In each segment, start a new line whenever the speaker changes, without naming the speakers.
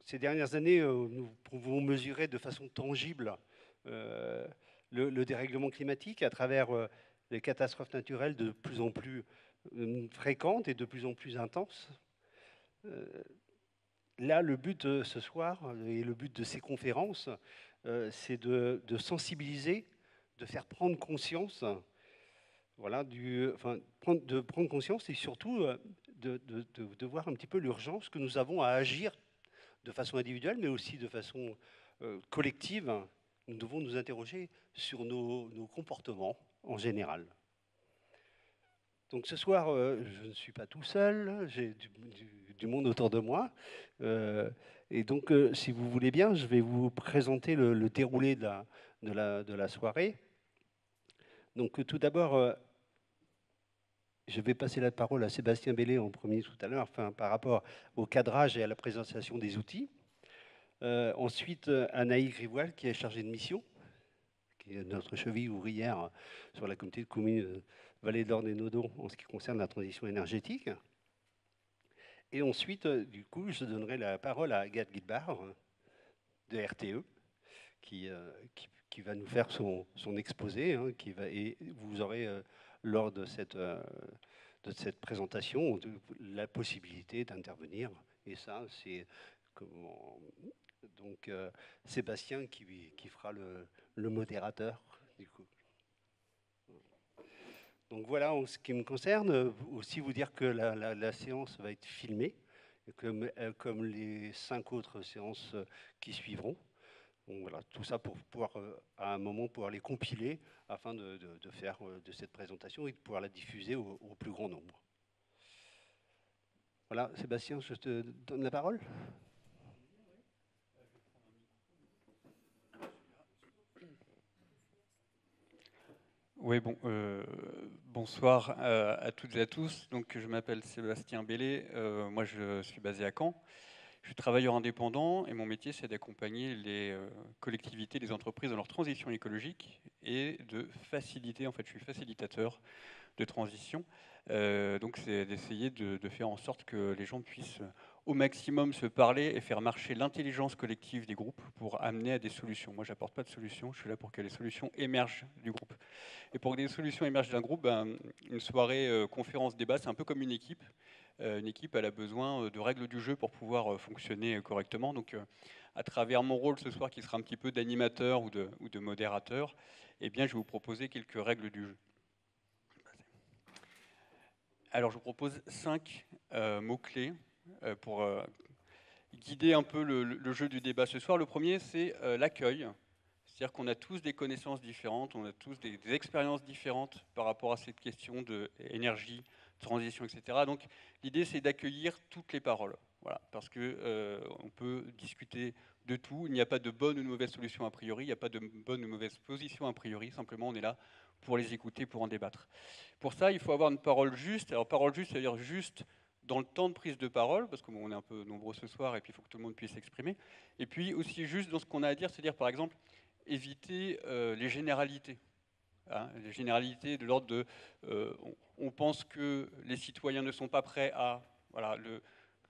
ces dernières années, nous pouvons mesurer de façon tangible le dérèglement climatique à travers les catastrophes naturelles de plus en plus fréquentes et de plus en plus intenses. Là, le but de ce soir et le but de ces conférences, c'est de sensibiliser, de faire prendre conscience, voilà, de prendre conscience et surtout de voir un petit peu l'urgence que nous avons à agir de façon individuelle, mais aussi de façon collective. Nous devons nous interroger sur nos comportements en général. Donc ce soir, je ne suis pas tout seul, j'ai du monde autour de moi. Et donc, si vous voulez bien, je vais vous présenter le déroulé de la soirée. Donc tout d'abord, je vais passer la parole à Sébastien Bellé en premier tout à l'heure, enfin, par rapport au cadrage et à la présentation des outils. Ensuite, Anaïs Grivoil, qui est chargée de mission, qui est notre cheville ouvrière sur la communauté de communes Vallée de l'Orne et Nodon en ce qui concerne la transition énergétique. Et ensuite, du coup, je donnerai la parole à Agathe Guilbard de RTE, qui va nous faire son exposé, hein, et vous aurez, lors de cette présentation, la possibilité d'intervenir. Et ça, c'est donc Sébastien qui fera le modérateur, du coup. Donc voilà, en ce qui me concerne, aussi vous dire que la séance va être filmée, comme les 5 autres séances qui suivront. Donc voilà, tout ça pour pouvoir, à un moment, pouvoir les compiler afin de faire de cette présentation et de pouvoir la diffuser au plus grand nombre. Voilà, Sébastien, je te donne la parole.
Oui, bonsoir à toutes et à tous. Donc, je m'appelle Sébastien Bellé, moi je suis basé à Caen. Je suis travailleur indépendant et mon métier c'est d'accompagner les collectivités, les entreprises dans leur transition écologique et de faciliter, en fait je suis facilitateur de transition. Donc c'est d'essayer de faire en sorte que les gens puissent au maximum se parler et faire marcher l'intelligence collective des groupes pour amener à des solutions. Moi, j'apporte pas de solutions, je suis là pour que les solutions émergent du groupe. Et pour que des solutions émergent d'un groupe, une soirée conférence-débat, c'est un peu comme une équipe. Une équipe, elle a besoin de règles du jeu pour pouvoir fonctionner correctement. Donc, à travers mon rôle ce soir, qui sera un petit peu d'animateur ou de modérateur, eh bien, je vais vous proposer quelques règles du jeu. Alors, je vous propose 5 mots-clés pour guider un peu le jeu du débat ce soir. Le premier, c'est l'accueil. C'est-à-dire qu'on a tous des connaissances différentes, on a tous des expériences différentes par rapport à cette question d'énergie, transition, etc. Donc, l'idée, c'est d'accueillir toutes les paroles. Voilà, parce que on peut discuter de tout. Il n'y a pas de bonne ou de mauvaise solution a priori, il n'y a pas de bonne ou de mauvaise position a priori. Simplement, on est là pour les écouter, pour en débattre. Pour ça, il faut avoir une parole juste. Alors, parole juste, c'est-à-dire juste dans le temps de prise de parole, parce qu'on est un peu nombreux ce soir et puis il faut que tout le monde puisse s'exprimer. Et puis aussi juste dans ce qu'on a à dire, c'est-à-dire par exemple éviter les généralités. Hein, les généralités de l'ordre de on pense que les citoyens ne sont pas prêts à. Voilà,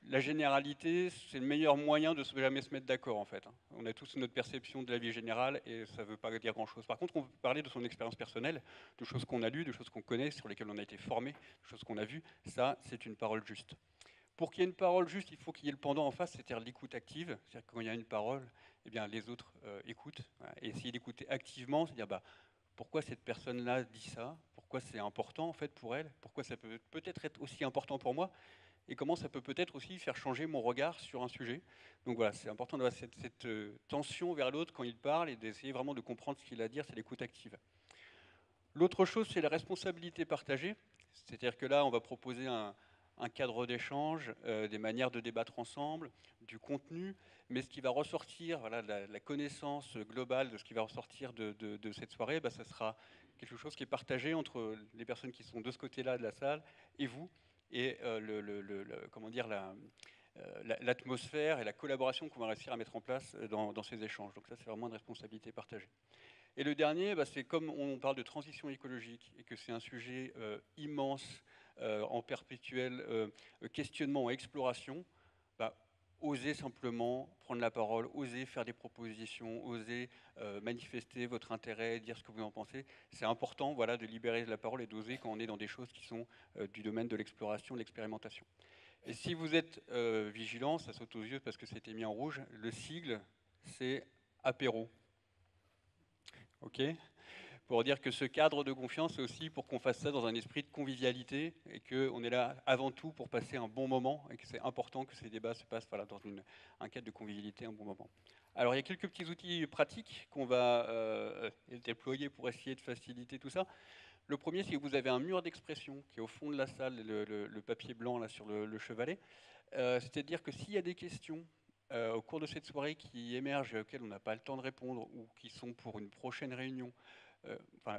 la généralité, c'est le meilleur moyen de ne jamais se mettre d'accord, en fait. On a tous notre perception de la vie générale et ça ne veut pas dire grand-chose. Par contre, on peut parler de son expérience personnelle, de choses qu'on a lues, de choses qu'on connaît, sur lesquelles on a été formé, de choses qu'on a vues. Ça, c'est une parole juste. Pour qu'il y ait une parole juste, il faut qu'il y ait le pendant en face, c'est-à-dire l'écoute active. C'est-à-dire que quand il y a une parole, eh bien, les autres écoutent. Voilà, et essayer d'écouter activement, c'est-à-dire pourquoi cette personne-là dit ça, pourquoi c'est important en fait pour elle, pourquoi ça peut peut-être être aussi important pour moi, et comment ça peut peut-être aussi faire changer mon regard sur un sujet. Donc voilà, c'est important d'avoir cette tension vers l'autre quand il parle et d'essayer vraiment de comprendre ce qu'il a à dire, c'est l'écoute active. L'autre chose, c'est la responsabilité partagée, c'est-à-dire que là, on va proposer un cadre d'échange, des manières de débattre ensemble, du contenu, mais ce qui va ressortir, voilà, la connaissance globale de ce qui va ressortir de cette soirée, ça sera quelque chose qui est partagé entre les personnes qui sont de ce côté-là de la salle et vous, et comment dire, l'atmosphère et la collaboration qu'on va réussir à mettre en place dans ces échanges. Donc ça, c'est vraiment une responsabilité partagée. Et le dernier, c'est comme on parle de transition écologique et que c'est un sujet immense, en perpétuel questionnement et exploration, osez simplement prendre la parole, osez faire des propositions, osez manifester votre intérêt, dire ce que vous en pensez. C'est important, voilà, de libérer la parole et d'oser quand on est dans des choses qui sont du domaine de l'exploration, de l'expérimentation. Et si vous êtes vigilant, ça saute aux yeux parce que c'était mis en rouge, le sigle, c'est apéro. OK ? Pour dire que ce cadre de confiance, c'est aussi pour qu'on fasse ça dans un esprit de convivialité et qu'on est là avant tout pour passer un bon moment et que c'est important que ces débats se passent voilà, dans un cadre de convivialité, un bon moment. Alors il y a quelques petits outils pratiques qu'on va déployer pour essayer de faciliter tout ça. Le premier, c'est que vous avez un mur d'expression qui est au fond de la salle, le papier blanc là, sur le chevalet. C'est-à-dire que s'il y a des questions au cours de cette soirée qui émergent et auxquelles on n'a pas le temps de répondre ou qui sont pour une prochaine réunion,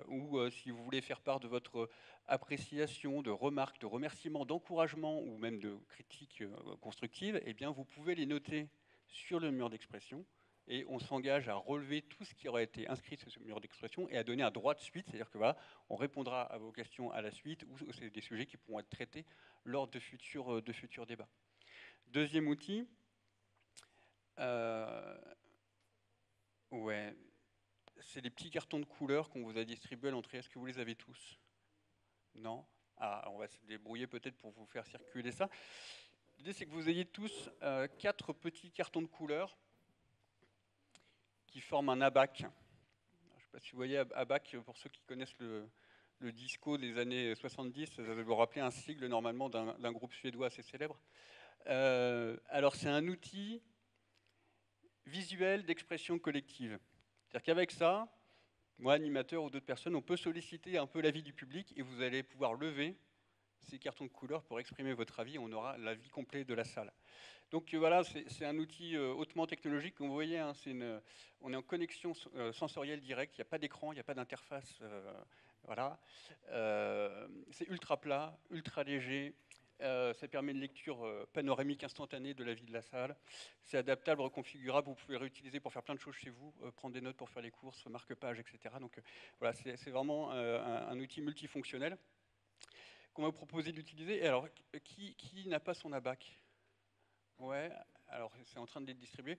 ou si vous voulez faire part de votre appréciation, de remarques, de remerciements, d'encouragements ou même de critiques constructives, eh bien vous pouvez les noter sur le mur d'expression et on s'engage à relever tout ce qui aurait été inscrit sur ce mur d'expression et à donner un droit de suite, c'est-à-dire que voilà, on répondra à vos questions à la suite ou c'est des sujets qui pourront être traités lors de futurs débats. Deuxième outil, ouais, c'est les petits cartons de couleur qu'on vous a distribués à l'entrée. Est-ce que vous les avez tous? Non? Ah, on va se débrouiller peut-être pour vous faire circuler ça. L'idée, c'est que vous ayez tous 4 petits cartons de couleur qui forment un abac. Je ne sais pas si vous voyez abac, pour ceux qui connaissent le disco des années 70, ça va vous rappeler un sigle normalement d'un groupe suédois assez célèbre. Alors, c'est un outil visuel d'expression collective. C'est-à-dire qu'avec ça, moi, animateur ou d'autres personnes, on peut solliciter un peu l'avis du public et vous allez pouvoir lever ces cartons de couleur pour exprimer votre avis. On aura l'avis complet de la salle. Donc voilà, c'est un outil hautement technologique. Comme vous voyez, hein, on est en connexion sensorielle directe. Il n'y a pas d'écran, il n'y a pas d'interface. Voilà. C'est ultra plat, ultra léger. Ça permet une lecture panoramique instantanée de la vie de la salle. C'est adaptable, reconfigurable. Vous pouvez réutiliser pour faire plein de choses chez vous, prendre des notes pour faire les courses, marque-page, etc. Donc voilà, c'est vraiment un outil multifonctionnel qu'on va vous proposer d'utiliser. Et alors, qui n'a pas son abac? Ouais, alors c'est en train de les distribuer.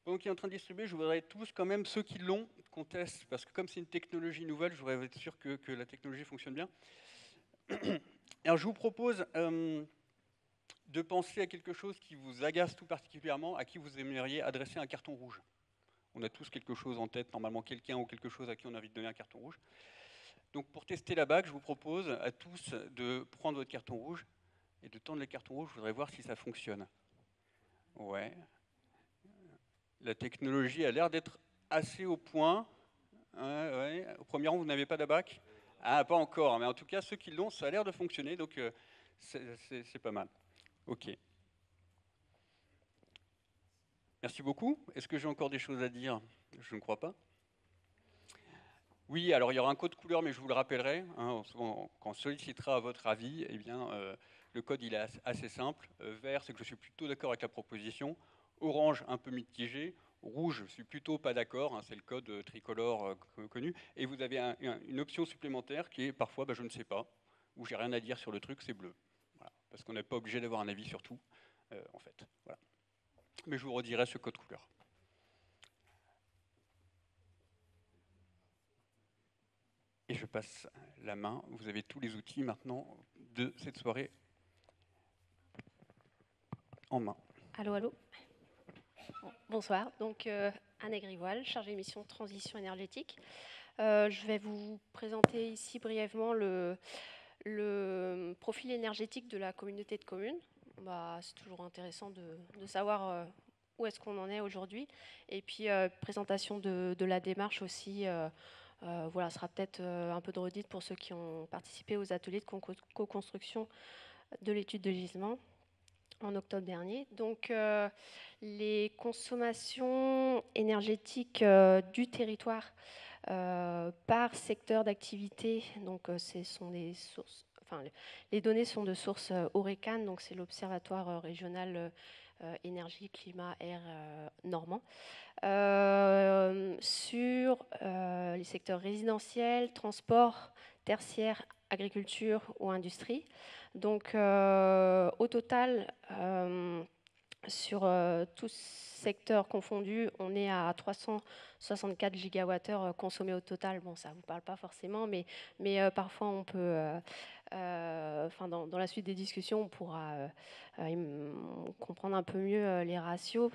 Pendant qu'il est en train de distribuer, je voudrais tous, quand même, ceux qui l'ont, qu'on teste, parce que comme c'est une technologie nouvelle, je voudrais être sûr que la technologie fonctionne bien. Alors, je vous propose de penser à quelque chose qui vous agace tout particulièrement, à qui vous aimeriez adresser un carton rouge. On a tous quelque chose en tête, normalement quelqu'un ou quelque chose à qui on a envie de donner un carton rouge. Donc pour tester la bague, je vous propose à tous de prendre votre carton rouge et de tendre les cartons rouges. Je voudrais voir si ça fonctionne. Ouais. La technologie a l'air d'être assez au point. Ouais. Au premier rang, vous n'avez pas d'abac? Ah, pas encore, mais en tout cas, ceux qui l'ont, ça a l'air de fonctionner, donc c'est pas mal. Ok. Merci beaucoup. Est-ce que j'ai encore des choses à dire? Je ne crois pas. Oui, alors il y aura un code couleur, mais je vous le rappellerai. Hein, quand on sollicitera votre avis, eh bien, le code il est assez simple. Vert, c'est que je suis plutôt d'accord avec la proposition. Orange, un peu mitigé. Rouge, je suis plutôt pas d'accord. Hein, c'est le code tricolore connu. Et vous avez une option supplémentaire qui est parfois, je ne sais pas, ou j'ai rien à dire sur le truc, c'est bleu. Voilà, parce qu'on n'est pas obligé d'avoir un avis sur tout, en fait. Voilà. Mais je vous redirai ce code couleur. Et je passe la main. Vous avez tous les outils maintenant de cette soirée en main.
Allô, allô. Bonsoir. Donc, Anne Grivoile, chargée de mission transition énergétique. Je vais vous présenter ici brièvement le profil énergétique de la communauté de communes. C'est toujours intéressant de savoir où est-ce qu'on en est aujourd'hui. Et puis, présentation de la démarche aussi. Voilà, sera peut-être un peu de redite pour ceux qui ont participé aux ateliers de co-construction de l'étude de gisement en octobre dernier. Donc, les consommations énergétiques du territoire par secteur d'activité, donc ce sont des sources. Enfin, les données sont de source ORECAN, donc c'est l'Observatoire régional énergie, climat, air normand. Sur les secteurs résidentiels, transport, tertiaire, agriculture ou industrie. Donc, au total, tous secteurs confondus, on est à 364 gigawattheures consommés au total. Bon, ça ne vous parle pas forcément, mais parfois on peut, dans la suite des discussions, on pourra comprendre un peu mieux les ratios.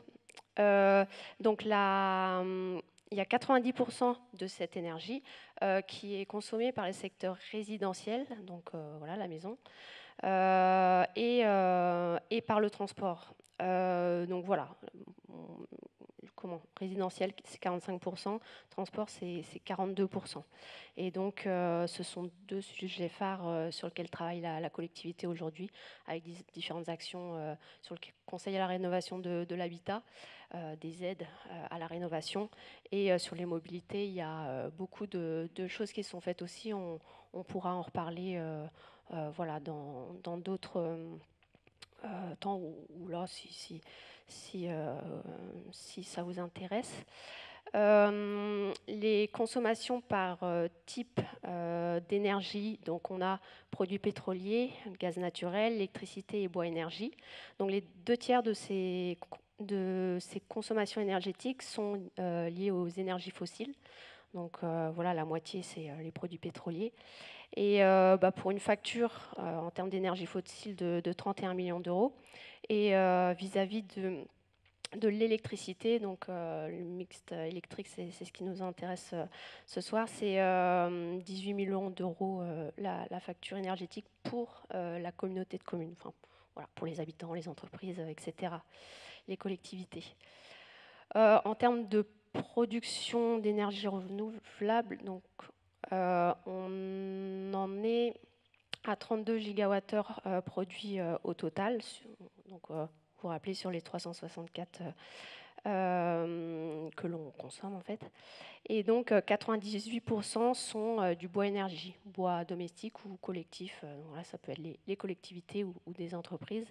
Donc il y a 90% de cette énergie qui est consommée par les secteurs résidentiels, donc voilà, la maison, et par le transport. Donc voilà, résidentiel c'est 45%, transport c'est 42%. Et donc ce sont deux sujets phares sur lesquels travaille la collectivité aujourd'hui, avec différentes actions sur le conseil à la rénovation de l'habitat, des aides à la rénovation, et sur les mobilités, il y a beaucoup de choses qui sont faites aussi. On pourra en reparler voilà, dans d'autres temps ou là, si ça vous intéresse. Les consommations par type d'énergie, donc on a produits pétroliers, gaz naturel, électricité et bois énergie. Donc les 2/3 de ces consommations énergétiques sont liées aux énergies fossiles. Donc voilà, la moitié c'est les produits pétroliers. Et pour une facture en termes d'énergie fossile de 31 millions d'euros. Et vis-à-vis de l'électricité, donc le mixte électrique, c'est ce qui nous intéresse ce soir, c'est 18 millions d'euros la facture énergétique pour la communauté de communes, enfin, voilà, pour les habitants, les entreprises, etc., les collectivités. En termes de production d'énergie renouvelable, donc, on en est à 32 gigawattheures produits au total, donc vous vous rappelez sur les 364 que l'on consomme en fait. Et donc 98% sont du bois énergie, bois domestique ou collectif. Voilà, ça peut être les collectivités ou des entreprises.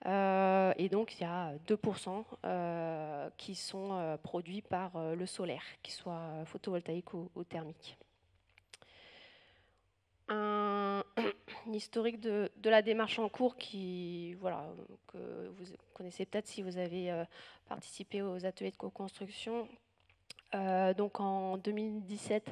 Et donc il y a 2% qui sont produits par le solaire, qu'il soit photovoltaïque ou thermique. Un historique de la démarche en cours voilà, que vous connaissez peut-être si vous avez participé aux ateliers de co-construction. Donc en 2017,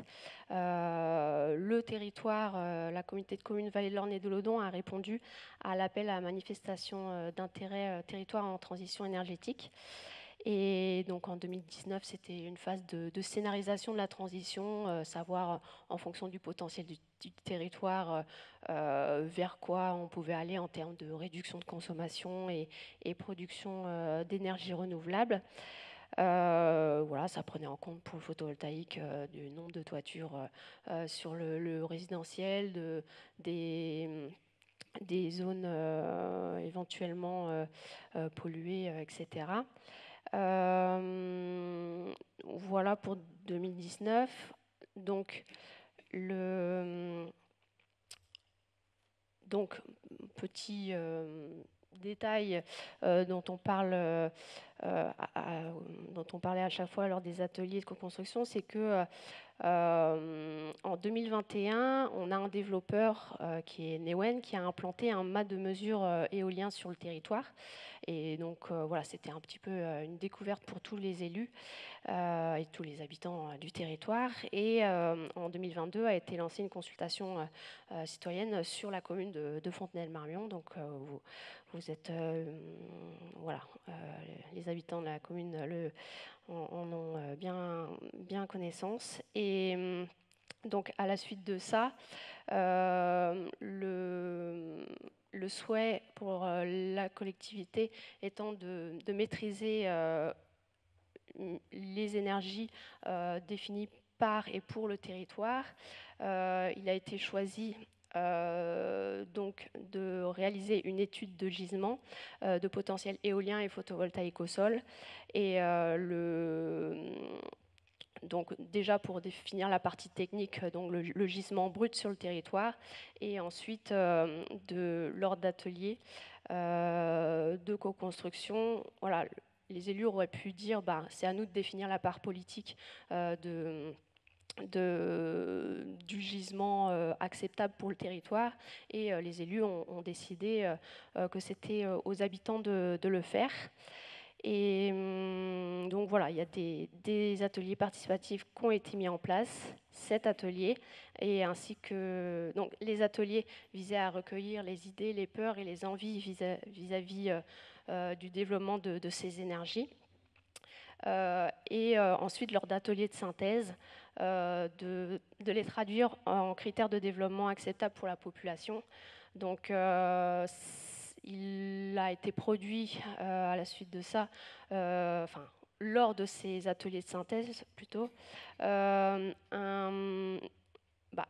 le territoire, la communauté de communes Vallée de l'Orne et de l'Odon a répondu à l'appel à la manifestation d'intérêt territoire en transition énergétique. Et donc en 2019, c'était une phase de scénarisation de la transition, savoir en fonction du potentiel du territoire vers quoi on pouvait aller en termes de réduction de consommation et production d'énergie renouvelable. Voilà, ça prenait en compte pour le photovoltaïque du nombre de toitures sur le résidentiel, des zones éventuellement polluées, etc. Voilà pour 2019. Donc, petit détail dont on parle, dont on parlait à chaque fois lors des ateliers de co-construction, c'est que en 2021, on a un développeur qui est Neoen qui a implanté un mât de mesure éolien sur le territoire. Et donc voilà, c'était un petit peu une découverte pour tous les élus et tous les habitants du territoire. Et en 2022 a été lancée une consultation citoyenne sur la commune de Fontenay-le-Marmion. Donc vous êtes, voilà, les habitants de la commune en ont bien connaissance. Et donc à la suite de ça, le souhait pour la collectivité étant de maîtriser les énergies définies par et pour le territoire, il a été choisi donc de réaliser une étude de gisement de potentiel éolien et photovoltaïque au sol. Et donc déjà pour définir la partie technique, donc le gisement brut sur le territoire, et ensuite lors d'ateliers de co-construction, voilà, les élus auraient pu dire c'est à nous de définir la part politique de du gisement acceptable pour le territoire, et les élus ont décidé que c'était aux habitants de le faire. Et donc voilà, il y a des ateliers participatifs qui ont été mis en place, 7 ateliers, et ainsi que donc, les ateliers visaient à recueillir les idées, les peurs et les envies vis-à-vis du développement de ces énergies. Et ensuite, lors d'ateliers de synthèse, de les traduire en critères de développement acceptables pour la population. Donc, il a été produit à la suite de ça, lors de ces ateliers de synthèse plutôt,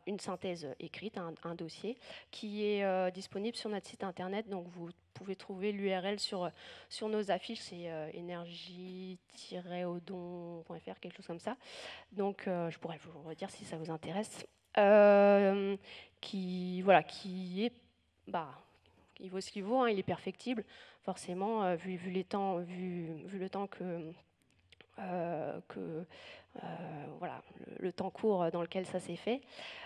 une synthèse écrite, un dossier, qui est disponible sur notre site internet. Donc vous pouvez trouver l'URL sur nos affiches, c'est énergie-odon.fr, quelque chose comme ça. Donc je pourrais vous le redire si ça vous intéresse. Qui est... il vaut ce qu'il vaut, hein, il est perfectible, forcément, vu le temps le temps court dans lequel ça s'est fait.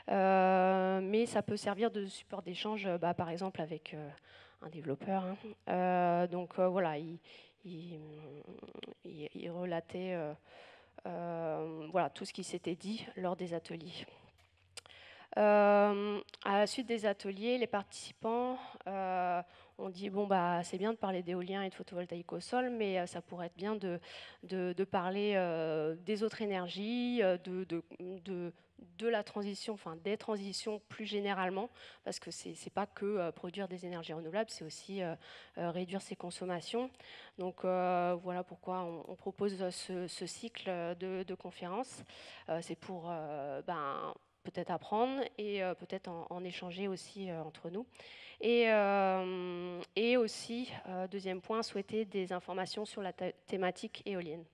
Mais ça peut servir de support d'échange, par exemple avec un développeur. Hein. Donc voilà, il relatait tout ce qui s'était dit lors des ateliers. À la suite des ateliers, les participants ont dit c'est bien de parler d'éolien et de photovoltaïque au sol, mais ça pourrait être bien de parler des autres énergies, de la transition, des transitions plus généralement, parce que c'est pas que produire des énergies renouvelables, c'est aussi réduire ses consommations. Donc voilà pourquoi on propose ce cycle de conférences. C'est pour peut-être apprendre et peut-être en échanger aussi entre nous. Et aussi, deuxième point, souhaiter des informations sur la thématique éolienne.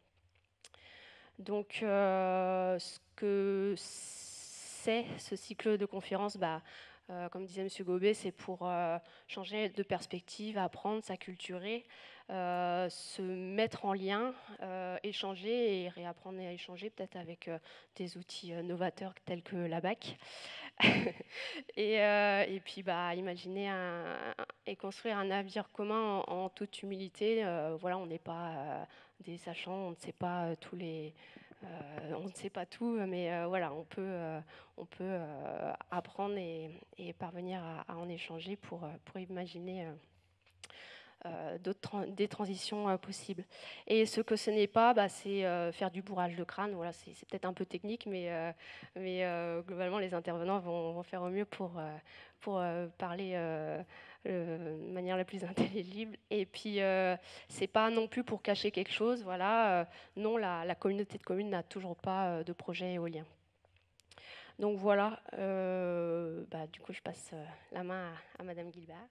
Donc, ce que c'est ce cycle de conférences, comme disait M. Gobet, c'est pour changer de perspective, apprendre, s'acculturer, se mettre en lien, échanger et réapprendre à échanger, peut-être avec des outils novateurs tels que la BAC. Et puis imaginer et construire un navire commun en toute humilité. On n'est pas des sachants, on ne sait pas on ne sait pas tout, mais on peut apprendre et parvenir à en échanger pour imaginer des transitions possibles. Et ce que ce n'est pas, c'est faire du bourrage de crâne. Voilà, c'est peut-être un peu technique, mais globalement, les intervenants vont faire au mieux pour parler de manière la plus intelligible. Et puis, c'est pas non plus pour cacher quelque chose. Voilà, non, la communauté de communes n'a toujours pas de projet éolien. Donc voilà, du coup, je passe la main à Madame Guilbert.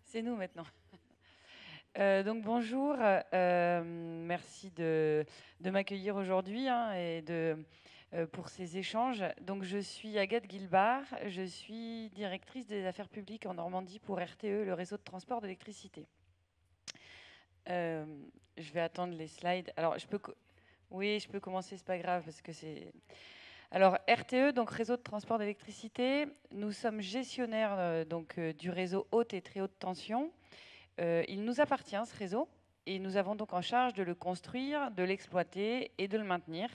C'est nous maintenant. Donc bonjour, merci de m'accueillir aujourd'hui et pour ces échanges. Donc je suis Agathe Guilbard, je suis directrice des affaires publiques en Normandie pour RTE, le réseau de transport d'électricité. Je vais attendre les slides. Alors je peux commencer, c'est pas grave parce que c'est... Alors RTE, donc réseau de transport d'électricité, nous sommes gestionnaires du réseau haute et très haute tension. Il nous appartient ce réseau et nous avons donc en charge de le construire, de l'exploiter et de le maintenir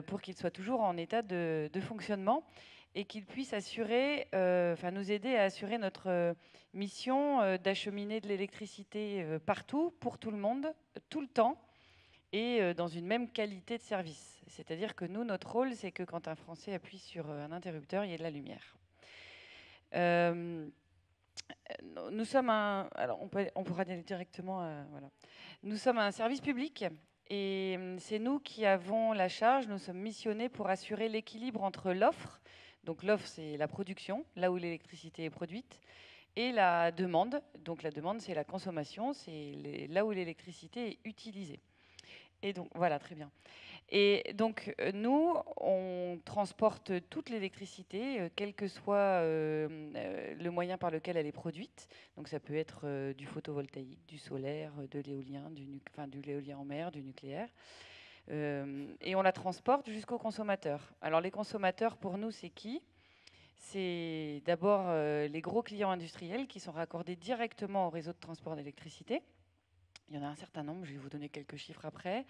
pour qu'il soit toujours en état de fonctionnement et qu'il puisse nous aider à assurer notre mission d'acheminer de l'électricité partout, pour tout le monde, tout le temps, et dans une même qualité de service. C'est-à-dire que nous, notre rôle, c'est que quand un Français appuie sur un interrupteur, il y ait de la lumière. Nous sommes on pourra aller directement. Voilà. Nous sommes un service public Et c'est nous qui avons la charge, nous sommes missionnés pour assurer l'équilibre entre l'offre, donc l'offre c'est la production, là où l'électricité est produite, et la demande, donc la demande c'est la consommation, c'est là où l'électricité est utilisée. Et donc voilà, très bien. Et donc nous, on transporte toute l'électricité, quel que soit le moyen par lequel elle est produite. Donc ça peut être du photovoltaïque, du solaire, de l'éolien, de l'éolien en mer, du nucléaire. Et on la transporte jusqu'aux consommateurs. Alors les consommateurs, pour nous, c'est qui ? C'est d'abord les gros clients industriels qui sont raccordés directement au réseau de transport d'électricité. Il y en a un certain nombre, je vais vous donner quelques chiffres après.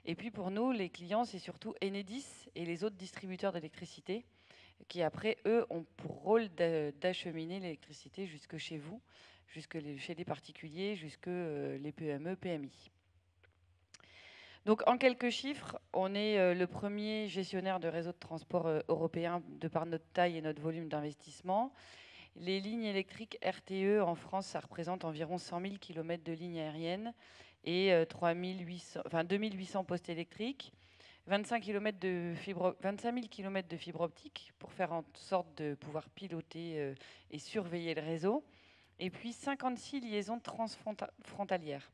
Et puis pour nous, les clients, c'est surtout Enedis et les autres distributeurs d'électricité qui, après, eux, ont pour rôle d'acheminer l'électricité jusque chez vous, jusque chez les particuliers, jusque les PME, PMI. Donc en quelques chiffres, on est le premier gestionnaire de réseau de transport européen de par notre taille et notre volume d'investissement. Les lignes électriques RTE en France, ça représente environ 100 000 km de lignes aériennes et 2800 postes électriques, 25 000 km de fibre optique pour faire en sorte de pouvoir piloter et surveiller le réseau, et puis 56 liaisons transfrontalières.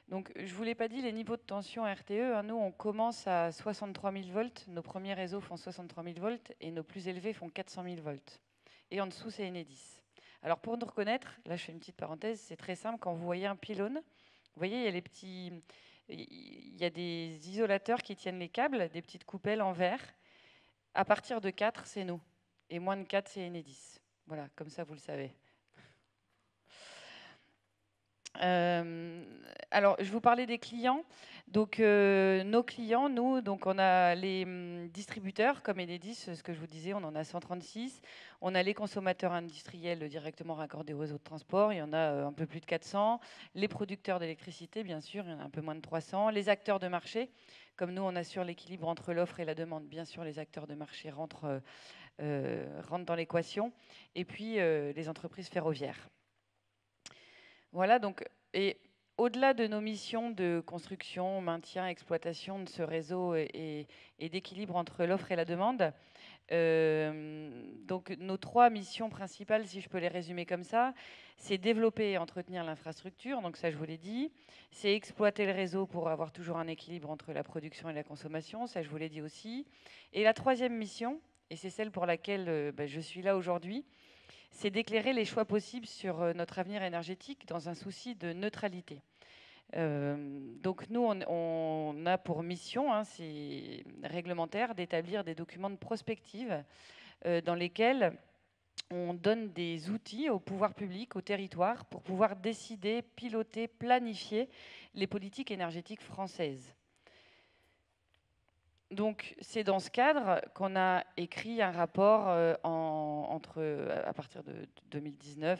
Donc, je ne vous l'ai pas dit, les niveaux de tension RTE, nous, on commence à 63 000 volts. Nos premiers réseaux font 63 000 volts et nos plus élevés font 400 000 volts. Et en dessous, c'est Enedis. Alors, pour nous reconnaître, là, je fais une petite parenthèse, c'est très simple. Quand vous voyez un pylône, vous voyez, il y a des isolateurs qui tiennent les câbles, des petites coupelles en verre. À partir de 4, c'est nous. Et moins de 4, c'est Enedis. Voilà, comme ça, vous le savez. Alors, je vous parlais des clients. Donc, nos clients, nous, donc on a les distributeurs, comme Enedis, ce que je vous disais, on en a 136. On a les consommateurs industriels directement raccordés au réseau de transport, il y en a un peu plus de 400. Les producteurs d'électricité, bien sûr, il y en a un peu moins de 300. Les acteurs de marché, comme nous, on assure l'équilibre entre l'offre et la demande. Bien sûr, les acteurs de marché rentrent dans l'équation. Et puis, les entreprises ferroviaires. Voilà, donc, et au-delà de nos missions de construction, maintien, exploitation de ce réseau et d'équilibre entre l'offre et la demande, donc nos 3 missions principales, si je peux les résumer comme ça, c'est développer et entretenir l'infrastructure, donc ça je vous l'ai dit, c'est exploiter le réseau pour avoir toujours un équilibre entre la production et la consommation, ça je vous l'ai dit aussi. Et la 3e mission, et c'est celle pour laquelle je suis là aujourd'hui, c'est d'éclairer les choix possibles sur notre avenir énergétique dans un souci de neutralité. Donc nous, on a pour mission, c'est réglementaire, d'établir des documents de prospective dans lesquels on donne des outils au pouvoir public, au territoire, pour pouvoir décider, piloter, planifier les politiques énergétiques françaises. Donc, c'est dans ce cadre qu'on a écrit un rapport à partir de 2019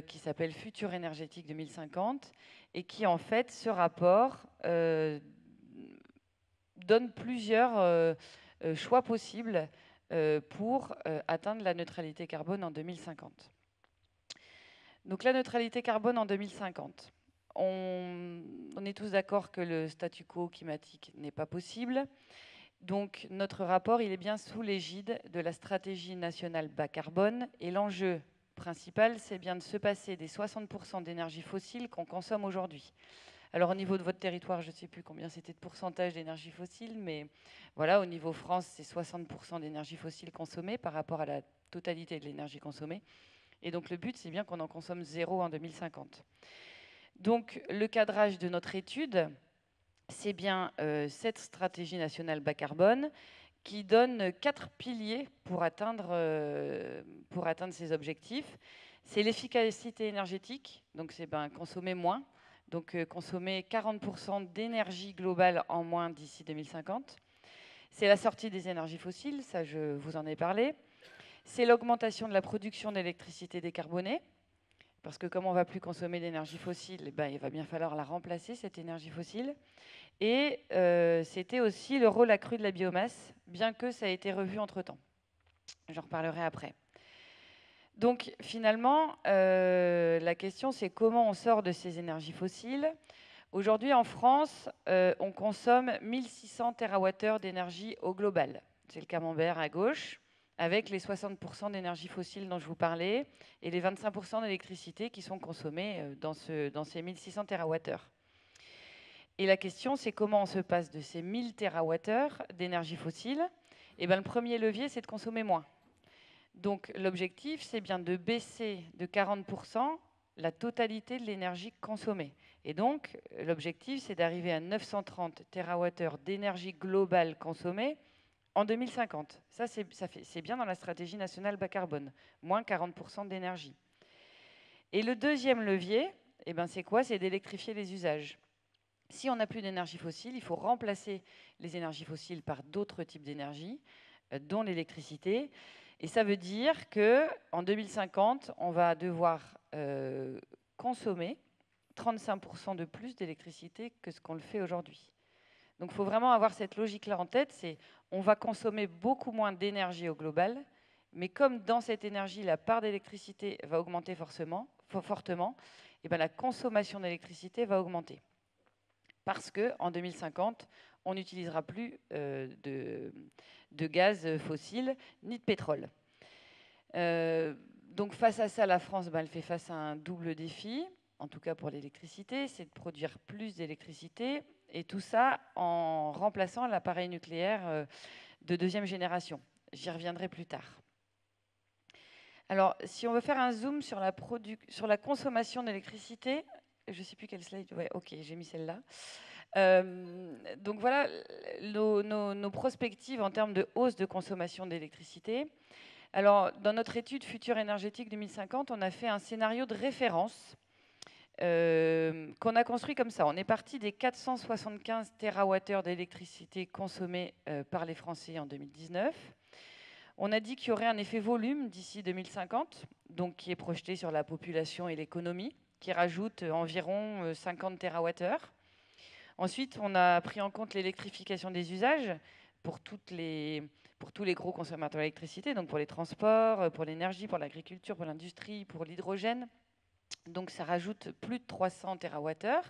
qui s'appelle Futur énergétique 2050 et qui, en fait, ce rapport donne plusieurs choix possibles pour atteindre la neutralité carbone en 2050. Donc, la neutralité carbone en 2050. On est tous d'accord que le statu quo climatique n'est pas possible. Donc notre rapport, il est bien sous l'égide de la stratégie nationale bas carbone. Et l'enjeu principal, c'est bien de se passer des 60% d'énergie fossile qu'on consomme aujourd'hui. Alors au niveau de votre territoire, je ne sais plus combien c'était de pourcentage d'énergie fossile, mais voilà, au niveau France, c'est 60% d'énergie fossile consommée par rapport à la totalité de l'énergie consommée. Et donc le but, c'est bien qu'on en consomme 0 en 2050. Donc, le cadrage de notre étude, c'est bien cette stratégie nationale bas carbone qui donne 4 piliers pour atteindre ces objectifs. C'est l'efficacité énergétique, donc c'est consommer moins, donc consommer 40% d'énergie globale en moins d'ici 2050. C'est la sortie des énergies fossiles, ça je vous en ai parlé. C'est l'augmentation de la production d'électricité décarbonée. Parce que comme on ne va plus consommer d'énergie fossile, il va bien falloir la remplacer, cette énergie fossile. Et c'était aussi le rôle accru de la biomasse, bien que ça ait été revu entre-temps. J'en reparlerai après. Donc finalement, la question c'est comment on sort de ces énergies fossiles. Aujourd'hui, en France, on consomme 1600 TWh d'énergie au global. C'est le camembert à gauche, avec les 60% d'énergie fossile dont je vous parlais, et les 25% d'électricité qui sont consommés dans ces 1600 TWh. Et la question, c'est comment on se passe de ces 1000 TWh d'énergie fossile. Et bien, le premier levier, c'est de consommer moins. Donc, l'objectif, c'est bien de baisser de 40% la totalité de l'énergie consommée. Et donc, l'objectif, c'est d'arriver à 930 TWh d'énergie globale consommée en 2050. Ça, c'est bien dans la stratégie nationale bas carbone, moins 40% d'énergie. Et le deuxième levier, eh ben, c'est quoi? C'est d'électrifier les usages. Si on n'a plus d'énergie fossile, il faut remplacer les énergies fossiles par d'autres types d'énergie, dont l'électricité. Et ça veut dire qu'en 2050, on va devoir consommer 35% de plus d'électricité que ce qu'on le fait aujourd'hui. Donc il faut vraiment avoir cette logique-là en tête, c'est on va consommer beaucoup moins d'énergie au global, mais comme dans cette énergie, la part d'électricité va augmenter fortement, et bien la consommation d'électricité va augmenter. Parce qu'en 2050, on n'utilisera plus de gaz fossile ni de pétrole. Donc face à ça, la France, elle fait face à un double défi, en tout cas pour l'électricité, c'est de produire plus d'électricité, et tout ça en remplaçant l'appareil nucléaire de deuxième génération. J'y reviendrai plus tard. Alors, si on veut faire un zoom sur la consommation d'électricité, je ne sais plus quelle slide, ouais, ok, j'ai mis celle-là. Donc voilà nos perspectives en termes de hausse de consommation d'électricité. Alors, dans notre étude Futur énergétique 2050, on a fait un scénario de référence qu'on a construit comme ça. On est parti des 475 TWh d'électricité consommée par les Français en 2019. On a dit qu'il y aurait un effet volume d'ici 2050, donc qui est projeté sur la population et l'économie, qui rajoute environ 50 TWh. Ensuite, on a pris en compte l'électrification des usages pour tous les gros consommateurs d'électricité, donc pour les transports, pour l'énergie, pour l'agriculture, pour l'industrie, pour l'hydrogène. Donc ça rajoute plus de 300 TWh.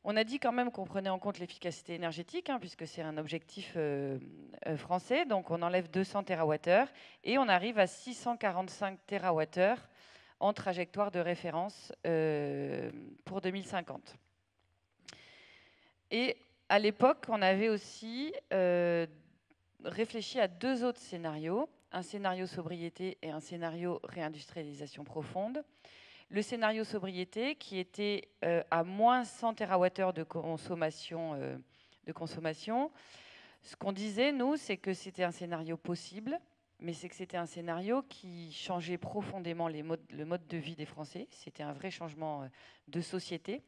On a dit quand même qu'on prenait en compte l'efficacité énergétique, puisque c'est un objectif français, donc on enlève 200 TWh et on arrive à 645 TWh en trajectoire de référence pour 2050. Et à l'époque, on avait aussi réfléchi à deux autres scénarios, un scénario sobriété et un scénario réindustrialisation profonde. Le scénario sobriété qui était à moins 100 TWh de consommation. Ce qu'on disait, nous, c'est que c'était un scénario possible, mais c'est que c'était un scénario qui changeait profondément le mode de vie des Français. C'était un vrai changement de société.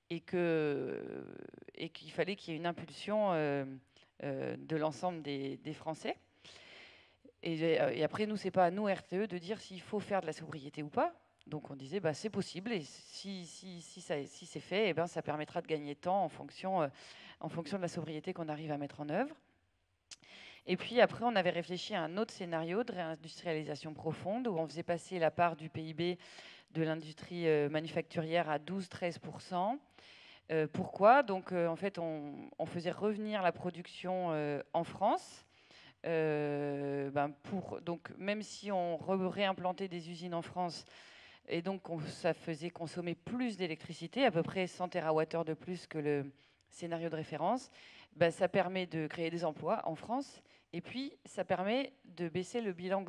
Et qu'il fallait qu'il y ait une impulsion de l'ensemble des Français. Et après, nous, c'est pas à nous, RTE, de dire s'il faut faire de la sobriété ou pas. Donc on disait, c'est possible, et si c'est fait, eh ben, ça permettra de gagner de temps en fonction de la sobriété qu'on arrive à mettre en œuvre. Et puis après, on avait réfléchi à un autre scénario de réindustrialisation profonde, où on faisait passer la part du PIB de l'industrie manufacturière à 12-13%. Pourquoi? Donc, en fait, on faisait revenir la production en France. Donc, même si on réimplantait des usines en France, et donc ça faisait consommer plus d'électricité, à peu près 100 TWh de plus que le scénario de référence, ça permet de créer des emplois en France, et puis ça permet de baisser le bilan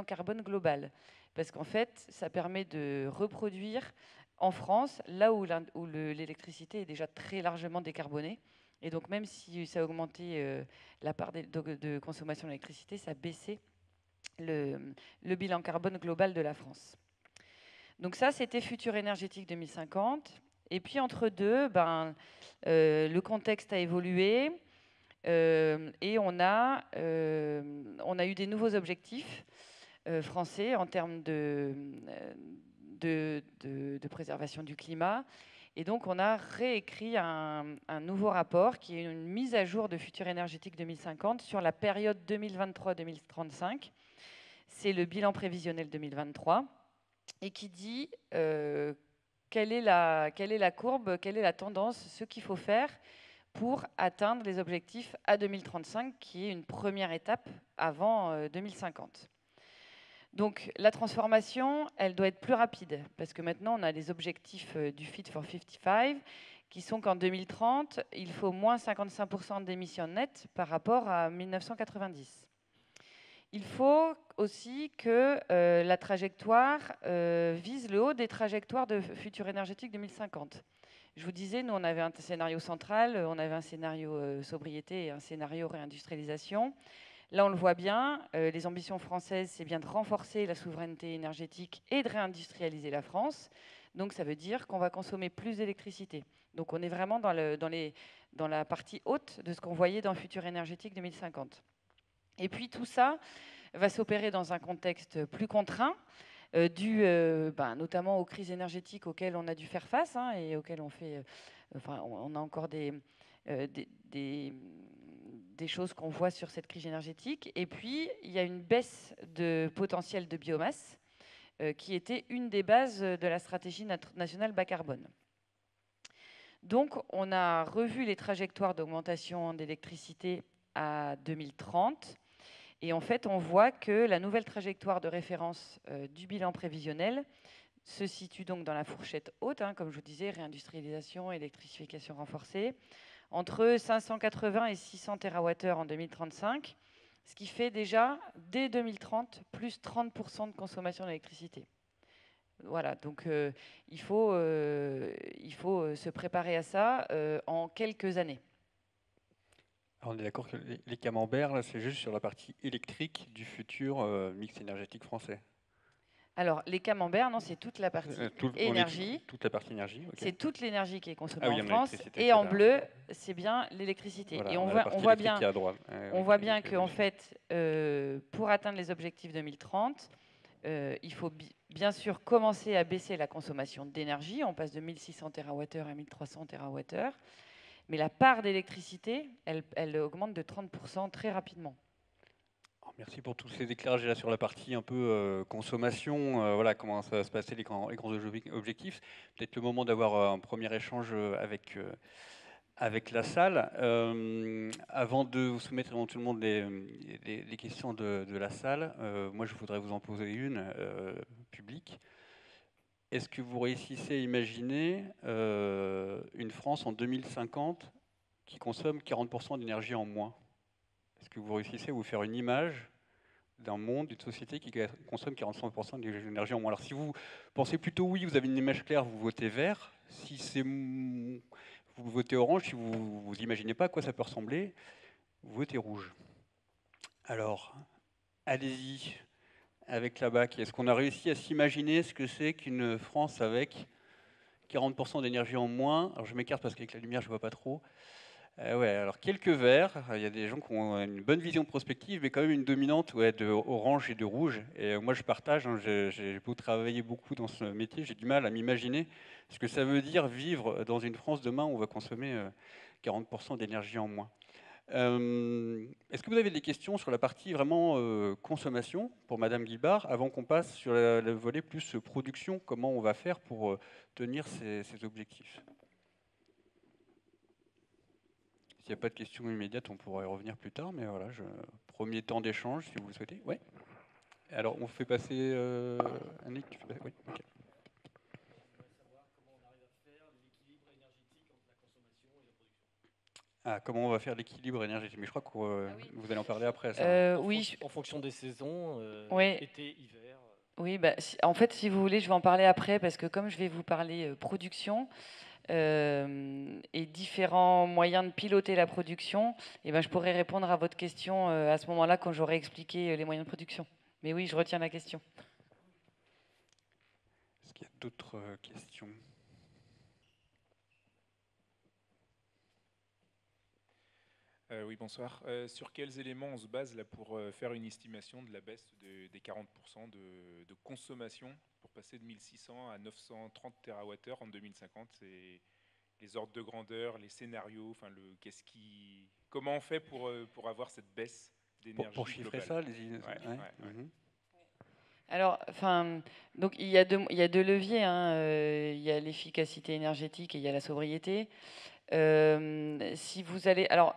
carbone global, parce qu'en fait, ça permet de reproduire en France, là où l'électricité est déjà très largement décarbonée. Et donc, même si ça a augmenté la part de consommation d'électricité, ça a baissé le bilan carbone global de la France. Donc ça, c'était Futur énergétique 2050. Et puis, entre deux, le contexte a évolué et on a eu des nouveaux objectifs français en termes de préservation du climat. Et donc, on a réécrit un nouveau rapport qui est une mise à jour de Futur énergétique 2050 sur la période 2023-2035. C'est le bilan prévisionnel 2023 et qui dit quelle est la courbe, quelle est la tendance, ce qu'il faut faire pour atteindre les objectifs à 2035, qui est une première étape avant 2050. Donc la transformation, elle doit être plus rapide, parce que maintenant on a les objectifs du Fit for 55, qui sont qu'en 2030, il faut moins 55% d'émissions nettes par rapport à 1990. Il faut aussi que la trajectoire vise le haut des trajectoires de futur énergétique 2050. Je vous disais, nous, on avait un scénario central, on avait un scénario sobriété et un scénario réindustrialisation. Là, on le voit bien, les ambitions françaises, c'est bien de renforcer la souveraineté énergétique et de réindustrialiser la France. Donc, ça veut dire qu'on va consommer plus d'électricité. Donc, on est vraiment dans la partie haute de ce qu'on voyait dans le futur énergétique 2050. Et puis, tout ça va s'opérer dans un contexte plus contraint, dû notamment aux crises énergétiques auxquelles on a dû faire face et auxquelles on fait. On a encore des choses qu'on voit sur cette crise énergétique. Et puis, il y a une baisse de potentiel de biomasse qui était une des bases de la stratégie nationale bas carbone. Donc, on a revu les trajectoires d'augmentation d'électricité à 2030. Et en fait, on voit que la nouvelle trajectoire de référence du bilan prévisionnel se situe donc dans la fourchette haute, comme je vous disais, réindustrialisation, électrification renforcée, entre 580 et 600 TWh en 2035, ce qui fait déjà, dès 2030, plus 30% de consommation d'électricité. Voilà, donc il faut se préparer à ça en quelques années.
Alors on est d'accord que les camemberts, là, c'est juste sur la partie électrique du futur mix énergétique français.
Alors, les camemberts, non, c'est toute la partie énergie.
Toute la partie énergie, okay.
C'est toute l'énergie qui est consommée en
en
France. Et en bleu, c'est bien l'électricité.
Voilà,
et on voit bien, qu'en fait, pour atteindre les objectifs 2030, il faut bien sûr commencer à baisser la consommation d'énergie. On passe de 1600 TWh à 1300 TWh. Mais la part d'électricité, elle augmente de 30% très rapidement.
Merci pour tous ces éclairages là sur la partie un peu consommation, voilà comment ça va se passer les grands objectifs. Peut-être le moment d'avoir un premier échange avec la salle. Avant de vous soumettre éventuellement les questions de la salle, moi je voudrais vous en poser une publique. Est-ce que vous réussissez à imaginer une France en 2050 qui consomme 40% d'énergie en moins ? Est-ce que vous réussissez à vous faire une image d'un monde, d'une société qui consomme 45% d'énergie en moins? Alors si vous pensez plutôt oui, vous avez une image claire, vous votez vert. Si c'est vous votez orange, si vous n'imaginez pas à quoi ça peut ressembler, vous votez rouge. Alors, allez-y avec la BAC. Est-ce qu'on a réussi à s'imaginer ce que c'est qu'une France avec 40% d'énergie en moins? Alors je m'écarte parce qu'avec la lumière, je ne vois pas trop. Ouais, alors quelques verts, il y a des gens qui ont une bonne vision prospective, mais quand même une dominante de orange et de rouge. Et moi je partage, j'ai beau travailler beaucoup dans ce métier, j'ai du mal à m'imaginer ce que ça veut dire vivre dans une France demain où on va consommer 40% d'énergie en moins. Est-ce que vous avez des questions sur la partie vraiment consommation pour Madame Guibard, avant qu'on passe sur le volet plus production, comment on va faire pour tenir ces objectifs? S'il n'y a pas de questions immédiates, on pourra y revenir plus tard, mais voilà, premier temps d'échange, si vous le souhaitez. Ouais. Alors, on fait passer Annick. Oui, okay. Comment on va faire l'équilibre énergétique? Mais je crois que vous allez en parler après. Ça.
Oui. En fonction des saisons, été, hiver.
Oui, en fait, si vous voulez, je vais en parler après, parce que comme je vais vous parler production, et différents moyens de piloter la production, et je pourrais répondre à votre question à ce moment-là quand j'aurai expliqué les moyens de production. Mais oui, je retiens la question.
Est-ce qu'il y a d'autres questions?
Oui, bonsoir. Sur quels éléments on se base là pour faire une estimation de la baisse des 40% de consommation pour passer de 1600 à 930 TWh en 2050? C'est les ordres de grandeur, les scénarios, enfin comment on fait pour avoir cette baisse d'énergie
pour chiffrer
globale?
ça, les...
Alors, donc il y a deux leviers, hein. Il y a l'efficacité énergétique et il y a la sobriété. Si vous allez, alors,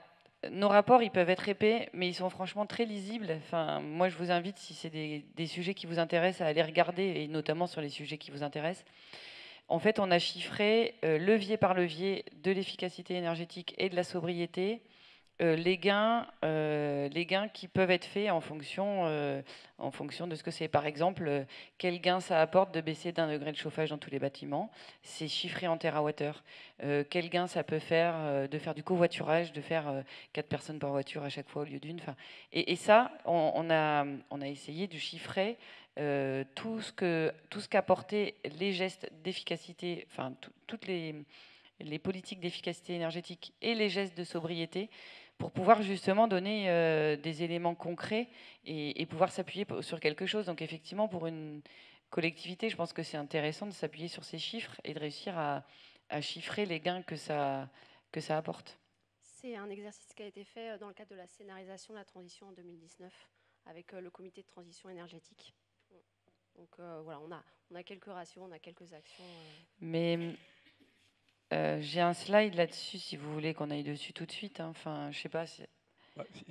nos rapports, ils peuvent être épais, mais ils sont franchement très lisibles. Enfin, moi, je vous invite, si c'est des sujets qui vous intéressent, à aller regarder, et notamment sur les sujets qui vous intéressent. En fait, on a chiffré levier par levier de l'efficacité énergétique et de la sobriété les gains qui peuvent être faits en fonction de ce que c'est. Par exemple, quel gain ça apporte de baisser d'1 degré le chauffage dans tous les bâtiments. C'est chiffré en terawattheure. Quel gain ça peut faire de faire du covoiturage, de faire 4 personnes par voiture à chaque fois au lieu d'une. Et ça, on a essayé de chiffrer tout ce qu'apportaient les gestes d'efficacité, enfin toutes les politiques d'efficacité énergétique et les gestes de sobriété pour pouvoir justement donner des éléments concrets et pouvoir s'appuyer sur quelque chose. Donc effectivement, pour une collectivité, je pense que c'est intéressant de s'appuyer sur ces chiffres et de réussir à chiffrer les gains que ça apporte.
C'est un exercice qui a été fait dans le cadre de la scénarisation de la transition en 2019 avec le comité de transition énergétique. Donc voilà, on a quelques ratios, on a quelques actions.
Mais j'ai un slide là-dessus, si vous voulez qu'on aille dessus tout de suite. Hein. Enfin, je sais pas. Si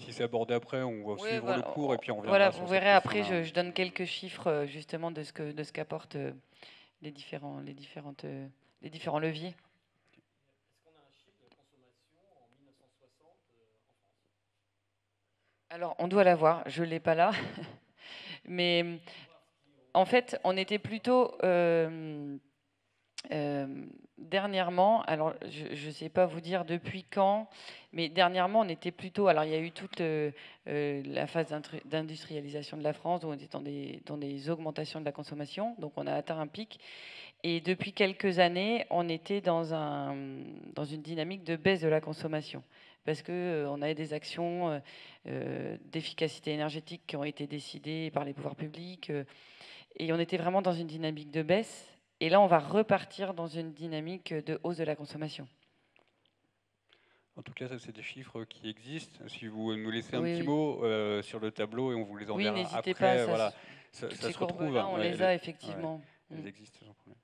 c'est abordé après, on va suivre
voilà,
le cours et puis on reviendra
voilà,
sur
vous
cette
verrez après,
question-là.
je donne quelques chiffres justement de ce qu'apportent les différents leviers.
Est-ce qu'on a un chiffre de consommation en 1960 en France?
Alors, on doit l'avoir, je ne l'ai pas là. Mais en fait, on était plutôt dernièrement, alors je ne sais pas vous dire depuis quand, mais dernièrement, on était plutôt. Alors, il y a eu toute la phase d'industrialisation de la France, où on était dans des augmentations de la consommation, donc on a atteint un pic. Et depuis quelques années, on était dans une dynamique de baisse de la consommation. Parce qu'on avait des actions d'efficacité énergétique qui ont été décidées par les pouvoirs publics. Et on était vraiment dans une dynamique de baisse. Et là, on va repartir dans une dynamique de hausse de la consommation.
En tout cas, ça, c'est des chiffres qui existent. Si vous nous laissez un petit mot sur le tableau et on vous les enverra
n'hésitez
après.
Pas,
voilà,
toutes
ça
ces
se retrouve.
courbes-là, on les a effectivement.
Elles existent, sans problème.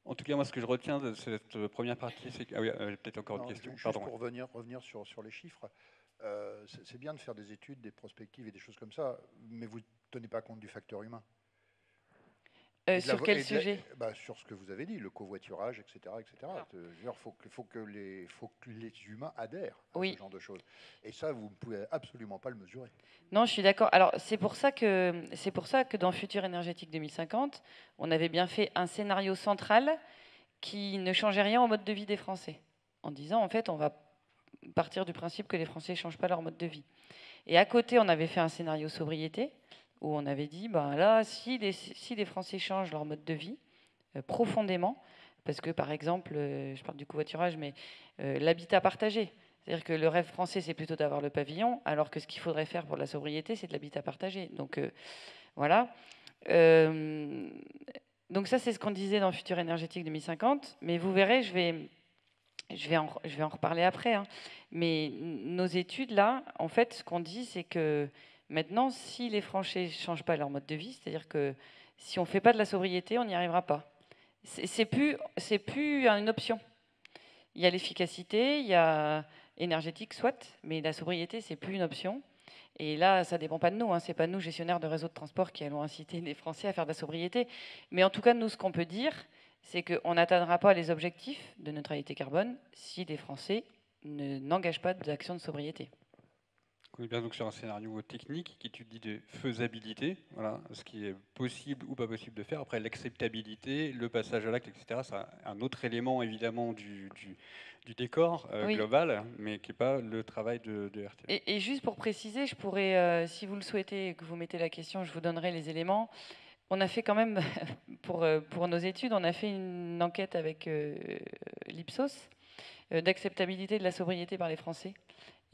En tout cas, moi, ce que je retiens de cette première partie, c'est que... Ah oui, peut-être encore une question.
Juste pour revenir sur les chiffres, c'est bien de faire des études, des prospectives et des choses comme ça, mais vous ne tenez pas compte du facteur humain.
Sur quel sujet?
Sur ce que vous avez dit, le covoiturage, etc. Il faut que les humains adhèrent à ce genre de choses. Et ça, vous ne pouvez absolument pas le mesurer.
Non, je suis d'accord. Alors, c'est pour ça que dans Futur énergétique 2050, on avait bien fait un scénario central qui ne changeait rien au mode de vie des Français, en disant, en fait, on va partir du principe que les Français ne changent pas leur mode de vie. Et à côté, on avait fait un scénario sobriété, où on avait dit, là, si les Français changent leur mode de vie profondément, parce que, par exemple, je parle du covoiturage, mais l'habitat partagé, c'est-à-dire que le rêve français, c'est plutôt d'avoir le pavillon, alors que ce qu'il faudrait faire pour la sobriété, c'est de l'habitat partagé. Donc, voilà. Donc ça, c'est ce qu'on disait dans Futur énergétique 2050, mais vous verrez, je vais en reparler après, hein. Mais nos études, là, en fait, ce qu'on dit, c'est que maintenant, si les Français ne changent pas leur mode de vie, c'est-à-dire que si on ne fait pas de la sobriété, on n'y arrivera pas. C'est plus une option. Il y a l'efficacité, il y a énergétique, soit, mais la sobriété, c'est plus une option. Et là, ça ne dépend pas de nous. Hein. Ce n'est pas nous, gestionnaires de réseaux de transport, qui allons inciter les Français à faire de la sobriété. Mais en tout cas, nous, ce qu'on peut dire, c'est qu'on n'atteindra pas les objectifs de neutralité carbone si les Français n'engagent pas d'action de sobriété.
On est bien donc sur un scénario technique qui étudie de faisabilité, voilà, ce qui est possible ou pas possible de faire. Après, l'acceptabilité, le passage à l'acte, etc., c'est un autre élément évidemment du décor global, mais qui n'est pas le travail de RTE.
Et juste pour préciser, je pourrais, si vous le souhaitez et que vous mettez la question, je vous donnerai les éléments. On a fait quand même, pour nos études, on a fait une enquête avec l'Ipsos d'acceptabilité de la sobriété par les Français.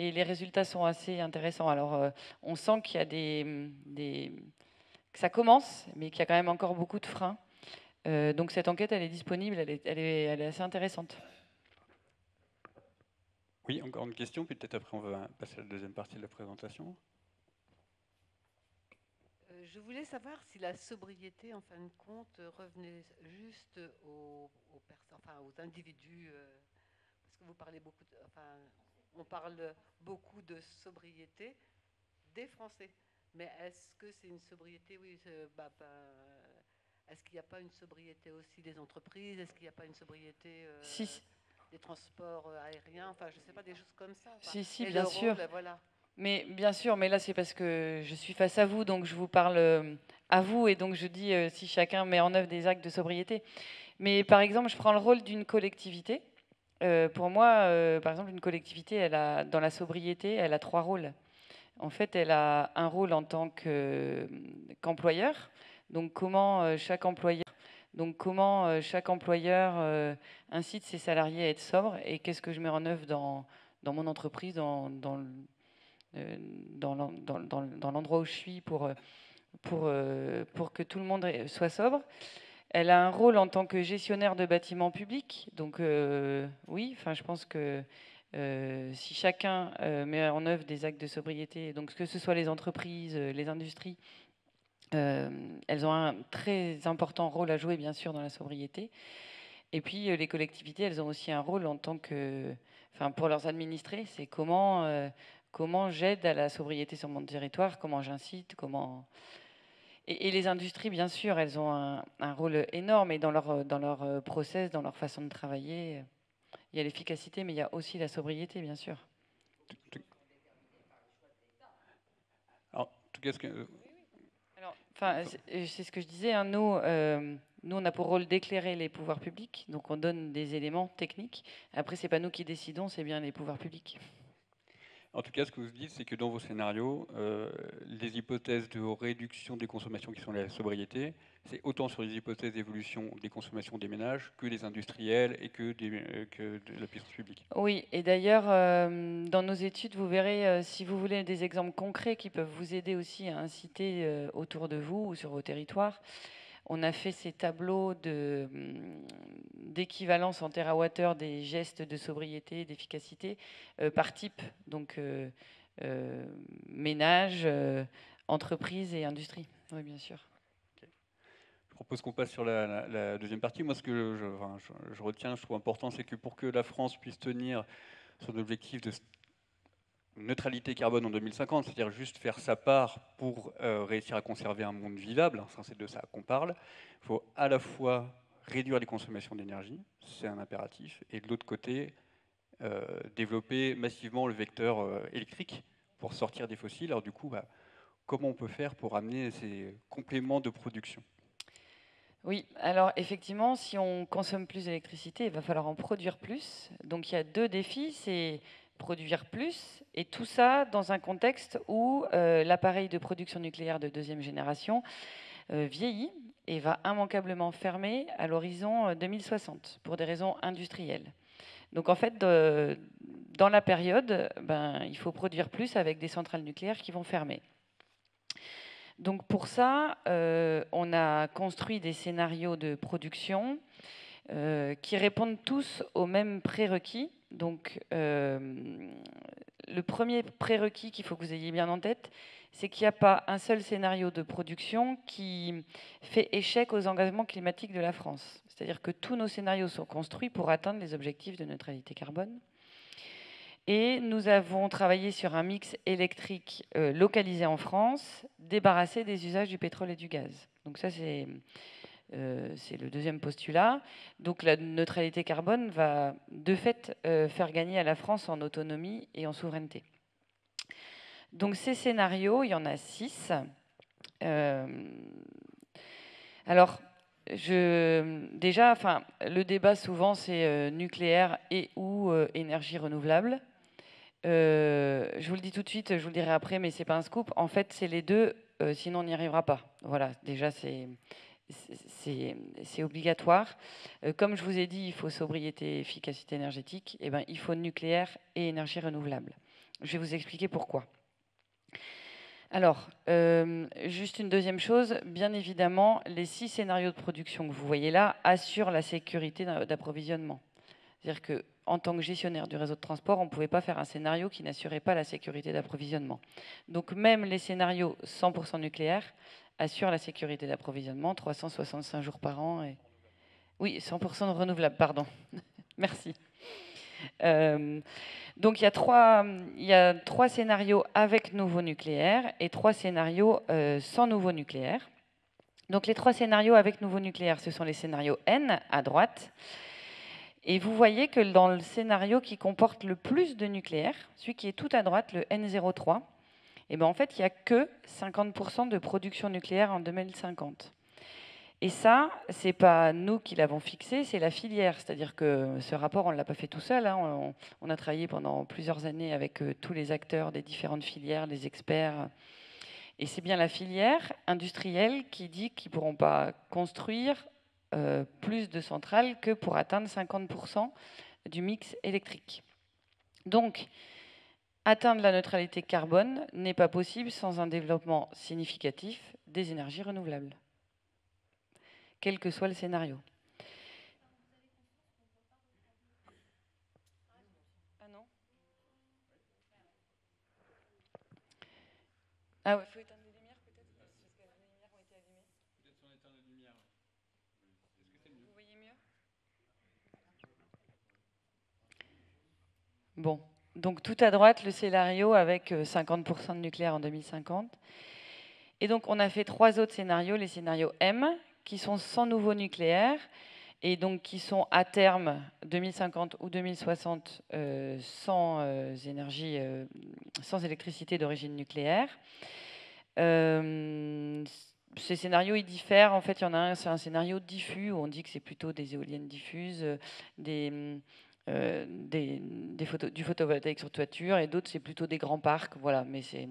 Et les résultats sont assez intéressants. Alors, on sent qu'il y a que ça commence, mais qu'il y a quand même encore beaucoup de freins. Donc, cette enquête, elle est disponible, elle est assez intéressante.
Oui, encore une question, puis peut-être après, on va passer à la deuxième partie de la présentation.
Je voulais savoir si la sobriété, en fin de compte, revenait juste aux individus, parce que vous parlez beaucoup, on parle beaucoup de sobriété des Français. Mais est-ce que c'est une sobriété, oui, est-ce qu'il n'y a pas une sobriété aussi des entreprises? Est-ce qu'il n'y a pas une sobriété des transports aériens? Enfin, je ne sais pas, des choses comme ça.
Si, bien sûr.
Voilà.
Mais bien sûr, mais là c'est parce que je suis face à vous, donc je vous parle à vous, et donc je dis si chacun met en œuvre des actes de sobriété. Mais par exemple, je prends le rôle d'une collectivité. Pour moi, par exemple, une collectivité, dans la sobriété, elle a 3 rôles. En fait, elle a un rôle en tant qu'employeur. Donc comment chaque employeur incite ses salariés à être sobres, et qu'est-ce que je mets en œuvre dans mon entreprise, dans l'endroit où je suis pour que tout le monde soit sobre. Elle a un rôle en tant que gestionnaire de bâtiments publics. Donc oui, je pense que si chacun met en œuvre des actes de sobriété, donc que ce soit les entreprises, les industries, elles ont un très important rôle à jouer, bien sûr, dans la sobriété. Et puis les collectivités, elles ont aussi un rôle en tant que, pour leurs administrés, c'est comment j'aide à la sobriété sur mon territoire, comment j'incite, comment... Et les industries, bien sûr, elles ont un rôle énorme, et dans leur process, dans leur façon de travailler, il y a l'efficacité, mais il y a aussi la sobriété, bien sûr.
Alors, en tout cas,
c'est ce que je disais, hein, nous, on a pour rôle d'éclairer les pouvoirs publics, donc on donne des éléments techniques. Après, c'est pas nous qui décidons, c'est bien les pouvoirs publics.
En tout cas, ce que vous dites, c'est que dans vos scénarios, les hypothèses de réduction des consommations qui sont la sobriété, c'est autant sur les hypothèses d'évolution des consommations des ménages que des industriels et que de la puissance publique.
Oui, et d'ailleurs, dans nos études, vous verrez, si vous voulez, des exemples concrets qui peuvent vous aider aussi à inciter autour de vous ou sur vos territoires. On a fait ces tableaux d'équivalence en térawattheure des gestes de sobriété, d'efficacité par type, donc ménage, entreprise et industrie. Oui, bien sûr.
Okay. Je propose qu'on passe sur la deuxième partie. Moi, ce que je retiens, je trouve important, c'est que pour que la France puisse tenir son objectif de neutralité carbone en 2050, c'est-à-dire juste faire sa part pour réussir à conserver un monde vivable, c'est de ça qu'on parle, il faut à la fois réduire les consommations d'énergie, c'est un impératif, et de l'autre côté, développer massivement le vecteur électrique pour sortir des fossiles. Alors du coup, comment on peut faire pour amener ces compléments de production ?
Oui, alors effectivement, si on consomme plus d'électricité, il va falloir en produire plus. Donc il y a 2 défis, c'est produire plus, et tout ça dans un contexte où l'appareil de production nucléaire de 2e génération vieillit et va immanquablement fermer à l'horizon 2060 pour des raisons industrielles. Donc en fait, dans la période, il faut produire plus avec des centrales nucléaires qui vont fermer. Donc pour ça, on a construit des scénarios de production qui répondent tous aux mêmes prérequis. Donc le premier prérequis qu'il faut que vous ayez bien en tête, c'est qu'il n'y a pas un seul scénario de production qui fait échec aux engagements climatiques de la France. C'est-à-dire que tous nos scénarios sont construits pour atteindre les objectifs de neutralité carbone. Et nous avons travaillé sur un mix électrique localisé en France, débarrassé des usages du pétrole et du gaz. Donc ça, c'est le deuxième postulat. Donc la neutralité carbone va de fait faire gagner à la France en autonomie et en souveraineté. Donc ces scénarios, il y en a 6. Alors, déjà, le débat souvent c'est nucléaire et ou énergie renouvelable. Je vous le dis tout de suite, je vous le dirai après, mais c'est pas un scoop. En fait, c'est les deux, sinon on n'y arrivera pas. Voilà, déjà c'est obligatoire. Comme je vous ai dit, il faut sobriété et efficacité énergétique. Et il faut nucléaire et énergie renouvelable. Je vais vous expliquer pourquoi. Alors, juste une deuxième chose, bien évidemment, les 6 scénarios de production que vous voyez là assurent la sécurité d'approvisionnement. C'est-à-dire qu'en tant que gestionnaire du réseau de transport, on ne pouvait pas faire un scénario qui n'assurait pas la sécurité d'approvisionnement. Donc même les scénarios 100% nucléaires assurent la sécurité d'approvisionnement, 365 jours par an. Et... Oui, 100% renouvelable, pardon. Merci. Donc il y a trois scénarios avec nouveau nucléaire et 3 scénarios sans nouveau nucléaire. Donc les 3 scénarios avec nouveau nucléaire, ce sont les scénarios N à droite. Et vous voyez que dans le scénario qui comporte le plus de nucléaire, celui qui est tout à droite, le N03, et ben en fait, il n'y a que 50% de production nucléaire en 2050. Et ça, ce n'est pas nous qui l'avons fixé, c'est la filière. C'est-à-dire que ce rapport, on ne l'a pas fait tout seul. Hein. On a travaillé pendant plusieurs années avec tous les acteurs des différentes filières, les experts. Et c'est bien la filière industrielle qui dit qu'ils ne pourront pas construire plus de centrales que pour atteindre 50% du mix électrique. Donc, atteindre la neutralité carbone n'est pas possible sans un développement significatif des énergies renouvelables, quel que soit le scénario. Ah non. Ah ouais, il faut éteindre les lumières peut-être, parce que les lumières ont été allumées. Peut-être si on éteint les lumières. Est-ce que c'est mieux ? Vous voyez mieux ? Bon, donc tout à droite, le scénario avec 50% de nucléaire en 2050. Et donc on a fait 3 autres scénarios, les scénarios M, qui sont sans nouveau nucléaire, et donc qui sont à terme 2050 ou 2060 sans électricité d'origine nucléaire. Ces scénarios, ils diffèrent. En fait, il y en a un, c'est un scénario diffus, où on dit que c'est plutôt des éoliennes diffuses, du photovoltaïque sur toiture, et d'autres, c'est plutôt des grands parcs. Voilà, mais c'est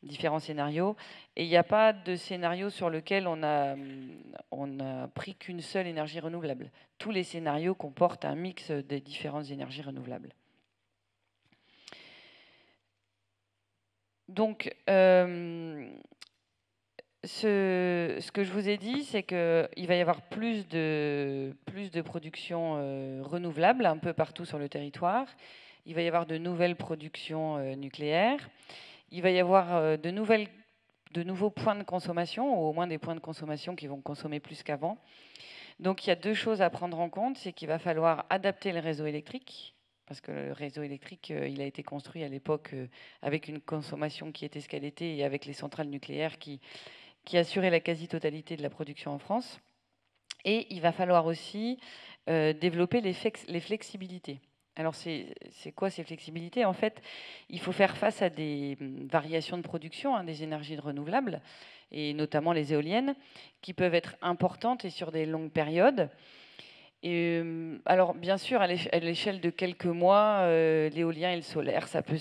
différents scénarios. Et il n'y a pas de scénario sur lequel on a pris qu'une seule énergie renouvelable. Tous les scénarios comportent un mix des différentes énergies renouvelables. Donc, ce que je vous ai dit, c'est qu'il va y avoir plus de production renouvelable un peu partout sur le territoire. Il va y avoir de nouvelles productions nucléaires. Il va y avoir de nouveaux points de consommation, ou au moins des points de consommation qui vont consommer plus qu'avant. Donc il y a 2 choses à prendre en compte, c'est qu'il va falloir adapter le réseau électrique, parce que le réseau électrique, il a été construit à l'époque avec une consommation qui était ce qu'elle était, et avec les centrales nucléaires qui assuraient la quasi-totalité de la production en France. Et il va falloir aussi développer les flexibilités. Alors, c'est quoi ces flexibilités ? En fait, il faut faire face à des variations de production des énergies renouvelables, et notamment les éoliennes, qui peuvent être importantes et sur des longues périodes. Et, alors, bien sûr, à l'échelle de quelques mois, l'éolien et le solaire, ça peut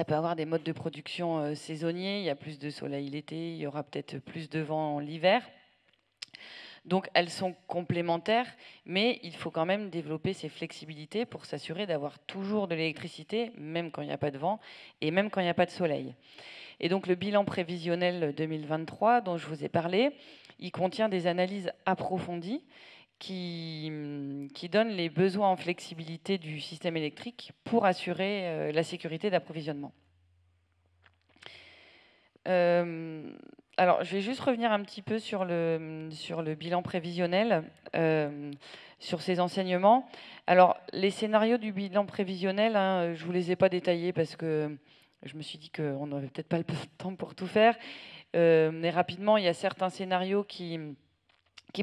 avoir des modes de production saisonniers. Il y a plus de soleil l'été, il y aura peut-être plus de vent l'hiver. Donc elles sont complémentaires, mais il faut quand même développer ces flexibilités pour s'assurer d'avoir toujours de l'électricité, même quand il n'y a pas de vent et même quand il n'y a pas de soleil. Et donc le bilan prévisionnel 2023 dont je vous ai parlé, il contient des analyses approfondies qui donnent les besoins en flexibilité du système électrique pour assurer la sécurité d'approvisionnement. Alors, je vais juste revenir un petit peu sur le bilan prévisionnel, sur ces enseignements. Alors, les scénarios du bilan prévisionnel, je ne vous les ai pas détaillés parce que je me suis dit qu'on n'aurait peut-être pas le temps pour tout faire. Mais rapidement, il y a certains scénarios qui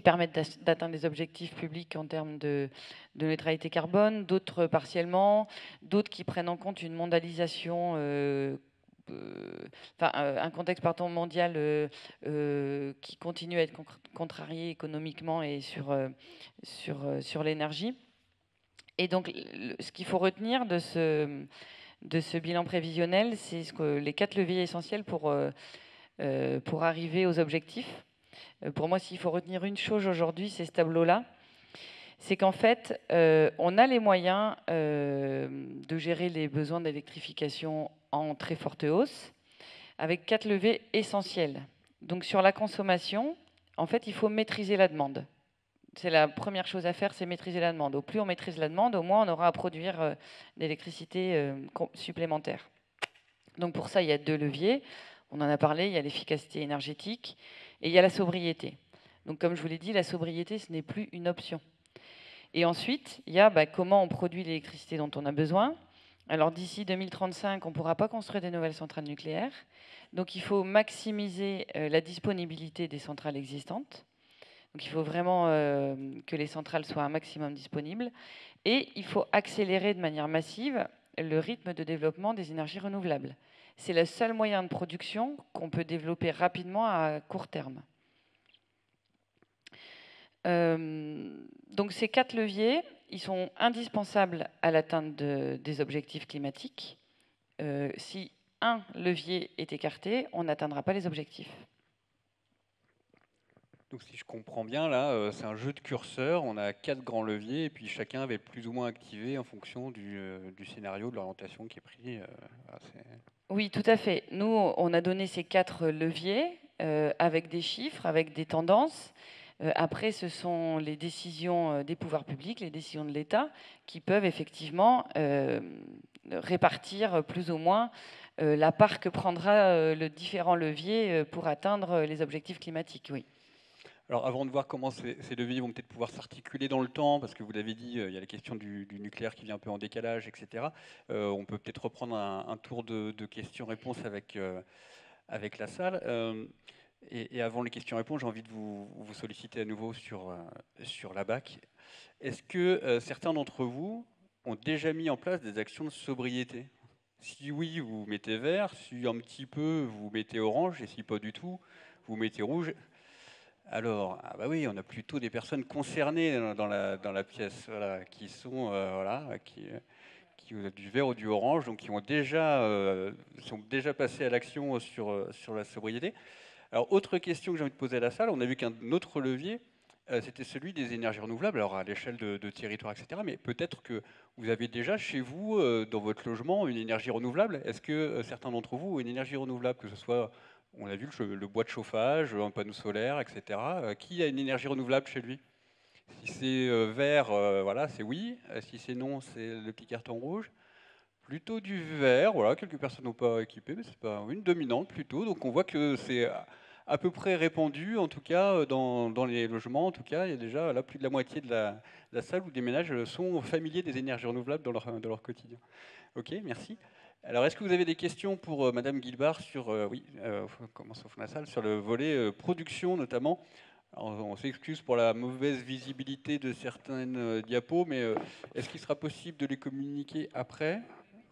permettent d'atteindre les objectifs publics en termes de neutralité carbone, d'autres partiellement, d'autres qui prennent en compte une mondialisation un contexte mondial qui continue à être contrarié économiquement et sur l'énergie. Et donc, ce qu'il faut retenir de ce bilan prévisionnel, c'est les 4 leviers essentiels pour arriver aux objectifs. Pour moi, s'il faut retenir une chose aujourd'hui, c'est ce tableau-là. C'est qu'en fait, on a les moyens de gérer les besoins d'électrification en très forte hausse, avec 4 leviers essentiels. Donc sur la consommation, en fait, il faut maîtriser la demande. C'est la première chose à faire, c'est maîtriser la demande. Au plus on maîtrise la demande, au moins on aura à produire d'électricité supplémentaire. Donc pour ça, il y a 2 leviers. On en a parlé, il y a l'efficacité énergétique et il y a la sobriété. Donc comme je vous l'ai dit, la sobriété, ce n'est plus une option. Et ensuite, il y a comment on produit l'électricité dont on a besoin. Alors d'ici 2035, on ne pourra pas construire des nouvelles centrales nucléaires. Donc il faut maximiser la disponibilité des centrales existantes. Donc il faut vraiment que les centrales soient un maximum disponibles. Et il faut accélérer de manière massive le rythme de développement des énergies renouvelables. C'est le seul moyen de production qu'on peut développer rapidement à court terme. Donc ces 4 leviers, ils sont indispensables à l'atteinte des objectifs climatiques. Si un levier est écarté, on n'atteindra pas les objectifs.
Donc si je comprends bien, là, c'est un jeu de curseurs. On a 4 grands leviers et puis chacun va être plus ou moins activé en fonction du scénario, de l'orientation qui est pris.
Oui, tout à fait. Nous, on a donné ces 4 leviers avec des chiffres, avec des tendances. Après, ce sont les décisions des pouvoirs publics, les décisions de l'État, qui peuvent effectivement répartir plus ou moins la part que prendra le différent levier pour atteindre les objectifs climatiques. Oui.
Alors avant de voir comment ces leviers vont peut-être pouvoir s'articuler dans le temps, parce que vous l'avez dit, il y a la question du nucléaire qui vient un peu en décalage, etc. On peut peut-être reprendre un tour de questions-réponses avec la salle. Et avant les questions-réponses, j'ai envie de vous solliciter à nouveau sur la BAC. Est-ce que certains d'entre vous ont déjà mis en place des actions de sobriété? Si oui, vous mettez vert, si un petit peu, vous mettez orange, et si pas du tout, vous mettez rouge. Alors, ah bah oui, on a plutôt des personnes concernées dans la pièce, voilà, qui sont qui ont du vert ou du orange, donc qui ont sont déjà passés à l'action sur la sobriété. Alors, autre question que j'ai envie de poser à la salle, on a vu qu'un autre levier, c'était celui des énergies renouvelables, alors à l'échelle de territoire, etc. Mais peut-être que vous avez déjà chez vous, dans votre logement, une énergie renouvelable. Est-ce que certains d'entre vous ont une énergie renouvelable, que ce soit, on a vu, le bois de chauffage, un panneau solaire, etc. Qui a une énergie renouvelable chez lui? Si c'est vert, voilà, c'est oui. Si c'est non, c'est le petit carton rouge. Plutôt du vert, voilà, quelques personnes n'ont pas équipé, mais c'est pas une dominante plutôt. Donc on voit que c'est à peu près répandu, en tout cas dans les logements. En tout cas, il y a déjà là, plus de la moitié de la salle où des ménages sont familiers des énergies renouvelables dans leur quotidien. Ok, merci. Alors, est-ce que vous avez des questions pour Madame Guilbard sur, oui, commence au fond de la salle, sur le volet production notamment? Alors, on s'excuse pour la mauvaise visibilité de certaines diapos, mais est-ce qu'il sera possible de les communiquer après?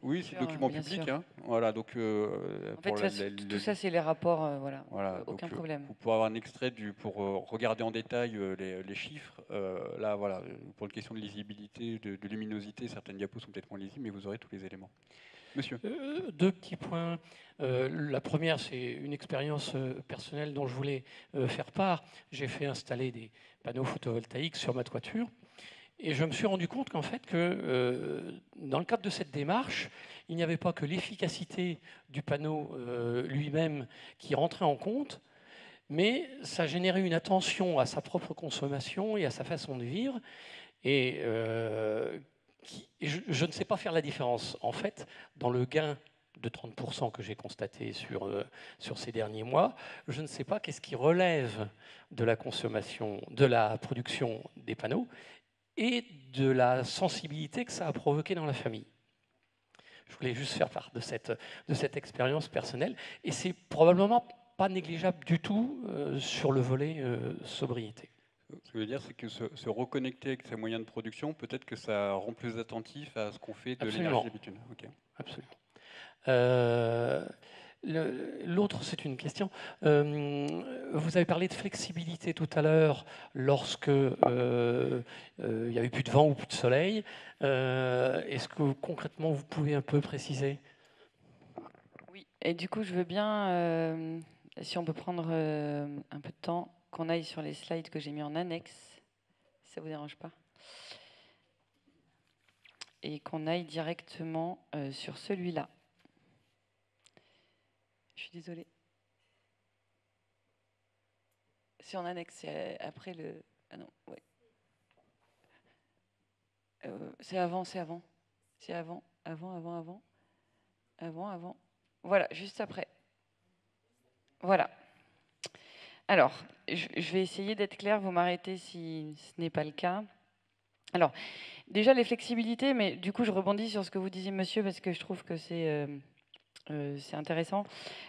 Oui, c'est document public. Hein. Voilà, donc,
en fait, tout ça, c'est les rapports, voilà, aucun problème.
Vous pourrez avoir un extrait pour regarder en détail les chiffres. Là, voilà, pour une question de lisibilité, de luminosité, certaines diapos sont peut-être moins lisibles, mais vous aurez tous les éléments. Monsieur.
2 petits points. La première, c'est une expérience personnelle dont je voulais faire part. J'ai fait installer des panneaux photovoltaïques sur ma toiture. Et je me suis rendu compte qu'en fait, dans le cadre de cette démarche, il n'y avait pas que l'efficacité du panneau lui-même qui rentrait en compte, mais ça générait une attention à sa propre consommation et à sa façon de vivre. Et je ne sais pas faire la différence, en fait, dans le gain de 30% que j'ai constaté sur ces derniers mois. Je ne sais pas qu'est-ce qui relève de la consommation, de la production des panneaux et de la sensibilité que ça a provoqué dans la famille. Je voulais juste faire part de cette expérience personnelle. Et c'est probablement pas négligeable du tout sur le volet sobriété.
Ce que je veux dire, c'est que se reconnecter avec ses moyens de production, peut-être que ça rend plus attentif à ce qu'on fait de l'énergie d'habitude. Okay.
Absolument. L'autre, c'est une question. Vous avez parlé de flexibilité tout à l'heure lorsque il n'y avait plus de vent ou plus de soleil. Est-ce que concrètement, vous pouvez un peu préciser?
Oui, et du coup, je veux bien, si on peut prendre un peu de temps, qu'on aille sur les slides que j'ai mis en annexe, si ça ne vous dérange pas. Et qu'on aille directement sur celui-là. Je suis désolée. C'est en annexe, c'est après le... Ah non, ouais. C'est avant. Voilà, juste après. Voilà. Alors, je vais essayer d'être claire, vous m'arrêtez si ce n'est pas le cas. Alors, déjà les flexibilités, mais du coup je rebondis sur ce que vous disiez monsieur, parce que je trouve que c'est intéressant.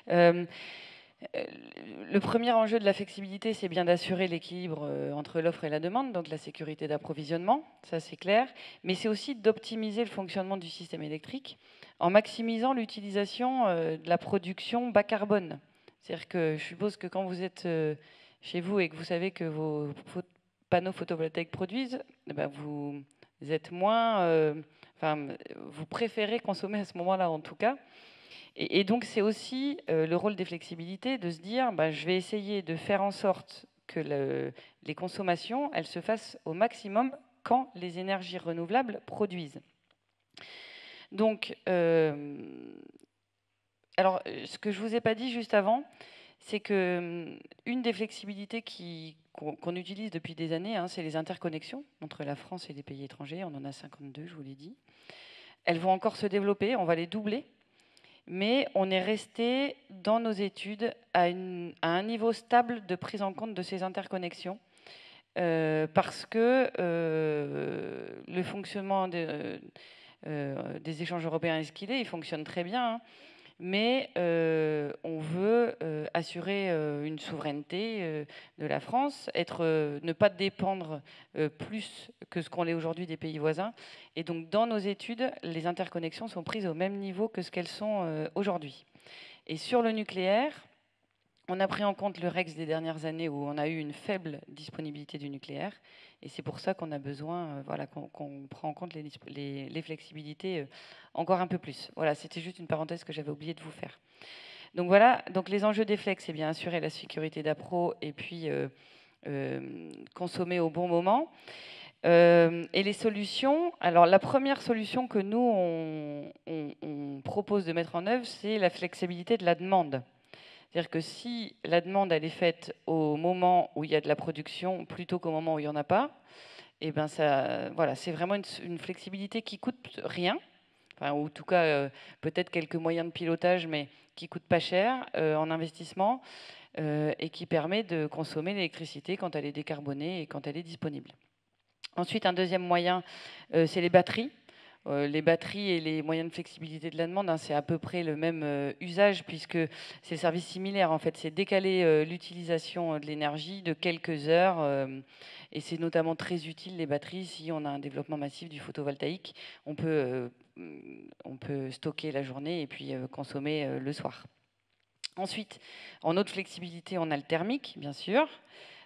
Le premier enjeu de la flexibilité, c'est bien d'assurer l'équilibre entre l'offre et la demande, donc la sécurité d'approvisionnement, ça c'est clair, mais c'est aussi d'optimiser le fonctionnement du système électrique en maximisant l'utilisation de la production bas carbone. C'est-à-dire que je suppose que quand vous êtes chez vous et que vous savez que vos panneaux photovoltaïques produisent, vous êtes moins... vous préférez consommer à ce moment-là en tout cas. Et donc, c'est aussi le rôle des flexibilités de se dire, je vais essayer de faire en sorte que les consommations, elles se fassent au maximum quand les énergies renouvelables produisent. Donc, alors, ce que je ne vous ai pas dit juste avant, c'est que une des flexibilités qu'on utilise depuis des années, c'est les interconnexions entre la France et les pays étrangers. On en a 52, je vous l'ai dit. Elles vont encore se développer, on va les doubler. Mais on est resté dans nos études à un niveau stable de prise en compte de ces interconnexions parce que le fonctionnement des échanges européens est ce qu'il est, il fonctionne très bien, mais on veut assurer une souveraineté de la France, ne pas dépendre plus que ce qu'on l'est aujourd'hui des pays voisins. Et donc, dans nos études, les interconnexions sont prises au même niveau que ce qu'elles sont aujourd'hui. Et sur le nucléaire, on a pris en compte le REX des dernières années où on a eu une faible disponibilité du nucléaire. Et c'est pour ça qu'on a besoin qu'on prend en compte les flexibilités encore un peu plus. Voilà, c'était juste une parenthèse que j'avais oublié de vous faire. Donc voilà, donc les enjeux des flex, c'est bien assurer la sécurité d'appro et puis consommer au bon moment. Et les solutions, alors la première solution que nous, on propose de mettre en œuvre, c'est la flexibilité de la demande. C'est-à-dire que si la demande elle est faite au moment où il y a de la production plutôt qu'au moment où il n'y en a pas, et ben ça, voilà, c'est vraiment une flexibilité qui coûte rien, enfin, ou en tout cas peut-être quelques moyens de pilotage, mais qui coûte pas cher en investissement et qui permet de consommer l'électricité quand elle est décarbonée et quand elle est disponible. Ensuite, un deuxième moyen, c'est les batteries. Les batteries et les moyens de flexibilité de la demande, c'est à peu près le même usage puisque c'est le service similaire. En fait, c'est décaler l'utilisation de l'énergie de quelques heures et c'est notamment très utile les batteries si on a un développement massif du photovoltaïque. On peut stocker la journée et puis consommer le soir. Ensuite, en autre flexibilité, on a le thermique, bien sûr.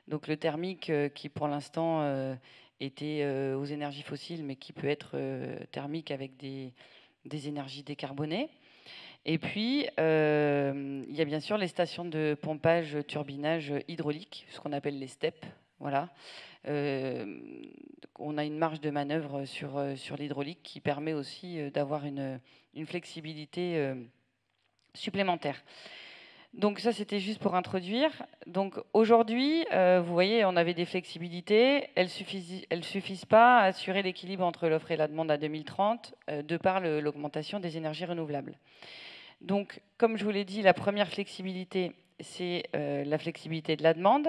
Donc le thermique qui pour l'instant était aux énergies fossiles, mais qui peut être thermique avec des énergies décarbonées. Et puis, il y a bien sûr les stations de pompage, turbinage hydraulique, ce qu'on appelle les STEP. Voilà. On a une marge de manœuvre sur l'hydraulique qui permet aussi d'avoir une flexibilité supplémentaire. Donc ça, c'était juste pour introduire. Donc aujourd'hui, vous voyez, on avait des flexibilités. Elles suffisent pas à assurer l'équilibre entre l'offre et la demande à 2030, de par l'augmentation des énergies renouvelables. Donc, comme je vous l'ai dit, la première flexibilité, c'est la flexibilité de la demande,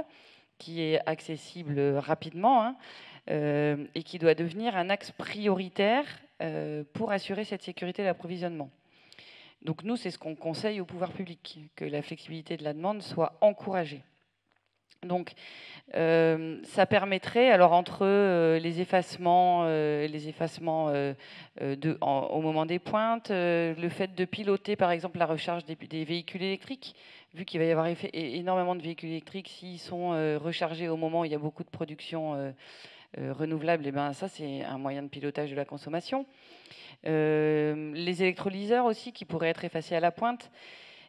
qui est accessible rapidement et qui doit devenir un axe prioritaire pour assurer cette sécurité d'approvisionnement. Donc nous, c'est ce qu'on conseille au pouvoir public, que la flexibilité de la demande soit encouragée. Donc ça permettrait, alors entre les effacements au moment des pointes, le fait de piloter par exemple la recharge des véhicules électriques, vu qu'il va y avoir énormément de véhicules électriques, s'ils sont rechargés au moment où il y a beaucoup de production renouvelable, et ben ça c'est un moyen de pilotage de la consommation. Les électrolyseurs aussi qui pourraient être effacés à la pointe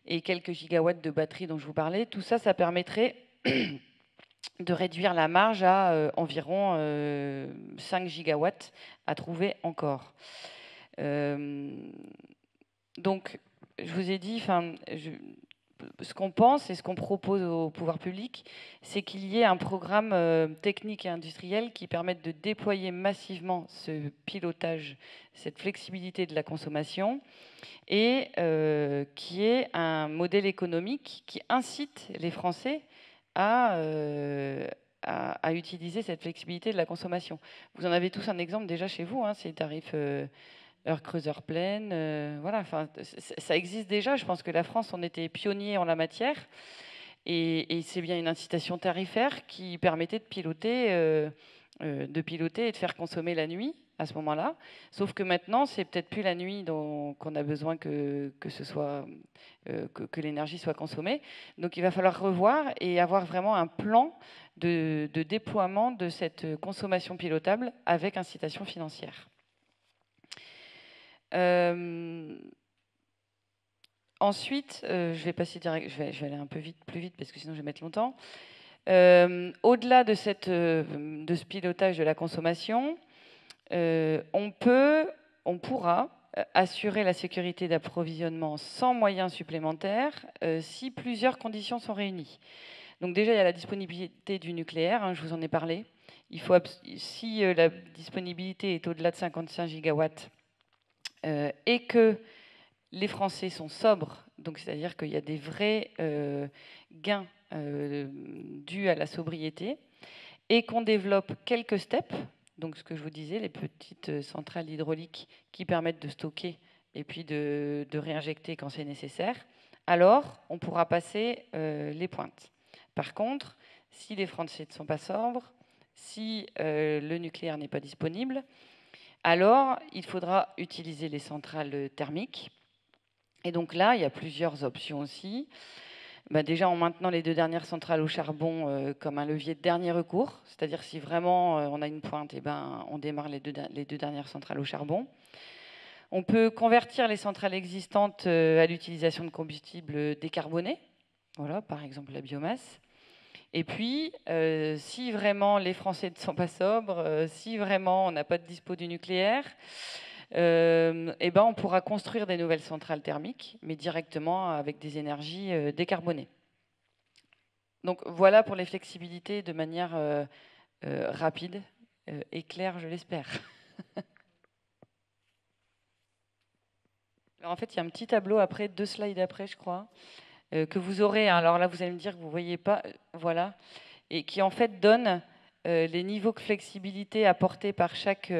et quelques gigawatts de batteries dont je vous parlais, tout ça, ça permettrait de réduire la marge à environ 5 gigawatts à trouver encore. Donc, je vous ai dit, ce qu'on pense et ce qu'on propose au pouvoir public, c'est qu'il y ait un programme technique et industriel qui permette de déployer massivement ce pilotage, cette flexibilité de la consommation, et qui est un modèle économique qui incite les Français à utiliser cette flexibilité de la consommation. Vous en avez tous un exemple déjà chez vous, hein, ces tarifs heure creuse, heure pleine, voilà, enfin, ça existe déjà. Je pense que la France, on était pionnier en la matière, et c'est bien une incitation tarifaire qui permettait de piloter et de faire consommer la nuit à ce moment-là. Sauf que maintenant, c'est peut-être plus la nuit qu'on a besoin que l'énergie soit consommée. Donc il va falloir revoir et avoir vraiment un plan de déploiement de cette consommation pilotable avec incitation financière. Ensuite, je vais passer direct, je vais aller un peu plus vite parce que sinon je vais mettre longtemps. Au-delà de ce pilotage de la consommation, on pourra assurer la sécurité d'approvisionnement sans moyens supplémentaires si plusieurs conditions sont réunies. Donc déjà, il y a la disponibilité du nucléaire, hein, je vous en ai parlé. Si la disponibilité est au-delà de 55 gigawatts et que les Français sont sobres, donc c'est-à-dire qu'il y a des vrais gains dus à la sobriété, et qu'on développe quelques steps, donc ce que je vous disais, les petites centrales hydrauliques qui permettent de stocker et puis de réinjecter quand c'est nécessaire, alors on pourra passer les pointes. Par contre, si les Français ne sont pas sobres, si le nucléaire n'est pas disponible, alors il faudra utiliser les centrales thermiques. Et donc là, il y a plusieurs options aussi. Déjà, en maintenant les 2 dernières centrales au charbon comme un levier de dernier recours, c'est-à-dire si vraiment on a une pointe, on démarre les deux dernières centrales au charbon. On peut convertir les centrales existantes à l'utilisation de combustibles décarbonés, voilà, par exemple la biomasse. Et puis, si vraiment les Français ne sont pas sobres, si vraiment on n'a pas de dispo du nucléaire, on pourra construire des nouvelles centrales thermiques, mais directement avec des énergies décarbonées. Donc voilà pour les flexibilités de manière rapide et claire, je l'espère. Alors en fait, il y a un petit tableau après, 2 slides après, je crois, que vous aurez. Alors là, vous allez me dire que vous ne voyez pas, voilà, et qui en fait donne les niveaux de flexibilité apportés par chaque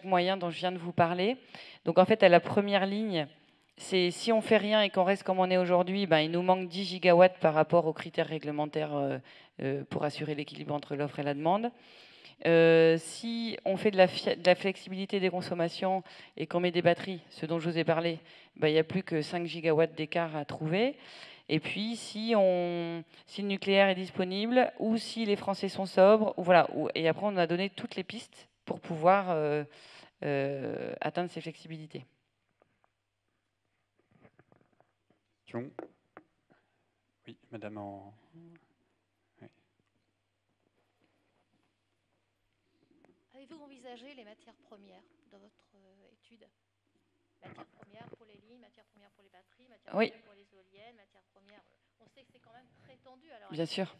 moyen dont je viens de vous parler. Donc en fait, à la première ligne, c'est si on ne fait rien et qu'on reste comme on est aujourd'hui, il nous manque 10 gigawatts par rapport aux critères réglementaires pour assurer l'équilibre entre l'offre et la demande. Si on fait de la flexibilité des consommations et qu'on met des batteries, ce dont je vous ai parlé, il n'y a plus que 5 gigawatts d'écart à trouver. Et puis, si le nucléaire est disponible ou si les Français sont sobres, et après, on a donné toutes les pistes pour pouvoir atteindre ces flexibilités.
Oui, madame en... Oui.
Avez-vous envisagé les matières premières dans votre étude? Matières premières pour les lignes, matières premières pour les batteries, matières premières pour les éoliennes, matières premières... On sait que c'est quand même très tendu. Alors,
bien sûr.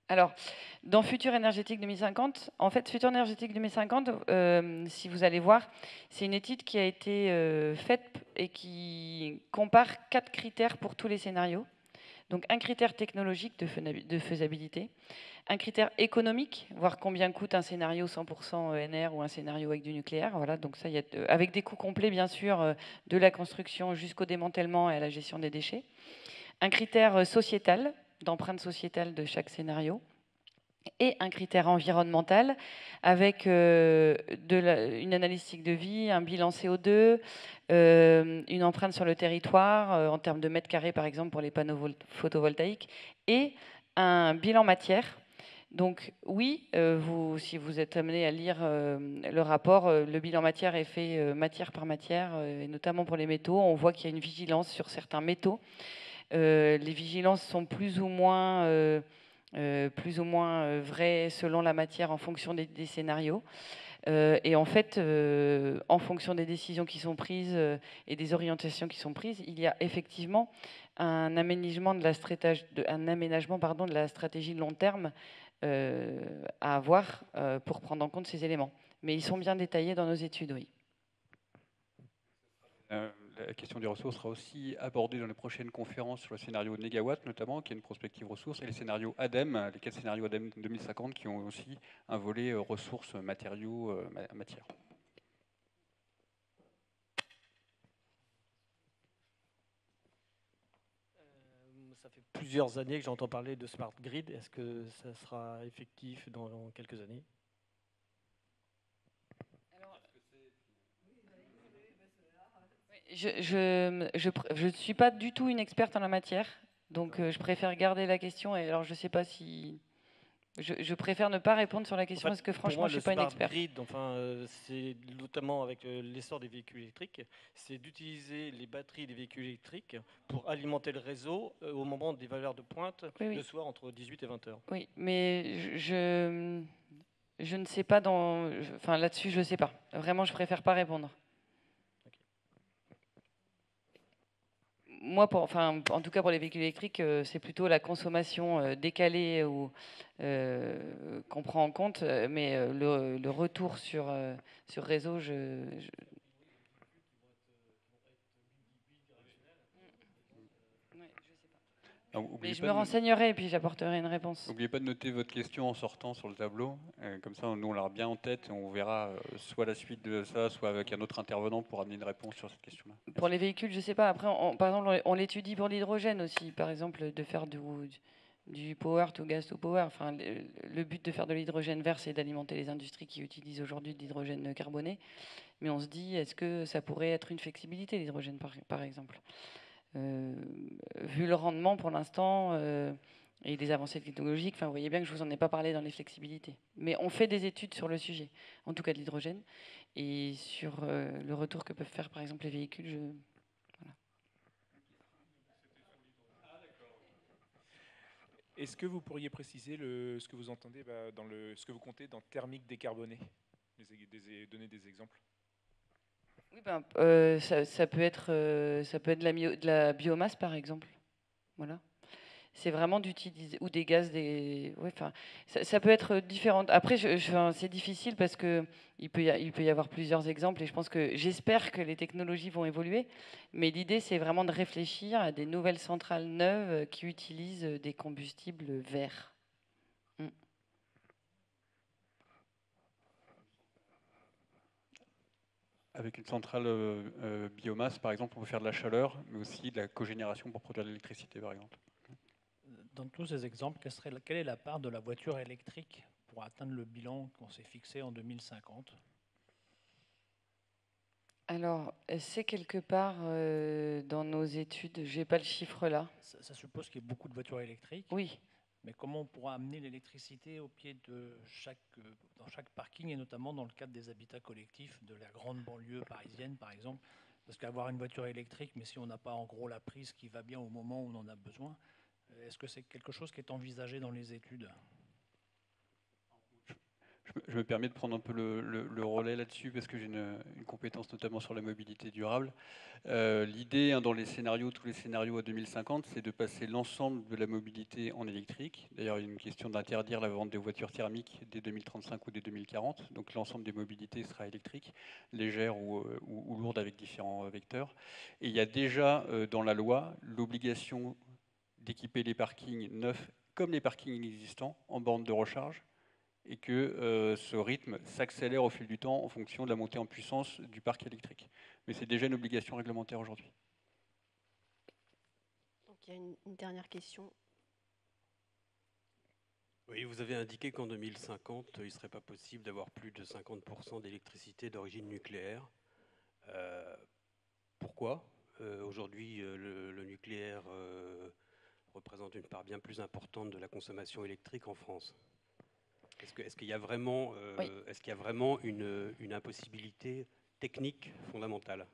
Alors, dans Futur énergétique 2050, en fait, Futur énergétique 2050, si vous allez voir, c'est une étude qui a été faite et qui compare 4 critères pour tous les scénarios. Donc, un critère technologique de faisabilité, un critère économique, voir combien coûte un scénario 100% ENR ou un scénario avec du nucléaire. Voilà, donc ça, avec des coûts complets, bien sûr, de la construction jusqu'au démantèlement et à la gestion des déchets. Un critère sociétal, d'empreinte sociétale de chaque scénario, et un critère environnemental avec une analyse cycle de vie, un bilan CO2, une empreinte sur le territoire en termes de mètres carrés par exemple pour les panneaux photovoltaïques, et un bilan matière. Donc oui, si vous êtes amené à lire le rapport, le bilan matière est fait matière par matière, et notamment pour les métaux. On voit qu'il y a une vigilance sur certains métaux. Les vigilances sont plus ou moins plus ou moins vraies selon la matière en fonction des scénarios. Et en fait, en fonction des décisions qui sont prises et des orientations qui sont prises, il y a effectivement un aménagement de la stratégie, de la stratégie de long terme à avoir pour prendre en compte ces éléments. Mais ils sont bien détaillés dans nos études, oui.
La question des ressources sera aussi abordée dans les prochaines conférences sur le scénario Négawatt, notamment, qui est une prospective ressources, et les scénarios ADEME, les 4 scénarios ADEME 2050, qui ont aussi un volet ressources, matériaux, matières.
Ça fait plusieurs années que j'entends parler de Smart Grid. Est-ce que ça sera effectif dans quelques années ?
Je ne suis pas du tout une experte en la matière, donc je préfère garder la question. Et alors, je ne sais pas si... Je préfère ne pas répondre sur la question parce que franchement, je ne suis pas une experte.
Le Smart Grid, c'est notamment avec l'essor des véhicules électriques, c'est d'utiliser les batteries des véhicules électriques pour alimenter le réseau au moment des valeurs de pointe, le soir entre 18 et 20 heures.
Oui, mais je ne sais pas enfin, là-dessus, je ne sais pas. Vraiment, je préfère pas répondre. Moi, en tout cas pour les véhicules électriques, c'est plutôt la consommation décalée qu'on prend en compte, mais le retour sur réseau, mais je me renseignerai et puis j'apporterai une réponse.
N'oubliez pas de noter votre question en sortant sur le tableau. Comme ça, nous, on l'a bien en tête et on verra soit la suite de ça, soit avec un autre intervenant pour amener une réponse sur cette question-là.
Pour les véhicules, je ne sais pas. Après, par exemple, on l'étudie pour l'hydrogène aussi. Par exemple, de faire du power to gas to power. Enfin, le but de faire de l'hydrogène vert, c'est d'alimenter les industries qui utilisent aujourd'hui de l'hydrogène carboné. Mais on se dit, est-ce que ça pourrait être une flexibilité, l'hydrogène, par exemple vu le rendement pour l'instant et des avancées technologiques, vous voyez bien que je ne vous en ai pas parlé dans les flexibilités. Mais on fait des études sur le sujet, en tout cas de l'hydrogène, et sur le retour que peuvent faire par exemple les véhicules. Voilà.
Est-ce que vous pourriez préciser ce que vous entendez ce que vous comptez dans thermique décarbonée, donner des exemples?
Oui, ça peut être de la biomasse, par exemple. Voilà. C'est vraiment d'utiliser, ou des gaz, ça peut être différent. Après, c'est difficile parce qu'il peut y avoir plusieurs exemples et j'espère que les technologies vont évoluer. Mais l'idée, c'est vraiment de réfléchir à des nouvelles centrales neuves qui utilisent des combustibles verts.
Avec une centrale biomasse, par exemple, on peut faire de la chaleur, mais aussi de la cogénération pour produire de l'électricité, par exemple.
Dans tous ces exemples, quelle est la part de la voiture électrique pour atteindre le bilan qu'on s'est fixé en 2050 ?
Alors, c'est quelque part dans nos études, je n'ai pas le chiffre là.
Ça suppose qu'il y ait beaucoup de voitures électriques.
Oui.
Mais comment on pourra amener l'électricité au pied de dans chaque parking, et notamment dans le cadre des habitats collectifs de la grande banlieue parisienne, par exemple? Parce qu'avoir une voiture électrique, mais si on n'a pas en gros la prise qui va bien au moment où on en a besoin, est-ce que c'est quelque chose qui est envisagé dans les études?
Je me permets de prendre un peu le relais là-dessus parce que j'ai une compétence notamment sur la mobilité durable. L'idée dans les scénarios, tous les scénarios à 2050, c'est de passer l'ensemble de la mobilité en électrique. D'ailleurs, il y a une question d'interdire la vente des voitures thermiques dès 2035 ou dès 2040. Donc l'ensemble des mobilités sera électrique, légère ou lourde avec différents vecteurs. Et il y a déjà dans la loi l'obligation d'équiper les parkings neufs comme les parkings existants en bornes de recharge, et que ce rythme s'accélère au fil du temps en fonction de la montée en puissance du parc électrique. Mais c'est déjà une obligation réglementaire aujourd'hui.
Donc il y a une dernière question.
Oui, vous avez indiqué qu'en 2050, il ne serait pas possible d'avoir plus de 50% d'électricité d'origine nucléaire. Pourquoi ? Aujourd'hui, le nucléaire représente une part bien plus importante de la consommation électrique en France. Est-ce qu'il y a vraiment, une impossibilité technique fondamentale?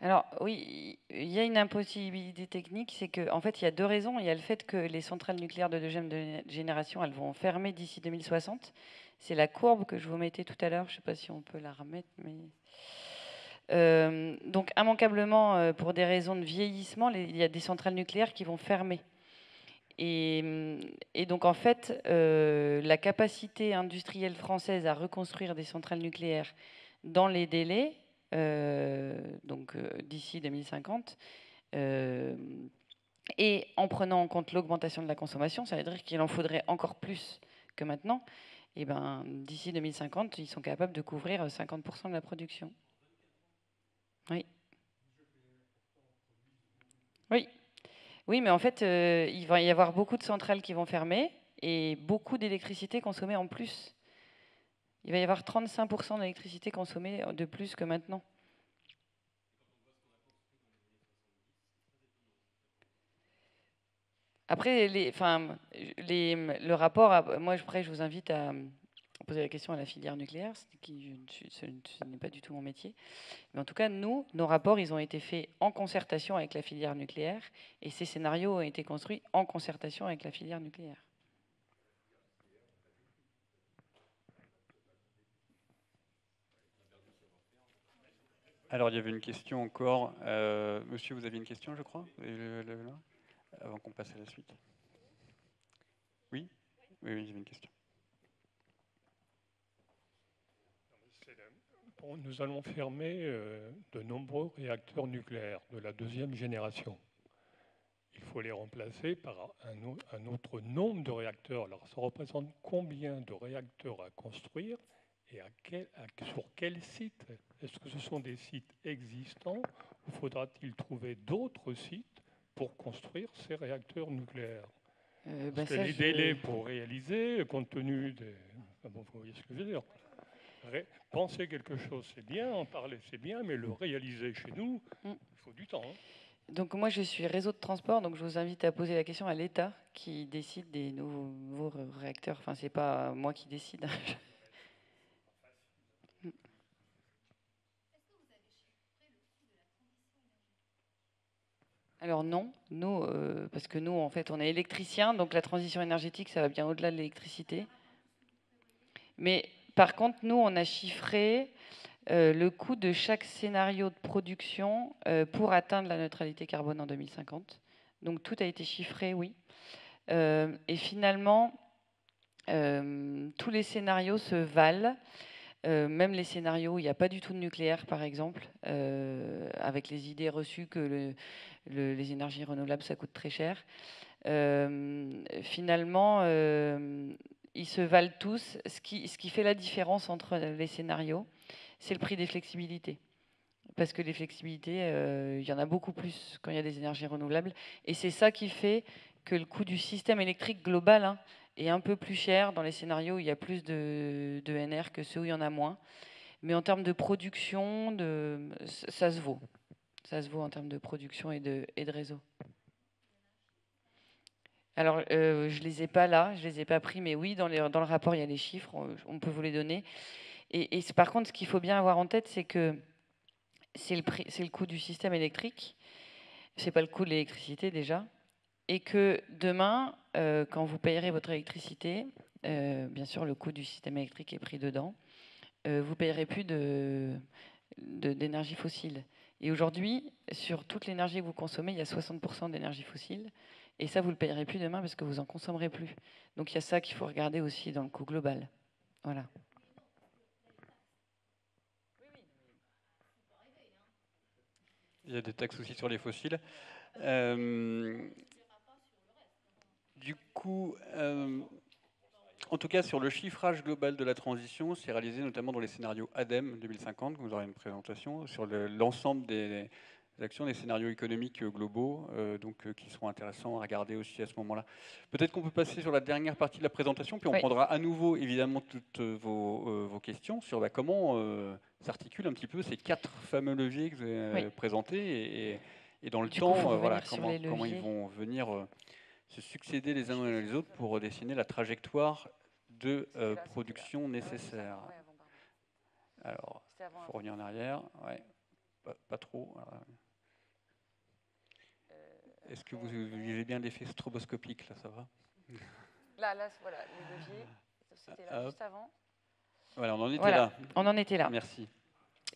Alors oui, il y a une impossibilité technique, c'est qu'en fait, il y a deux raisons. Il y a le fait que les centrales nucléaires de deuxième génération, elles vont fermer d'ici 2060. C'est la courbe que je vous mettais tout à l'heure. Je ne sais pas si on peut la remettre, mais... donc immanquablement, pour des raisons de vieillissement, il y a des centrales nucléaires qui vont fermer. Et donc en fait, la capacité industrielle française à reconstruire des centrales nucléaires dans les délais, d'ici 2050, et en prenant en compte l'augmentation de la consommation, ça veut dire qu'il en faudrait encore plus que maintenant. Et ben, d'ici 2050, ils sont capables de couvrir 50% de la production. Oui. Oui. Oui, mais en fait, il va y avoir beaucoup de centrales qui vont fermer et beaucoup d'électricité consommée en plus. Il va y avoir 35% d'électricité consommée de plus que maintenant. Après, le rapport, moi, après, je vous invite à poser la question à la filière nucléaire, ce n'est pas du tout mon métier. Mais en tout cas, nous, nos rapports, ils ont été faits en concertation avec la filière nucléaire, et ces scénarios ont été construits en concertation avec la filière nucléaire.
Alors, il y avait une question encore. Monsieur, vous aviez une question, je crois, avant qu'on passe à la suite. Oui, oui, il y avait une question.
Nous allons fermer de nombreux réacteurs nucléaires de la deuxième génération. Il faut les remplacer par un autre nombre de réacteurs. Alors, ça représente combien de réacteurs à construire et sur quel site? Est-ce que ce sont des sites existants ou faudra-t-il trouver d'autres sites pour construire ces réacteurs nucléaires? Parce que les délais pour réaliser, compte tenu des... Bon, vous voyez ce que je veux dire. Penser quelque chose, c'est bien, en parler, c'est bien, mais le réaliser chez nous, il faut du temps. Hein.
Donc moi, je suis réseau de transport, donc je vous invite à poser la question à l'État qui décide des nouveaux réacteurs. Enfin, c'est pas moi qui décide. Alors non, nous, parce que nous, en fait, on est électricien, donc la transition énergétique, ça va bien au-delà de l'électricité. Mais par contre, nous, on a chiffré le coût de chaque scénario de production pour atteindre la neutralité carbone en 2050. Donc tout a été chiffré, oui. Et finalement, tous les scénarios se valent. Même les scénarios où il n'y a pas du tout de nucléaire, par exemple, avec les idées reçues que les énergies renouvelables, ça coûte très cher. Finalement, ils se valent tous. Ce qui fait la différence entre les scénarios, c'est le prix des flexibilités. Parce que les flexibilités, il y en a beaucoup plus quand il y a des énergies renouvelables. Et c'est ça qui fait que le coût du système électrique global est un peu plus cher dans les scénarios où il y a plus de NR que ceux où il y en a moins. Mais en termes de production, ça se vaut. Ça se vaut en termes de production et de réseau. Alors, je ne les ai pas là, je ne les ai pas pris, mais oui, dans le rapport, il y a les chiffres, on peut vous les donner. Et par contre, ce qu'il faut bien avoir en tête, c'est que c'est le coût du système électrique, c'est pas le coût de l'électricité déjà, et que demain, quand vous payerez votre électricité, bien sûr, le coût du système électrique est pris dedans, vous ne payerez plus d'énergie fossile. Et aujourd'hui, sur toute l'énergie que vous consommez, il y a 60% d'énergie fossile. Et ça, vous ne le payerez plus demain parce que vous n'en consommerez plus. Donc il y a ça qu'il faut regarder aussi dans le coût global. Voilà.
Il y a des taxes aussi sur les fossiles. Du coup, en tout cas, sur le chiffrage global de la transition, c'est réalisé notamment dans les scénarios ADEME 2050, vous aurez une présentation, sur l'ensemble des actions, des scénarios économiques globaux, qui seront intéressants à regarder aussi à ce moment-là. Peut-être qu'on peut passer sur la dernière partie de la présentation, puis on prendra à nouveau, évidemment, toutes vos questions sur comment s'articulent un petit peu ces 4 fameux leviers que vous avez présentés, et dans le temps, comment ils vont venir se succéder les uns les autres pour dessiner la trajectoire de production nécessaire. Alors, il faut revenir en arrière. Ouais. pas trop. Est-ce que vous vivez bien l'effet stroboscopique, là, ça va?
Là, voilà, les leviers, c'était là juste avant.
Voilà, on en était
voilà,
là.
On en était là.
Merci.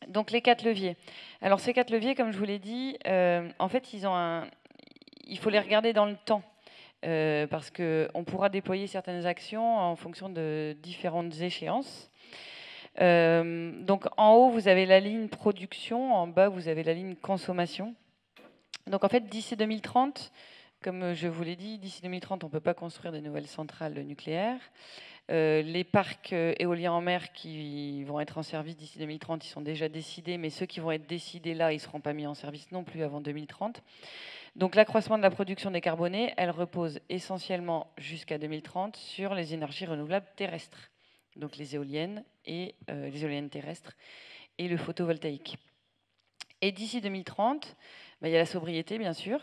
Donc les 4 leviers. Alors ces 4 leviers, comme je vous l'ai dit, en fait, il faut les regarder dans le temps. Parce qu'on pourra déployer certaines actions en fonction de différentes échéances. Donc en haut, vous avez la ligne production, en bas, vous avez la ligne consommation. Donc en fait, d'ici 2030, comme je vous l'ai dit, d'ici 2030, on ne peut pas construire de nouvelles centrales nucléaires. Les parcs éoliens en mer qui vont être en service d'ici 2030, ils sont déjà décidés, mais ceux qui vont être décidés là, ils ne seront pas mis en service non plus avant 2030. Donc l'accroissement de la production décarbonée, elle repose essentiellement jusqu'à 2030 sur les énergies renouvelables terrestres, donc les éoliennes terrestres et le photovoltaïque. Et d'ici 2030, il y a la sobriété, bien sûr,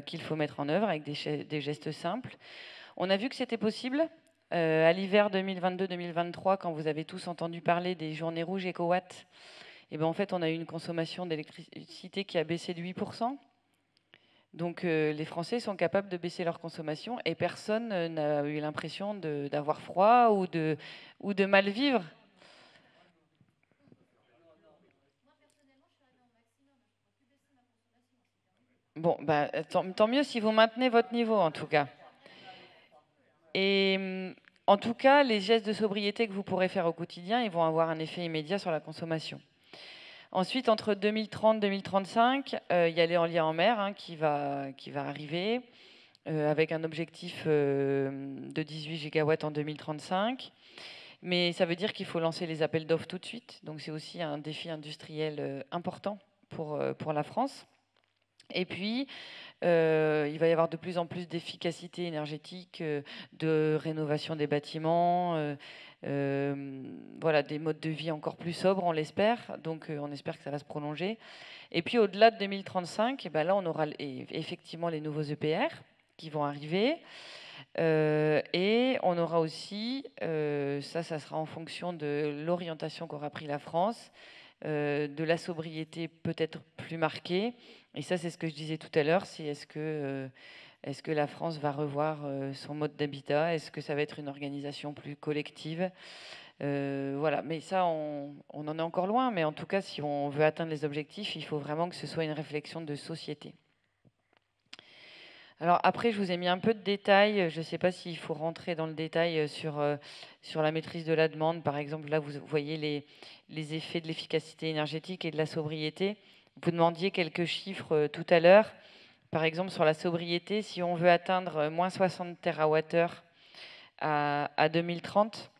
qu'il faut mettre en œuvre avec des gestes simples. On a vu que c'était possible. À l'hiver 2022-2023, quand vous avez tous entendu parler des journées rouges éco-watts, en fait, on a eu une consommation d'électricité qui a baissé de 8%. Donc les Français sont capables de baisser leur consommation et personne n'a eu l'impression d'avoir froid ou de mal vivre. Bon, tant mieux si vous maintenez votre niveau en tout cas. Et en tout cas, les gestes de sobriété que vous pourrez faire au quotidien, ils vont avoir un effet immédiat sur la consommation. Ensuite, entre 2030 et 2035, il y a l'éolien en mer qui va arriver avec un objectif de 18 gigawatts en 2035. Mais ça veut dire qu'il faut lancer les appels d'offres tout de suite. Donc c'est aussi un défi industriel important pour la France. Et puis, il va y avoir de plus en plus d'efficacité énergétique, de rénovation des bâtiments, voilà, des modes de vie encore plus sobres, on l'espère. Donc, on espère que ça va se prolonger. Et puis, au-delà de 2035, là, on aura effectivement les nouveaux EPR qui vont arriver. Et on aura aussi, ça sera en fonction de l'orientation qu'aura pris la France, de la sobriété peut-être plus marquée. Et ça, c'est ce que je disais tout à l'heure, c'est est-ce que la France va revoir son mode d'habitat? Est-ce que ça va être une organisation plus collective? Voilà, mais ça, on en est encore loin. Mais en tout cas, si on veut atteindre les objectifs, il faut vraiment que ce soit une réflexion de société. Alors après, je vous ai mis un peu de détails. Je ne sais pas s'il faut rentrer dans le détail sur la maîtrise de la demande. Par exemple, là, vous voyez les effets de l'efficacité énergétique et de la sobriété. Vous demandiez quelques chiffres tout à l'heure. Par exemple, sur la sobriété, si on veut atteindre moins 60 TWh à 2030,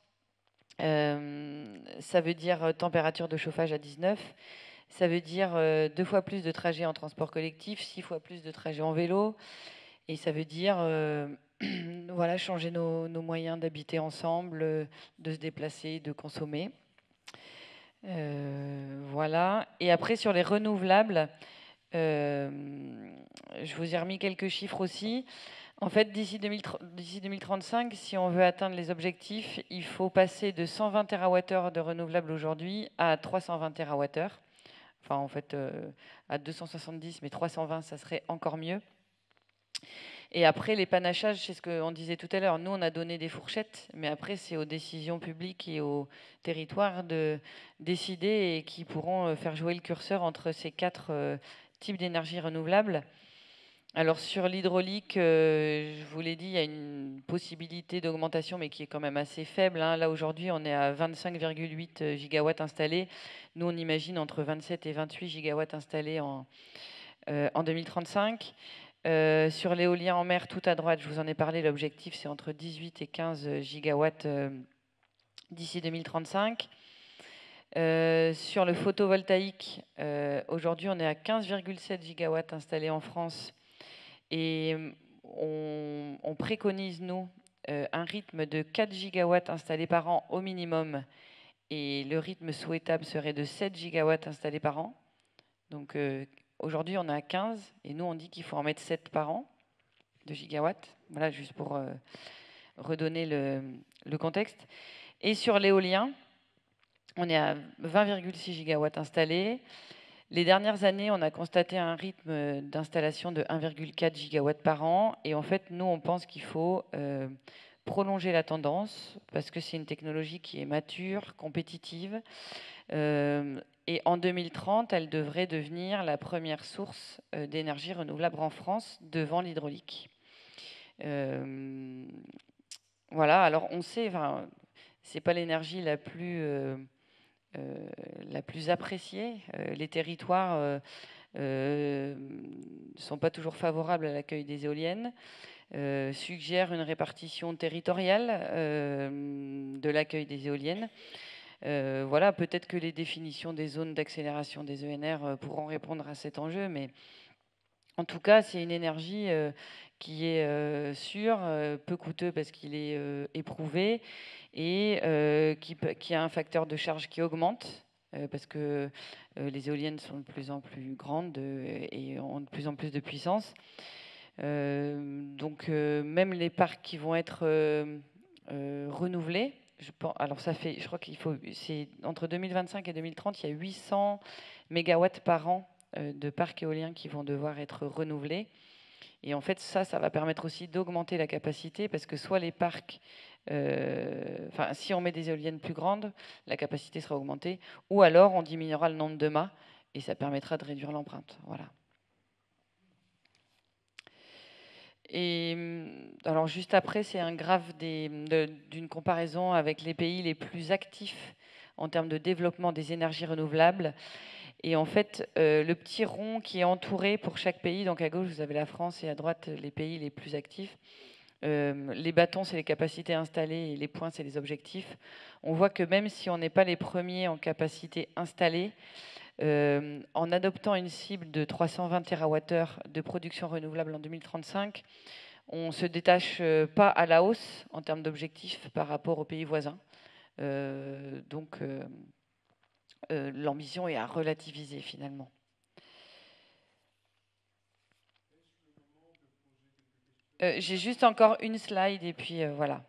ça veut dire température de chauffage à 19. Ça veut dire 2 fois plus de trajets en transport collectif, 6 fois plus de trajets en vélo. Et ça veut dire voilà, changer nos moyens d'habiter ensemble, de se déplacer, de consommer. Voilà. Et après, sur les renouvelables, je vous ai remis quelques chiffres aussi. En fait, d'ici 2035, si on veut atteindre les objectifs, il faut passer de 120 TWh de renouvelables aujourd'hui à 320 TWh. Enfin, en fait, à 270, mais 320, ça serait encore mieux. Et après, les panachages, c'est ce qu'on disait tout à l'heure. Nous, on a donné des fourchettes, mais après, c'est aux décisions publiques et aux territoires de décider et qui pourront faire jouer le curseur entre ces 4 types d'énergie renouvelables. Alors, sur l'hydraulique, je vous l'ai dit, il y a une possibilité d'augmentation, mais qui est quand même assez faible. Là, aujourd'hui, on est à 25,8 gigawatts installés. Nous, on imagine entre 27 et 28 gigawatts installés en 2035. Sur l'éolien en mer, tout à droite, je vous en ai parlé, l'objectif c'est entre 18 et 15 gigawatts d'ici 2035. Sur le photovoltaïque, aujourd'hui on est à 15,7 gigawatts installés en France et on préconise, nous, un rythme de 4 gigawatts installés par an au minimum et le rythme souhaitable serait de 7 gigawatts installés par an. Donc aujourd'hui, on est à 15 et nous, on dit qu'il faut en mettre 7 par an de gigawatts. Voilà, juste pour redonner le contexte. Et sur l'éolien, on est à 20,6 gigawatts installés. Les dernières années, on a constaté un rythme d'installation de 1,4 gigawatts par an. Et en fait, nous, on pense qu'il faut prolonger la tendance parce que c'est une technologie qui est mature, compétitive. Et en 2030, elle devrait devenir la première source d'énergie renouvelable en France devant l'hydraulique. Voilà, alors on sait, c'est pas l'énergie la plus appréciée. Les territoires ne sont pas toujours favorables à l'accueil des éoliennes, suggèrent une répartition territoriale de l'accueil des éoliennes. Voilà, peut-être que les définitions des zones d'accélération des ENR pourront répondre à cet enjeu, mais en tout cas, c'est une énergie qui est sûre, peu coûteux parce qu'il est éprouvé, et qui a un facteur de charge qui augmente, parce que les éoliennes sont de plus en plus grandes et ont de plus en plus de puissance. Donc même les parcs qui vont être renouvelés, alors je crois c'est entre 2025 et 2030, il y a 800 mégawatts par an de parcs éoliens qui vont devoir être renouvelés. Et en fait, ça va permettre aussi d'augmenter la capacité, parce que soit les parcs, si on met des éoliennes plus grandes, la capacité sera augmentée, ou alors on diminuera le nombre de mâts, et ça permettra de réduire l'empreinte. Voilà. Et alors juste après, c'est un graphe d'une comparaison avec les pays les plus actifs en termes de développement des énergies renouvelables. Et en fait, le petit rond qui est entouré pour chaque pays, donc à gauche, vous avez la France et à droite, les pays les plus actifs. Les bâtons, c'est les capacités installées et les points, c'est les objectifs. On voit que même si on n'est pas les premiers en capacité installée, en adoptant une cible de 320 TWh de production renouvelable en 2035, on ne se détache pas à la hausse en termes d'objectifs par rapport aux pays voisins. Donc, l'ambition est à relativiser finalement. J'ai juste encore une slide et puis voilà.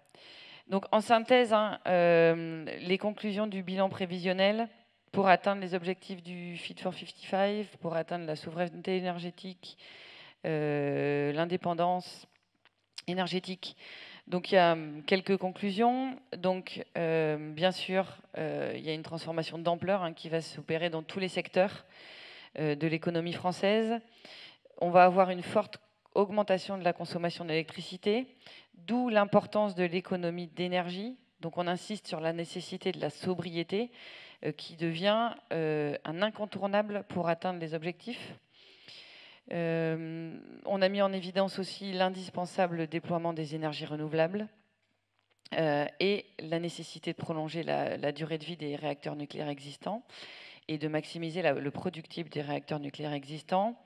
Donc en synthèse, les conclusions du bilan prévisionnel pour atteindre les objectifs du Fit for 55, pour atteindre la souveraineté énergétique, l'indépendance énergétique. Donc il y a quelques conclusions. Donc bien sûr, il y a une transformation d'ampleur qui va s'opérer dans tous les secteurs de l'économie française. On va avoir une forte augmentation de la consommation d'électricité, d'où l'importance de l'économie d'énergie. Donc on insiste sur la nécessité de la sobriété qui devient un incontournable pour atteindre les objectifs. On a mis en évidence aussi l'indispensable déploiement des énergies renouvelables et la nécessité de prolonger la durée de vie des réacteurs nucléaires existants et de maximiser le productible des réacteurs nucléaires existants.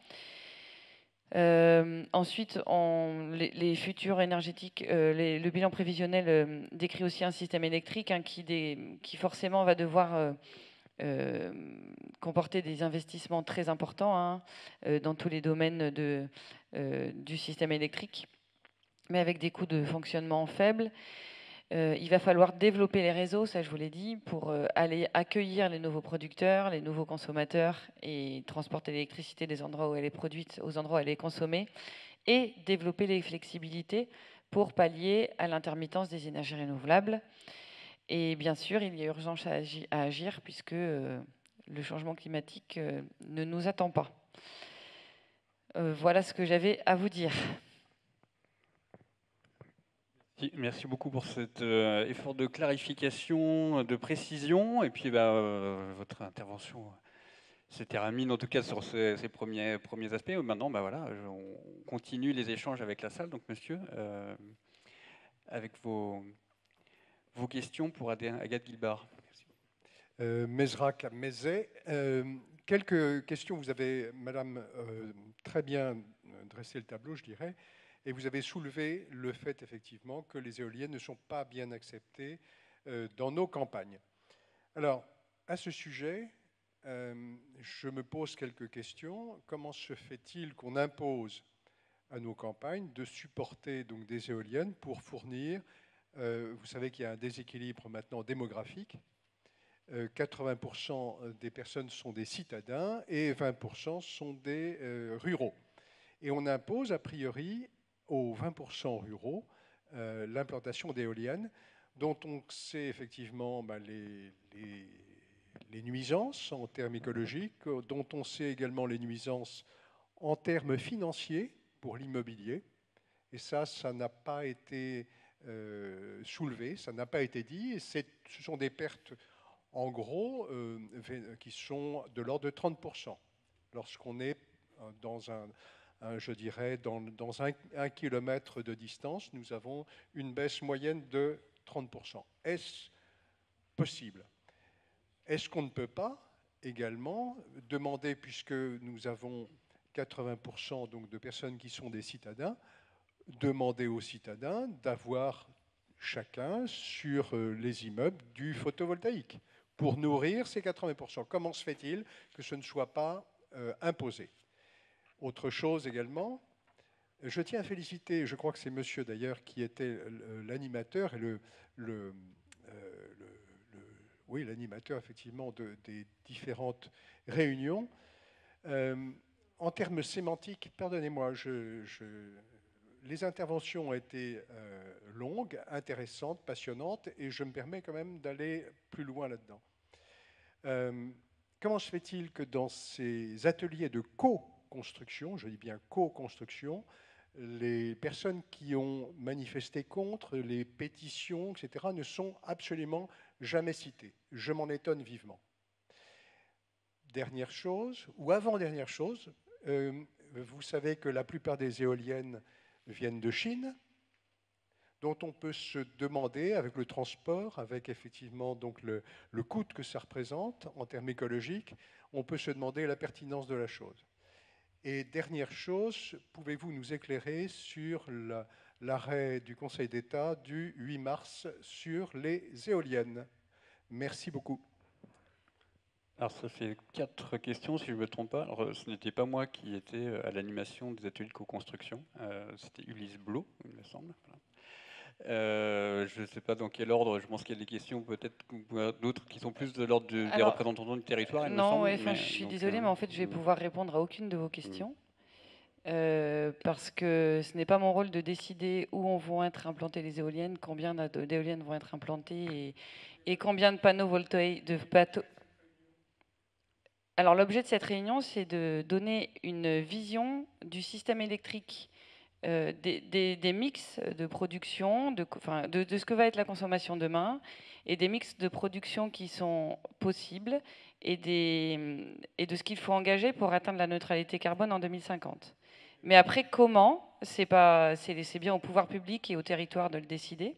Ensuite, les futurs énergétiques, le bilan prévisionnel décrit aussi un système électrique qui forcément va devoir comporter des investissements très importants dans tous les domaines du système électrique, mais avec des coûts de fonctionnement faibles. Il va falloir développer les réseaux, ça je vous l'ai dit, pour aller accueillir les nouveaux producteurs, les nouveaux consommateurs et transporter l'électricité des endroits où elle est produite aux endroits où elle est consommée, et développer les flexibilités pour pallier à l'intermittence des énergies renouvelables. Et bien sûr, il y a urgence à agir puisque le changement climatique ne nous attend pas. Voilà ce que j'avais à vous dire.
Merci beaucoup pour cet effort de clarification, de précision. Et puis, votre intervention se termine en tout cas sur ces premiers aspects. Maintenant, voilà, on continue les échanges avec la salle. Donc, monsieur, avec vos questions pour Agathe Guilbard.
Mesrak Mézet. Quelques questions. Vous avez, madame, très bien dressé le tableau, je dirais. Et vous avez soulevé le fait, effectivement, que les éoliennes ne sont pas bien acceptées dans nos campagnes. Alors, à ce sujet, je me pose quelques questions. Comment se fait-il qu'on impose à nos campagnes de supporter donc, des éoliennes pour fournir... vous savez qu'il y a un déséquilibre maintenant démographique.
80% des personnes sont des citadins et 20% sont des ruraux. Et on impose a priori aux 20% ruraux l'implantation d'éoliennes, dont on sait effectivement les nuisances en termes écologiques, dont on sait également les nuisances en termes financiers pour l'immobilier. Et ça n'a pas été soulevé, ça n'a pas été dit. Et ce sont des pertes, en gros, qui sont de l'ordre de 30%. Lorsqu'on est dans je dirais, dans un kilomètre de distance, nous avons une baisse moyenne de 30%. Est-ce possible? Est-ce qu'on ne peut pas également demander, puisque nous avons 80% donc de personnes qui sont des citadins, demander aux citadins d'avoir chacun sur les immeubles du photovoltaïque pour nourrir ces 80%. Comment se fait-il que ce ne soit pas imposé? Autre chose également, je tiens à féliciter, je crois que c'est monsieur d'ailleurs qui était l'animateur et oui, l'animateur effectivement des différentes réunions. En termes sémantiques, pardonnez-moi, les interventions ont été longues, intéressantes, passionnantes, et je me permets quand même d'aller plus loin là-dedans. Comment se fait-il que dans ces ateliers de co-construction, je dis bien co-construction, les personnes qui ont manifesté contre, les pétitions, etc., ne sont absolument jamais citées? Je m'en étonne vivement. Dernière chose, ou avant-dernière chose, vous savez que la plupart des éoliennes viennent de Chine, dont on peut se demander, avec le transport, avec effectivement donc le coût que ça représente en termes écologiques, on peut se demander la pertinence de la chose. Et dernière chose, pouvez-vous nous éclairer sur l'arrêt du Conseil d'État du 8 mars sur les éoliennes? Merci beaucoup.
Alors ça fait 4 questions, si je ne me trompe pas. Alors, ce n'était pas moi qui étais à l'animation des ateliers de co-construction, c'était Ulysse Blot, il me semble. Voilà. Je ne sais pas dans quel ordre, je pense qu'il y a des questions peut-être d'autres qui sont plus de l'ordre des représentants du territoire, il me semble.
Non, je suis désolée, mais en fait, je vais pouvoir répondre à aucune de vos questions. Parce que ce n'est pas mon rôle de décider où vont être implantées les éoliennes, combien d'éoliennes vont être implantées et combien de panneaux voltaïques. Alors l'objet de cette réunion, c'est de donner une vision du système électrique, des mix de production, de ce que va être la consommation demain, et des mix de production qui sont possibles, et de ce qu'il faut engager pour atteindre la neutralité carbone en 2050. Mais après, comment, c'est bien au pouvoir public et au territoire de le décider.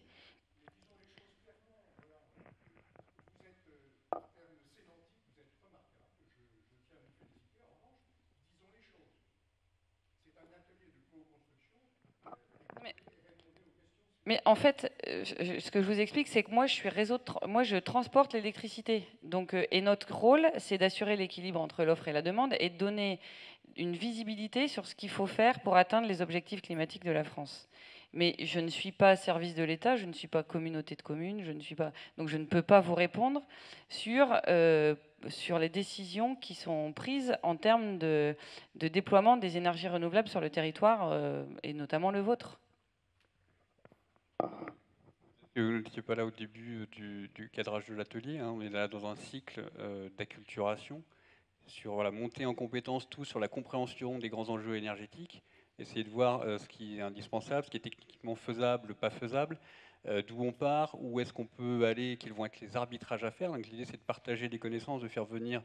Mais en fait, ce que je vous explique, c'est que moi, je transporte l'électricité. Donc, et notre rôle, c'est d'assurer l'équilibre entre l'offre et la demande et de donner une visibilité sur ce qu'il faut faire pour atteindre les objectifs climatiques de la France. Mais je ne suis pas service de l'État, je ne suis pas communauté de communes, donc je ne peux pas vous répondre sur les décisions qui sont prises en termes de déploiement des énergies renouvelables sur le territoire, et notamment le vôtre.
Vous n'étiez pas là au début du cadrage de l'atelier, hein. On est là dans un cycle d'acculturation sur monter en compétence tout sur la compréhension des grands enjeux énergétiques, essayer de voir ce qui est indispensable, ce qui est techniquement faisable, pas faisable, d'où on part, où est-ce qu'on peut aller, quels vont être les arbitrages à faire. Donc l'idée c'est de partager des connaissances, de faire venir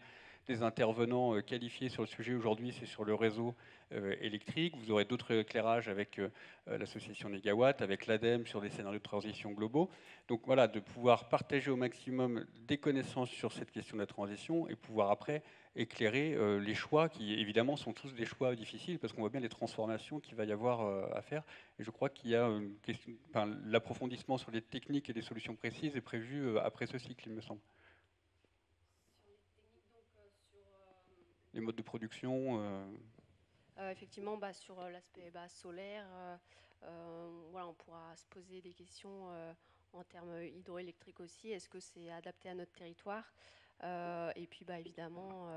des intervenants qualifiés sur le sujet. Aujourd'hui c'est sur le réseau électrique. Vous aurez d'autres éclairages avec l'association Négawatt, avec l'ADEME sur des scénarios de transition globaux. Donc voilà, de pouvoir partager au maximum des connaissances sur cette question de la transition et pouvoir après éclairer les choix qui évidemment sont tous des choix difficiles parce qu'on voit bien les transformations qu'il va y avoir à faire. Et je crois qu'il y a une question, l'approfondissement sur les techniques et les solutions précises est prévu après ce cycle, il me semble. Les modes de production.
Effectivement, sur l'aspect solaire, on pourra se poser des questions en termes hydroélectriques aussi. Est-ce que c'est adapté à notre territoire? Et puis évidemment,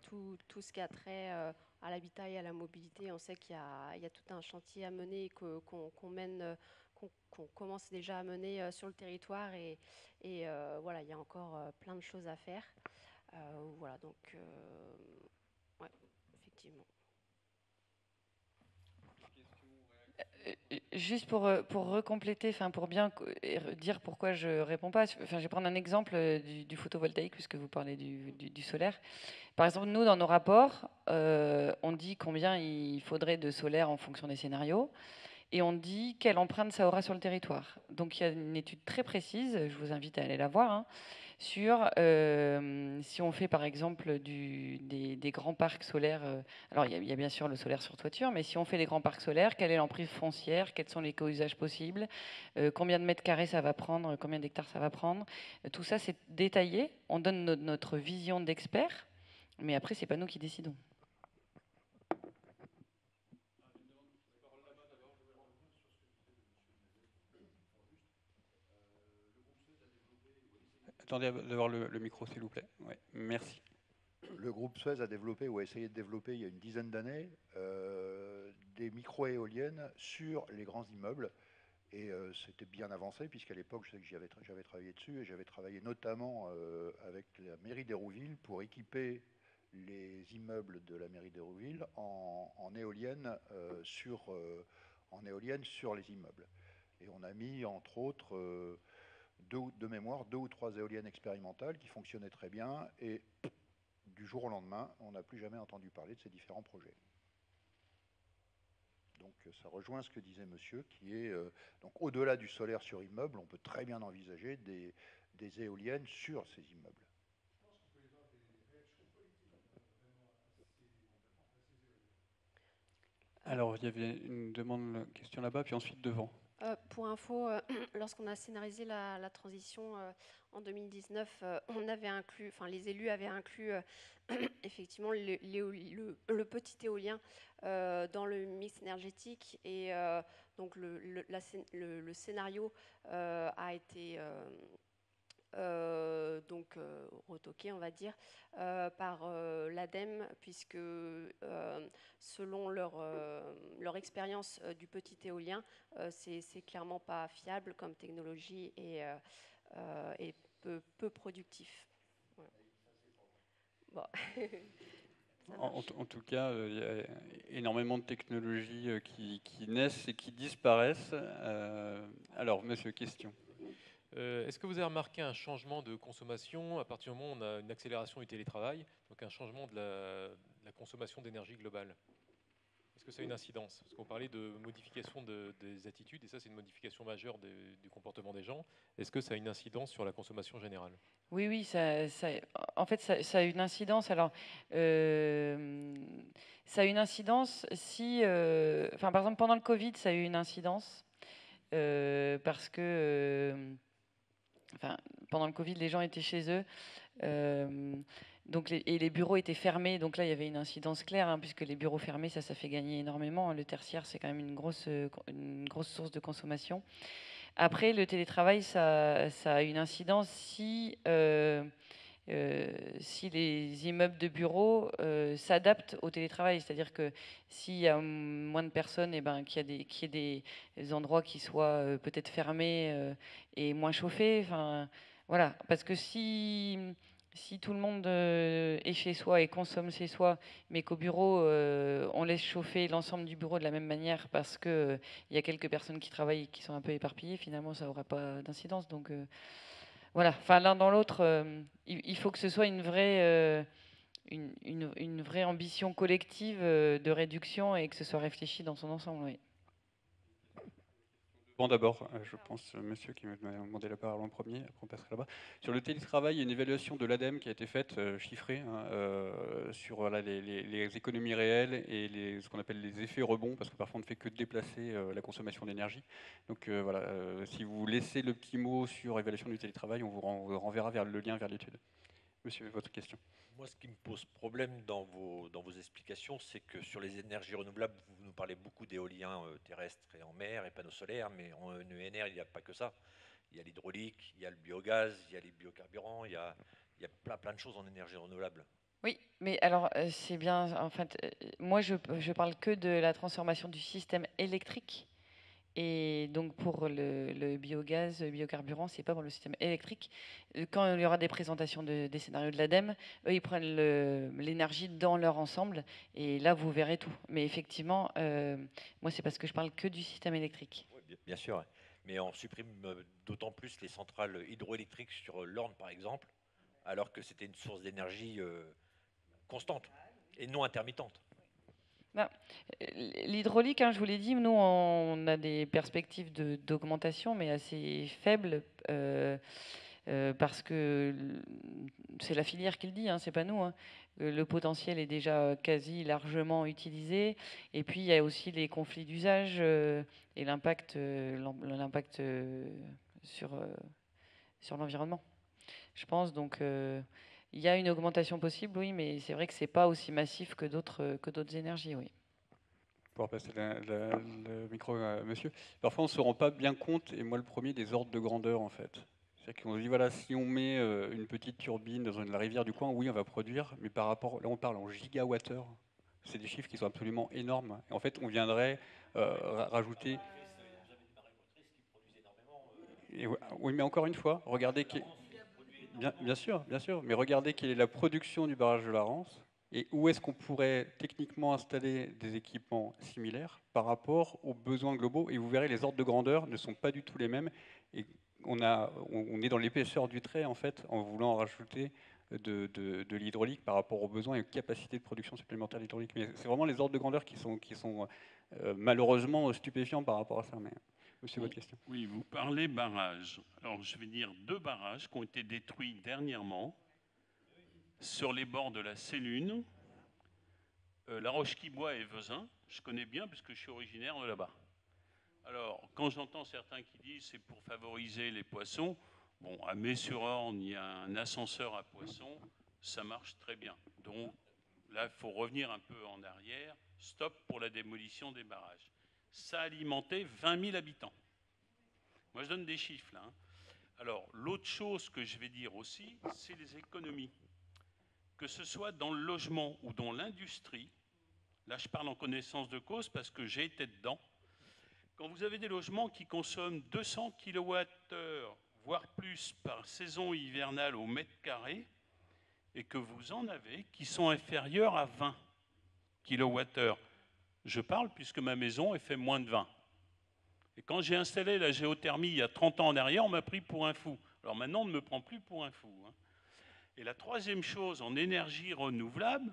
tout ce qui a trait à l'habitat et à la mobilité, on sait qu'il y a tout un chantier à mener qu'on mène, qu'on commence déjà à mener sur le territoire. Et voilà, il y a encore plein de choses à faire. Voilà, donc, ouais, effectivement.
Juste pour recompléter, enfin pour bien dire pourquoi je réponds pas, enfin je vais prendre un exemple du photovoltaïque puisque vous parlez du solaire. Par exemple, nous dans nos rapports, on dit combien il faudrait de solaire en fonction des scénarios et on dit quelle empreinte ça aura sur le territoire. Donc il y a une étude très précise, je vous invite à aller la voir, hein, sur si on fait par exemple des grands parcs solaires, alors il y a bien sûr le solaire sur toiture, mais si on fait des grands parcs solaires, quelle est l'emprise foncière, quels sont les co-usages possibles, combien de mètres carrés ça va prendre, combien d'hectares ça va prendre, tout ça c'est détaillé, on donne notre vision d'expert, mais après c'est pas nous qui décidons.
Attendez d'avoir le micro, s'il vous plaît. Ouais, merci.
Le groupe Suez a développé ou a essayé de développer il y a une dizaine d'années des micro-éoliennes sur les grands immeubles. Et c'était bien avancé, puisqu'à l'époque, je sais que j'avais travaillé dessus, et j'avais travaillé notamment avec la mairie d'Hérouville pour équiper les immeubles de la mairie d'Hérouville en éoliennes sur les immeubles. Et on a mis, entre autres, de mémoire, 2 ou 3 éoliennes expérimentales qui fonctionnaient très bien, et du jour au lendemain, on n'a plus jamais entendu parler de ces différents projets. Donc ça rejoint ce que disait monsieur, qui est donc au-delà du solaire sur immeuble, on peut très bien envisager des éoliennes sur ces immeubles.
Alors, il y avait une question là-bas, puis ensuite devant.
Pour info, lorsqu'on a scénarisé la transition en 2019, on avait inclus, enfin les élus avaient inclus effectivement le petit éolien dans le mix énergétique, et donc le scénario a été retoqué, on va dire, par l'ADEME, puisque selon leur expérience du petit éolien, c'est clairement pas fiable comme technologie et peu productif. Voilà. Bon.
En tout cas, il y a énormément de technologies qui naissent et qui disparaissent. Alors, monsieur, question.
Est-ce que vous avez remarqué un changement de consommation à partir du moment où on a une accélération du télétravail, donc un changement de la consommation d'énergie globale? Est-ce que ça a une incidence? Parce qu'on parlait de modification des attitudes, et ça c'est une modification majeure du comportement des gens. Est-ce que ça a une incidence sur la consommation générale?
Oui, en fait ça a une incidence. Alors, ça a une incidence si... par exemple, pendant le Covid, ça a eu une incidence, parce que... pendant le Covid, les gens étaient chez eux, et les bureaux étaient fermés. Donc là, il y avait une incidence claire, hein, puisque les bureaux fermés, ça fait gagner énormément. Le tertiaire, c'est quand même une grosse source de consommation. Après, le télétravail, ça a une incidence si les immeubles de bureaux s'adaptent au télétravail. C'est-à-dire que s'il y a moins de personnes, qu'il y ait des endroits qui soient peut-être fermés et moins chauffés. Voilà. Parce que si tout le monde est chez soi et consomme chez soi, mais qu'au bureau, on laisse chauffer l'ensemble du bureau de la même manière parce qu'il y a quelques personnes qui travaillent et qui sont un peu éparpillées, finalement, ça n'aura pas d'incidence. Donc, voilà, l'un dans l'autre, il faut que ce soit une vraie ambition collective de réduction et que ce soit réfléchi dans son ensemble. Oui.
Bon, d'abord, je pense, monsieur qui m'a demandé la parole en premier, après on passera là-bas. Sur le télétravail, il y a une évaluation de l'ADEME qui a été faite, chiffrée, sur les économies réelles et ce qu'on appelle les effets rebonds, parce que parfois on ne fait que déplacer la consommation d'énergie. Donc voilà, si vous laissez le petit mot sur évaluation du télétravail, on vous renverra vers le lien vers l'étude. Monsieur, votre question.
Moi, ce qui me pose problème dans vos explications, c'est que sur les énergies renouvelables, vous nous parlez beaucoup d'éolien terrestre et en mer et panneaux solaires, mais en ENR, il n'y a pas que ça. Il y a l'hydraulique, il y a le biogaz, il y a les biocarburants, il y a plein de choses en énergie renouvelable.
Oui, mais alors c'est bien, en fait, moi je parle que de la transformation du système électrique. Et donc pour le biogaz, le biocarburant, c'est pas pour le système électrique. Quand il y aura des présentations des scénarios de l'ADEME, eux, ils prennent l'énergie dans leur ensemble, et là, vous verrez tout. Mais effectivement, moi, c'est parce que je parle que du système électrique.
Oui, bien sûr, ouais. Mais on supprime d'autant plus les centrales hydroélectriques sur l'Orne, par exemple, alors que c'était une source d'énergie constante et non intermittente.
Ben, l'hydraulique, hein, je vous l'ai dit, nous, on a des perspectives d'augmentation, mais assez faibles, parce que c'est la filière qui le dit, hein, c'est pas nous. Hein. Le potentiel est déjà quasi largement utilisé. Et puis, il y a aussi les conflits d'usage et l'impact sur l'environnement, je pense. Donc, il y a une augmentation possible, oui, mais c'est vrai que c'est pas aussi massif que d'autres énergies, oui.
Pour passer le micro à monsieur. Parfois, on ne se rend pas bien compte, et moi le premier, des ordres de grandeur, en fait. C'est-à-dire qu'on se dit, voilà, si on met une petite turbine dans la rivière du coin, oui, on va produire, mais par rapport, là, on parle en gigawattheure. C'est des chiffres qui sont absolument énormes. Et en fait, on viendrait rajouter... Et, oui, mais encore une fois, regardez... Bien sûr, mais regardez quelle est la production du barrage de la Rance et où est-ce qu'on pourrait techniquement installer des équipements similaires par rapport aux besoins globaux. Et vous verrez, les ordres de grandeur ne sont pas du tout les mêmes. Et on est dans l'épaisseur du trait, en fait, en voulant rajouter de l'hydraulique par rapport aux besoins et aux capacités de production supplémentaires d'hydraulique. Mais c'est vraiment les ordres de grandeur qui sont malheureusement stupéfiants par rapport à ça. Mais c'est votre question.
Oui, vous parlez barrages. Alors, je vais dire 2 barrages qui ont été détruits dernièrement sur les bords de la Sélune, La Roche-qui-Bois et Vezin. Je connais bien parce que je suis originaire de là-bas. Alors, quand j'entends certains qui disent c'est pour favoriser les poissons, bon, à Mets-sur-Orne, il y a un ascenseur à poissons, ça marche très bien. Donc, là, il faut revenir un peu en arrière. Stop pour la démolition des barrages. Ça alimentait 20 000 habitants. Moi, je donne des chiffres, là. Hein. Alors, l'autre chose que je vais dire aussi, c'est les économies. Que ce soit dans le logement ou dans l'industrie, là, je parle en connaissance de cause parce que j'ai été dedans. Quand vous avez des logements qui consomment 200 kWh, voire plus, par saison hivernale au mètre carré, et que vous en avez qui sont inférieurs à 20 kWh, je parle puisque ma maison est fait moins de 20. Et quand j'ai installé la géothermie il y a 30 ans en arrière, on m'a pris pour un fou. Alors maintenant, on ne me prend plus pour un fou. Hein. Et la troisième chose en énergie renouvelable,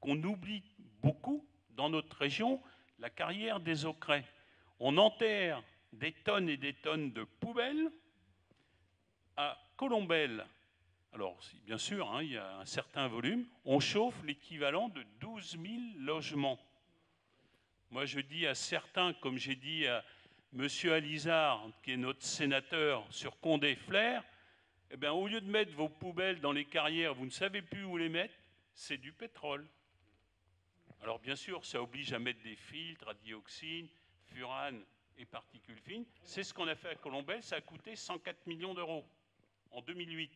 qu'on oublie beaucoup dans notre région, la carrière des Aucrets. On enterre des tonnes et des tonnes de poubelles à Colombelles. Alors, bien sûr, hein, il y a un certain volume. On chauffe l'équivalent de 12 000 logements. Moi, je dis à certains, comme j'ai dit à M. Alizard, qui est notre sénateur sur Condé-Flers, eh bien, au lieu de mettre vos poubelles dans les carrières, vous ne savez plus où les mettre, c'est du pétrole. Alors, bien sûr, ça oblige à mettre des filtres à dioxine, furane et particules fines. C'est ce qu'on a fait à Colombelles, ça a coûté 104 millions d'euros en 2008.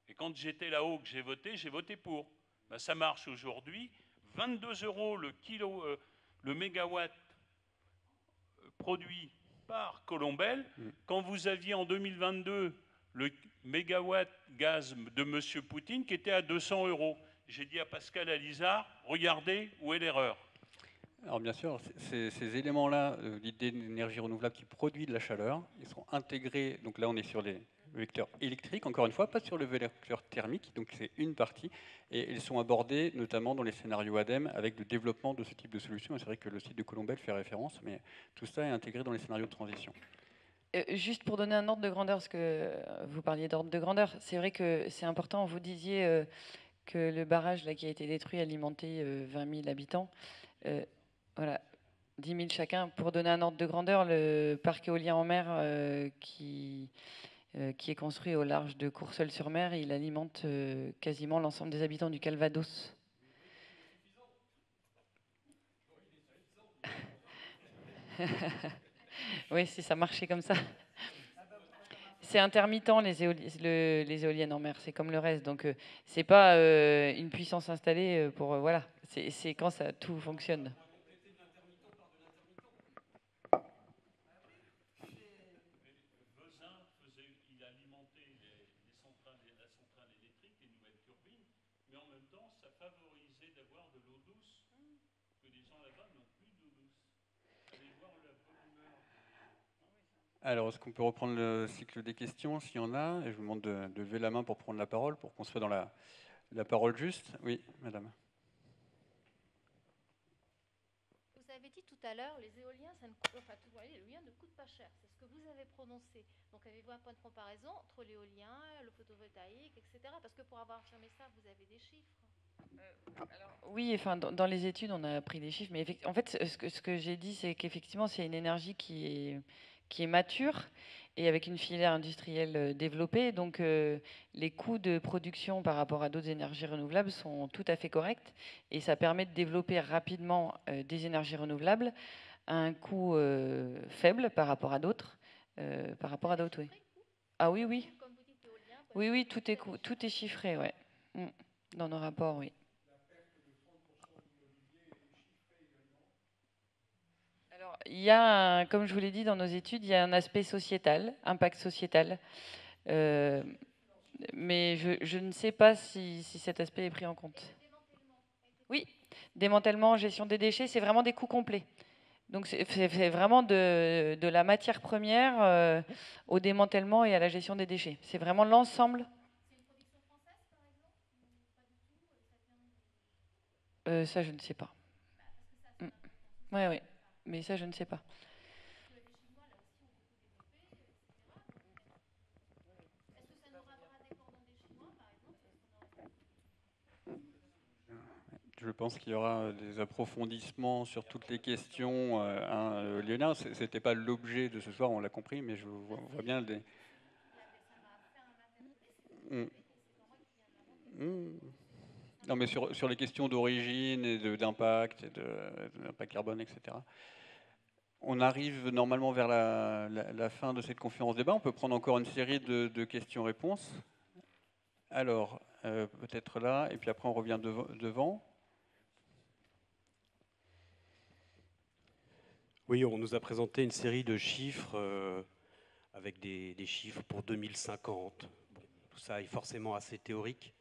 Et quand j'étais là-haut, que j'ai voté pour. Ben, ça marche aujourd'hui, 22 € le mégawatt produit par Colombelles, quand vous aviez en 2022 le mégawatt gaz de M. Poutine qui était à 200 €. J'ai dit à Pascal Alizard, regardez où est l'erreur.
Alors bien sûr, ces éléments-là, l'idée d'énergie renouvelable qui produit de la chaleur, ils seront intégrés, donc là on est sur les vecteurs électriques, encore une fois, pas sur le vecteur thermique, donc c'est une partie, et ils sont abordés notamment dans les scénarios ADEME avec le développement de ce type de solution, et c'est vrai que le site de Colombelles fait référence, mais tout ça est intégré dans les scénarios de transition.
Juste pour donner un ordre de grandeur, parce que vous parliez d'ordre de grandeur, c'est vrai que c'est important, vous disiez que le barrage là, qui a été détruit alimentait 20 000 habitants, voilà, 10 000 chacun. Pour donner un ordre de grandeur, le parc éolien en mer qui est construit au large de Courseulles-sur-Mer, il alimente quasiment l'ensemble des habitants du Calvados. Oui, si ça marchait comme ça. c'est intermittent les éoliennes en mer, c'est comme le reste. Donc c'est pas une puissance installée pour voilà, c'est quand ça tout fonctionne.
Alors, est-ce qu'on peut reprendre le cycle des questions, s'il y en a? Et je vous demande de lever la main pour prendre la parole, pour qu'on soit dans la parole juste. Oui, madame.
Vous avez dit tout à l'heure, les éoliens, l'éolien ne coûte pas cher. C'est ce que vous avez prononcé. Donc, avez-vous un point de comparaison entre l'éolien, le photovoltaïque, etc. Parce que pour avoir affirmé ça, vous avez des chiffres.
Oui, enfin, dans les études, on a pris des chiffres. Mais en fait, ce que j'ai dit, c'est qu'effectivement, c'est une énergie qui est mature et avec une filière industrielle développée. Donc, les coûts de production par rapport à d'autres énergies renouvelables sont tout à fait corrects. Et ça permet de développer rapidement des énergies renouvelables à un coût faible par rapport à d'autres. Oui. Ah oui, oui. Oui, oui, tout est chiffré, ouais. Dans nos rapports, oui. Alors, il y a, comme je vous l'ai dit dans nos études, il y a un aspect sociétal, impact sociétal. Mais je ne sais pas si cet aspect est pris en compte. Oui, démantèlement, gestion des déchets, c'est vraiment des coûts complets. Donc c'est vraiment de la matière première au démantèlement et à la gestion des déchets. C'est vraiment l'ensemble. Ça, je ne sais pas. Oui, oui, mais ça, je ne sais pas.
Je pense qu'il y aura des approfondissements sur toutes les questions. Léonard, ce n'était pas l'objet de ce soir, on l'a compris, mais je vois bien des... Non, mais sur les questions d'origine et d'impact, d'impact carbone, etc. On arrive normalement vers la fin de cette conférence débat. On peut prendre encore une série de questions-réponses. Alors, peut-être là, et puis après on revient devant.
Oui, on nous a présenté une série de chiffres avec des chiffres pour 2050. Bon, tout ça est forcément assez théorique.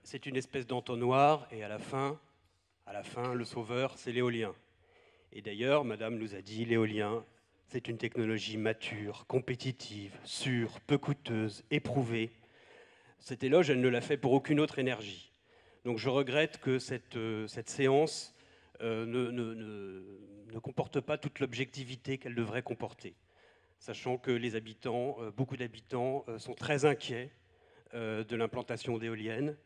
C'est une espèce d'entonnoir et à la fin, le sauveur, c'est l'éolien. Et d'ailleurs, Madame nous a dit, l'éolien, c'est une technologie mature, compétitive, sûre, peu coûteuse, éprouvée. Cet éloge, elle ne l'a fait pour aucune autre énergie. Donc je regrette que cette séance ne comporte pas toute l'objectivité qu'elle devrait comporter, sachant que les habitants, beaucoup d'habitants, sont très inquiets de l'implantation d'éoliennes.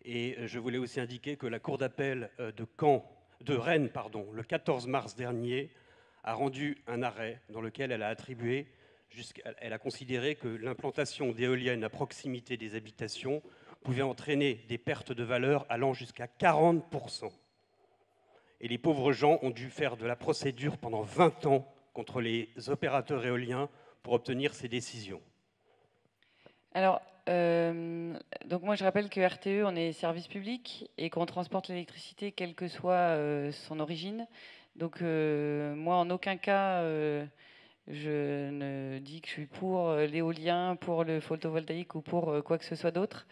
Et je voulais aussi indiquer que la Cour d'appel de Rennes, le 14 mars dernier, a rendu un arrêt dans lequel elle a considéré que l'implantation d'éoliennes à proximité des habitations pouvait entraîner des pertes de valeur allant jusqu'à 40%. Et les pauvres gens ont dû faire de la procédure pendant 20 ans contre les opérateurs éoliens pour obtenir ces décisions.
Alors, donc moi je rappelle que RTE, on est service public et qu'on transporte l'électricité quelle que soit son origine. Donc moi en aucun cas je ne dis que je suis pour l'éolien, pour le photovoltaïque ou pour quoi que ce soit d'autre.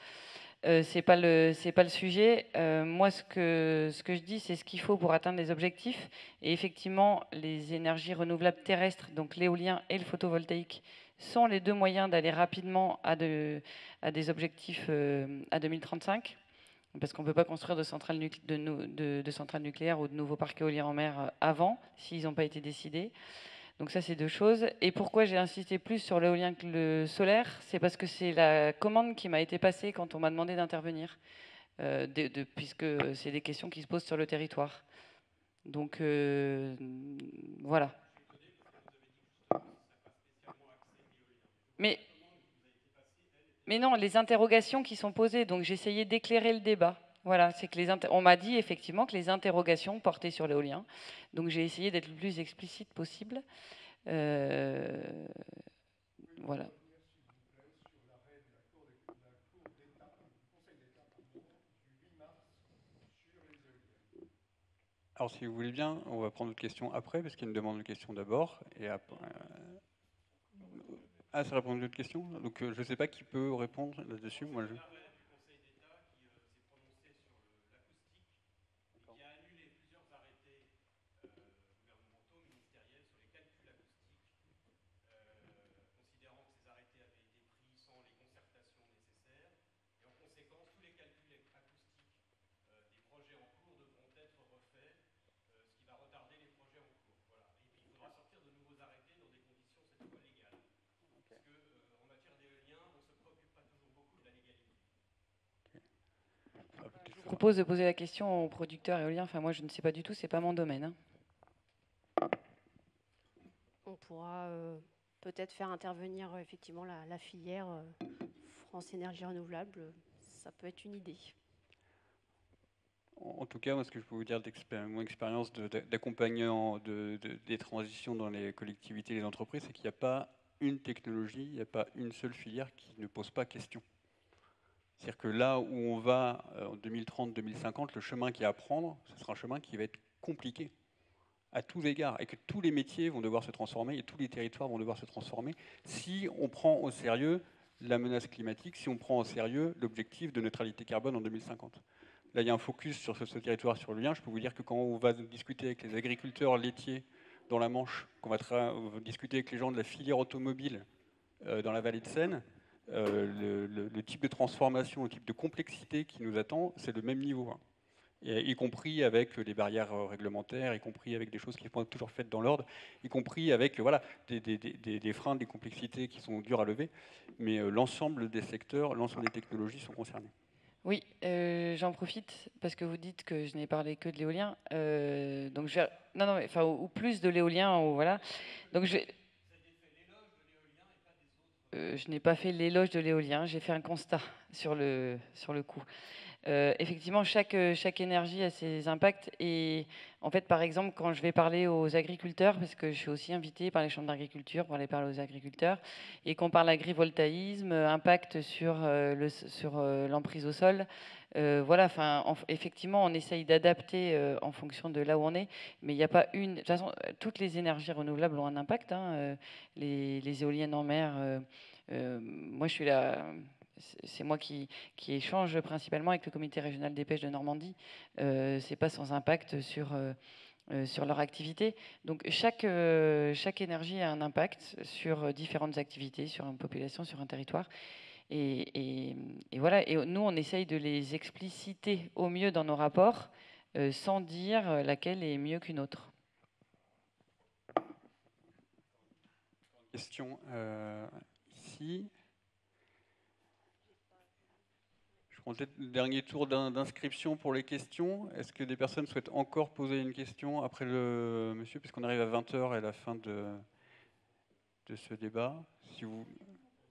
C'est pas le sujet. Moi, ce que je dis, c'est ce qu'il faut pour atteindre les objectifs. Et effectivement, les énergies renouvelables terrestres, donc l'éolien et le photovoltaïque, sont les deux moyens d'aller rapidement à des objectifs à 2035. Parce qu'on ne peut pas construire de centrales nucléaires ou de nouveaux parcs éoliens en mer avant, s'ils n'ont pas été décidés. Donc ça, c'est deux choses. Et pourquoi j'ai insisté plus sur l'éolien que le solaire? C'est parce que c'est la commande qui m'a été passée quand on m'a demandé d'intervenir, puisque c'est des questions qui se posent sur le territoire. Donc voilà. Mais non, les interrogations qui sont posées, donc j'ai essayé d'éclairer le débat. Voilà, c'est que on m'a dit effectivement que les interrogations portaient sur l'éolien. Donc j'ai essayé d'être le plus explicite possible. Voilà.
Alors, si vous voulez bien, on va prendre votre question après, parce qu'il y a une demande de question d'abord. Et après, ah, ça répond à votre question. Donc, je ne sais pas qui peut répondre là-dessus. Moi, je...
Je propose de poser la question aux producteurs éoliens. Enfin, moi, je ne sais pas du tout, c'est pas mon domaine. Hein.
On pourra peut-être faire intervenir effectivement la filière France Énergie Renouvelable. Ça peut être une idée.
En tout cas, moi, ce que je peux vous dire mon expérience d'accompagnant des transitions dans les collectivités et les entreprises, c'est qu'il n'y a pas une technologie, il n'y a pas une seule filière qui ne pose pas question. C'est-à-dire que là où on va en 2030-2050, le chemin qu'il y a à prendre, ce sera un chemin qui va être compliqué à tous égards, et que tous les métiers vont devoir se transformer, et tous les territoires vont devoir se transformer, si on prend au sérieux la menace climatique, si on prend au sérieux l'objectif de neutralité carbone en 2050. Là, il y a un focus sur ce territoire sur le lien. Je peux vous dire que quand on va discuter avec les agriculteurs laitiers dans la Manche, qu'on va discuter avec les gens de la filière automobile dans la vallée de Seine, le type de transformation, le type de complexité qui nous attend, c'est le même niveau. Hein. Y compris avec les barrières réglementaires, y compris avec des choses qui vont être toujours faites dans l'ordre, y compris avec voilà, des freins, des complexités qui sont dures à lever. Mais l'ensemble des secteurs, l'ensemble des technologies sont concernés.
Oui, j'en profite parce que vous dites que je n'ai parlé que de l'éolien. Donc non, mais, enfin, ou plus de l'éolien, ou voilà. Donc je n'ai pas fait l'éloge de l'éolien, j'ai fait un constat sur le coup. Effectivement, chaque énergie a ses impacts. Et en fait, par exemple, quand je vais parler aux agriculteurs, parce que je suis aussi invitée par les chambres d'agriculture pour aller parler aux agriculteurs, et qu'on parle agrivoltaïsme, impact sur l'emprise au sol, voilà, effectivement, on essaye d'adapter en fonction de là où on est, mais il n'y a pas une... De toute façon, toutes les énergies renouvelables ont un impact. Hein, les éoliennes en mer, moi, je suis là... C'est moi qui échange principalement avec le comité régional des pêches de Normandie. C'est pas sans impact sur leur activité. Donc chaque énergie a un impact sur différentes activités, sur une population, sur un territoire. Et voilà. Et nous, on essaye de les expliciter au mieux dans nos rapports, sans dire laquelle est mieux qu'une autre.
Question ici. Peut-être le dernier tour d'inscription pour les questions. Est-ce que des personnes souhaitent encore poser une question après le monsieur, puisqu'on arrive à 20h et la fin de ce débat. Si vous...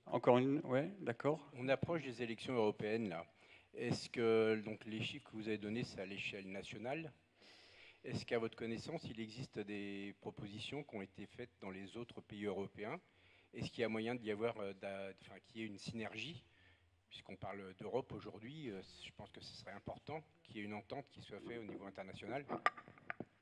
Encore une, ouais, d'accord.
On approche des élections européennes là. Est-ce que donc les chiffres que vous avez donnés, c'est à l'échelle nationale? Est-ce qu'à votre connaissance, il existe des propositions qui ont été faites dans les autres pays européens? Est-ce qu'il y a moyen d'y avoir, qu'il y ait une synergie? Puisqu'on parle d'Europe aujourd'hui, je pense que ce serait important qu'il y ait une entente qui soit faite au niveau international.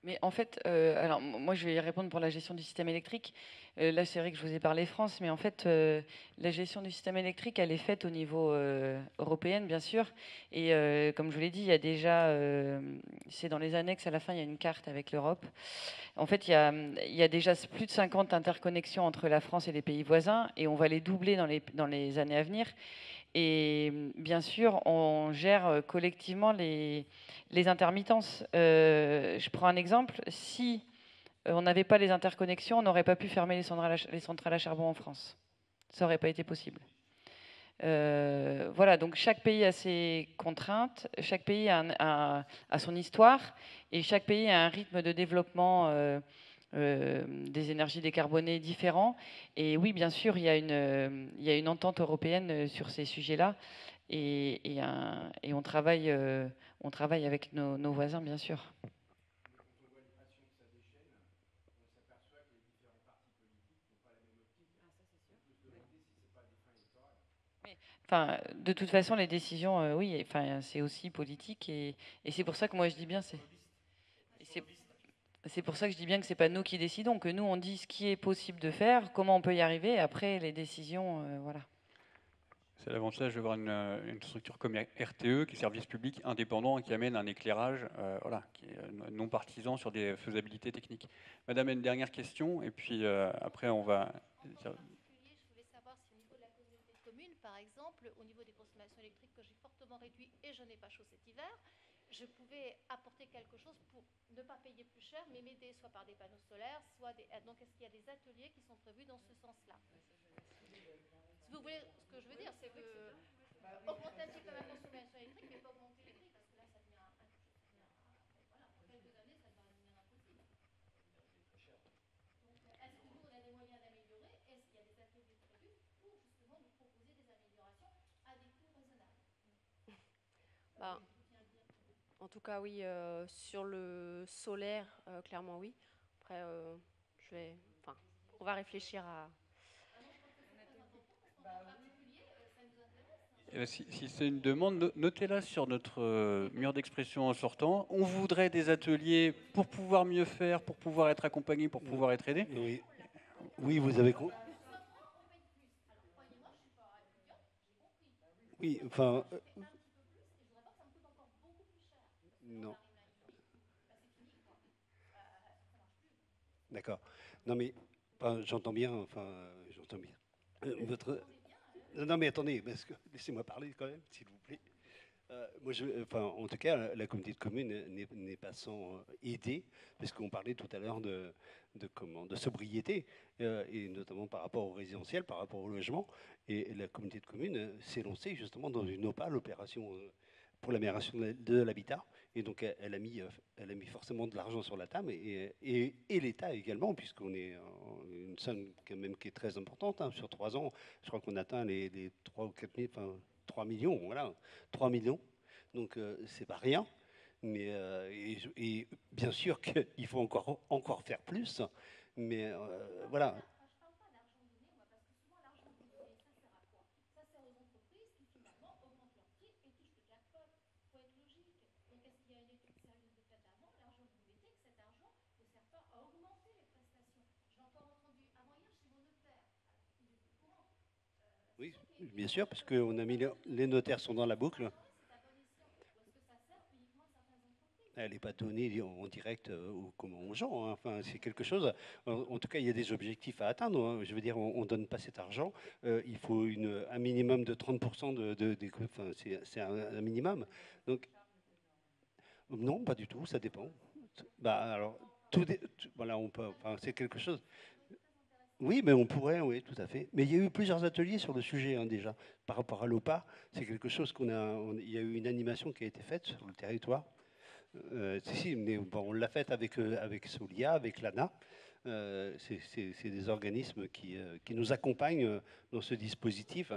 Mais en fait, alors moi je vais y répondre pour la gestion du système électrique. Là c'est vrai que je vous ai parlé France, mais en fait la gestion du système électrique elle est faite au niveau européen bien sûr. Et comme je vous l'ai dit, il y a déjà, c'est dans les annexes à la fin, il y a une carte avec l'Europe. En fait il y a déjà plus de 50 interconnexions entre la France et les pays voisins, et on va les doubler dans les années à venir. Et bien sûr, on gère collectivement les intermittences. Je prends un exemple. Si on n'avait pas les interconnexions, on n'aurait pas pu fermer les centrales à charbon en France. Ça n'aurait pas été possible. Voilà, donc chaque pays a ses contraintes, chaque pays a son histoire, et chaque pays a un rythme de développement des énergies décarbonées différents. Et oui, bien sûr, il y a une entente européenne sur ces sujets-là, et on travaille avec nos voisins, bien sûr. Enfin, de toute façon, les décisions, oui, enfin, c'est aussi politique, et c'est pour ça que moi je dis bien, C'est pour ça que je dis bien que ce n'est pas nous qui décidons, que nous, on dit ce qui est possible de faire, comment on peut y arriver, et après, les décisions, voilà.
C'est l'avantage d'avoir une structure comme RTE, qui est service public indépendant et qui amène un éclairage voilà, qui est non partisan sur des faisabilités techniques. Madame, une dernière question, et puis après, on va...
Je voulais savoir si au niveau de la communauté de communes, par exemple, au niveau des consommations électriques que j'ai fortement réduit et je n'ai pas chaud cet hiver, je pouvais apporter quelque chose pour ne pas payer plus cher, mais m'aider soit par des panneaux solaires, soit des... Donc, est-ce qu'il y a des ateliers qui sont prévus dans ce sens-là? Si vous voulez, ce que je veux dire, c'est que augmenter un petit peu la consommation électrique, mais pas augmenter les prix, parce que là, ça devient voilà, pour quelques années, ça va devenir impossible. Donc, est-ce que nous, on a des moyens d'améliorer? Est-ce qu'il y a des ateliers prévus pour justement nous proposer des améliorations à des coûts raisonnables?
En tout cas, oui, sur le solaire, clairement, oui. Après, on va réfléchir à...
Si c'est une demande, notez-la sur notre mur d'expression en sortant. On voudrait des ateliers pour pouvoir mieux faire, pour pouvoir être accompagné, pour pouvoir être aidé.
Oui, oui, vous avez... Oui, enfin... non. D'accord. Non, mais j'entends bien, j'entends bien. Non, mais attendez, laissez-moi parler quand même, s'il vous plaît. En tout cas, la communauté de communes n'est pas sans aider, parce qu'on parlait tout à l'heure de sobriété, et notamment par rapport au résidentiel, par rapport au logement. Et la communauté de communes s'est lancée justement dans une OPA, l'opération pour l'amélioration de l'habitat. Et donc, elle a mis forcément de l'argent sur la table, et l'État également, puisqu'on est une somme quand même qui est très importante. Hein, sur 3 ans, je crois qu'on atteint les 3 ou 4 000, 3 millions, voilà, 3 millions. Donc, c'est pas rien. Mais, et bien sûr qu'il faut encore faire plus. Mais voilà. Oui, bien sûr, parce qu'on a mis les notaires sont dans la boucle. Elle n'est pas donnée en direct aux gens. Hein. Enfin, c'est quelque chose. En tout cas, il y a des objectifs à atteindre. Hein. Je veux dire, on ne donne pas cet argent. Il faut un minimum de 30% enfin, c'est un minimum. Donc, non, pas du tout. Ça dépend. Alors, voilà, on peut. Enfin, c'est quelque chose. Oui, mais on pourrait, oui, tout à fait. Mais il y a eu plusieurs ateliers sur le sujet hein, déjà. Par rapport à l'OPA, c'est quelque chose il y a eu une animation qui a été faite sur le territoire. Mais on l'a faite avec Solia, avec l'ANA. C'est des organismes qui nous accompagnent dans ce dispositif.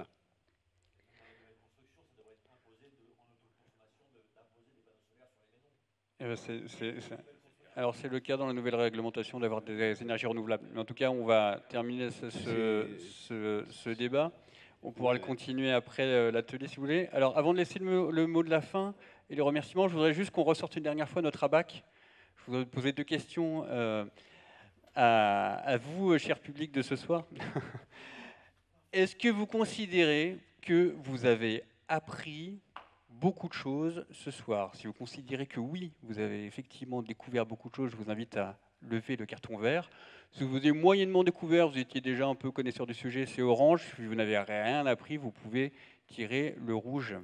Alors c'est le cas dans la nouvelle réglementation d'avoir des énergies renouvelables. Mais en tout cas, on va terminer ce débat. On pourra le continuer après l'atelier si vous voulez. Alors avant de laisser le mot de la fin et le remerciement, je voudrais juste qu'on ressorte une dernière fois notre abac. Je voudrais poser 2 questions à vous, cher public de ce soir. Est-ce que vous considérez que vous avez appris beaucoup de choses ce soir? Si vous considérez que oui, vous avez effectivement découvert beaucoup de choses, je vous invite à lever le carton vert. Si vous avez moyennement découvert, vous étiez déjà un peu connaisseur du sujet, c'est orange. Si vous n'avez rien appris, vous pouvez tirer le rouge.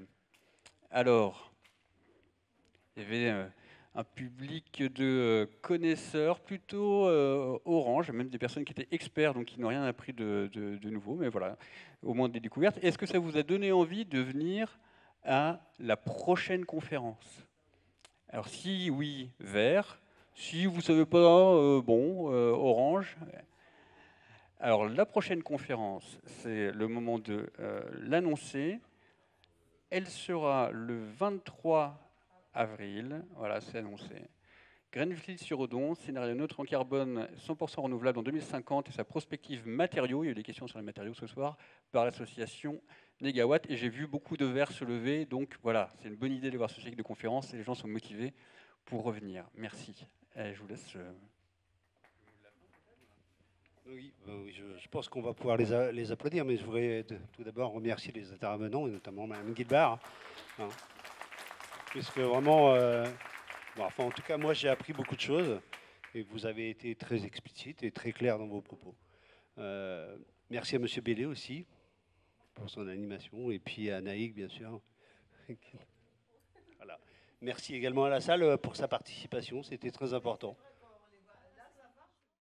Alors, il y avait un public de connaisseurs plutôt orange, même des personnes qui étaient experts, donc qui n'ont rien appris de nouveau, mais voilà, au moins des découvertes. Est-ce que ça vous a donné envie de venir à la prochaine conférence? Alors si oui, vert. Si vous ne savez pas, orange. Alors la prochaine conférence, c'est le moment de l'annoncer. Elle sera le 23 avril. Voilà, c'est annoncé. Grenfell-sur-Odon, scénario neutre en carbone 100% renouvelable en 2050 et sa prospective matériaux. Il y a eu des questions sur les matériaux ce soir par l'association Négawatt. Et j'ai vu beaucoup de verres se lever. Donc voilà, c'est une bonne idée de voir ce cycle de conférence et les gens sont motivés pour revenir. Merci. Je vous laisse.
Oui, je pense qu'on va pouvoir les applaudir, mais je voudrais tout d'abord remercier les intervenants, et notamment Mme Guilbard. Hein, puisque vraiment, en tout cas, moi j'ai appris beaucoup de choses, et vous avez été très explicite et très clair dans vos propos. Merci à M. Bellé aussi, pour son animation, et puis à Naïk, bien sûr. Voilà. Merci également à la salle pour sa participation, c'était très important.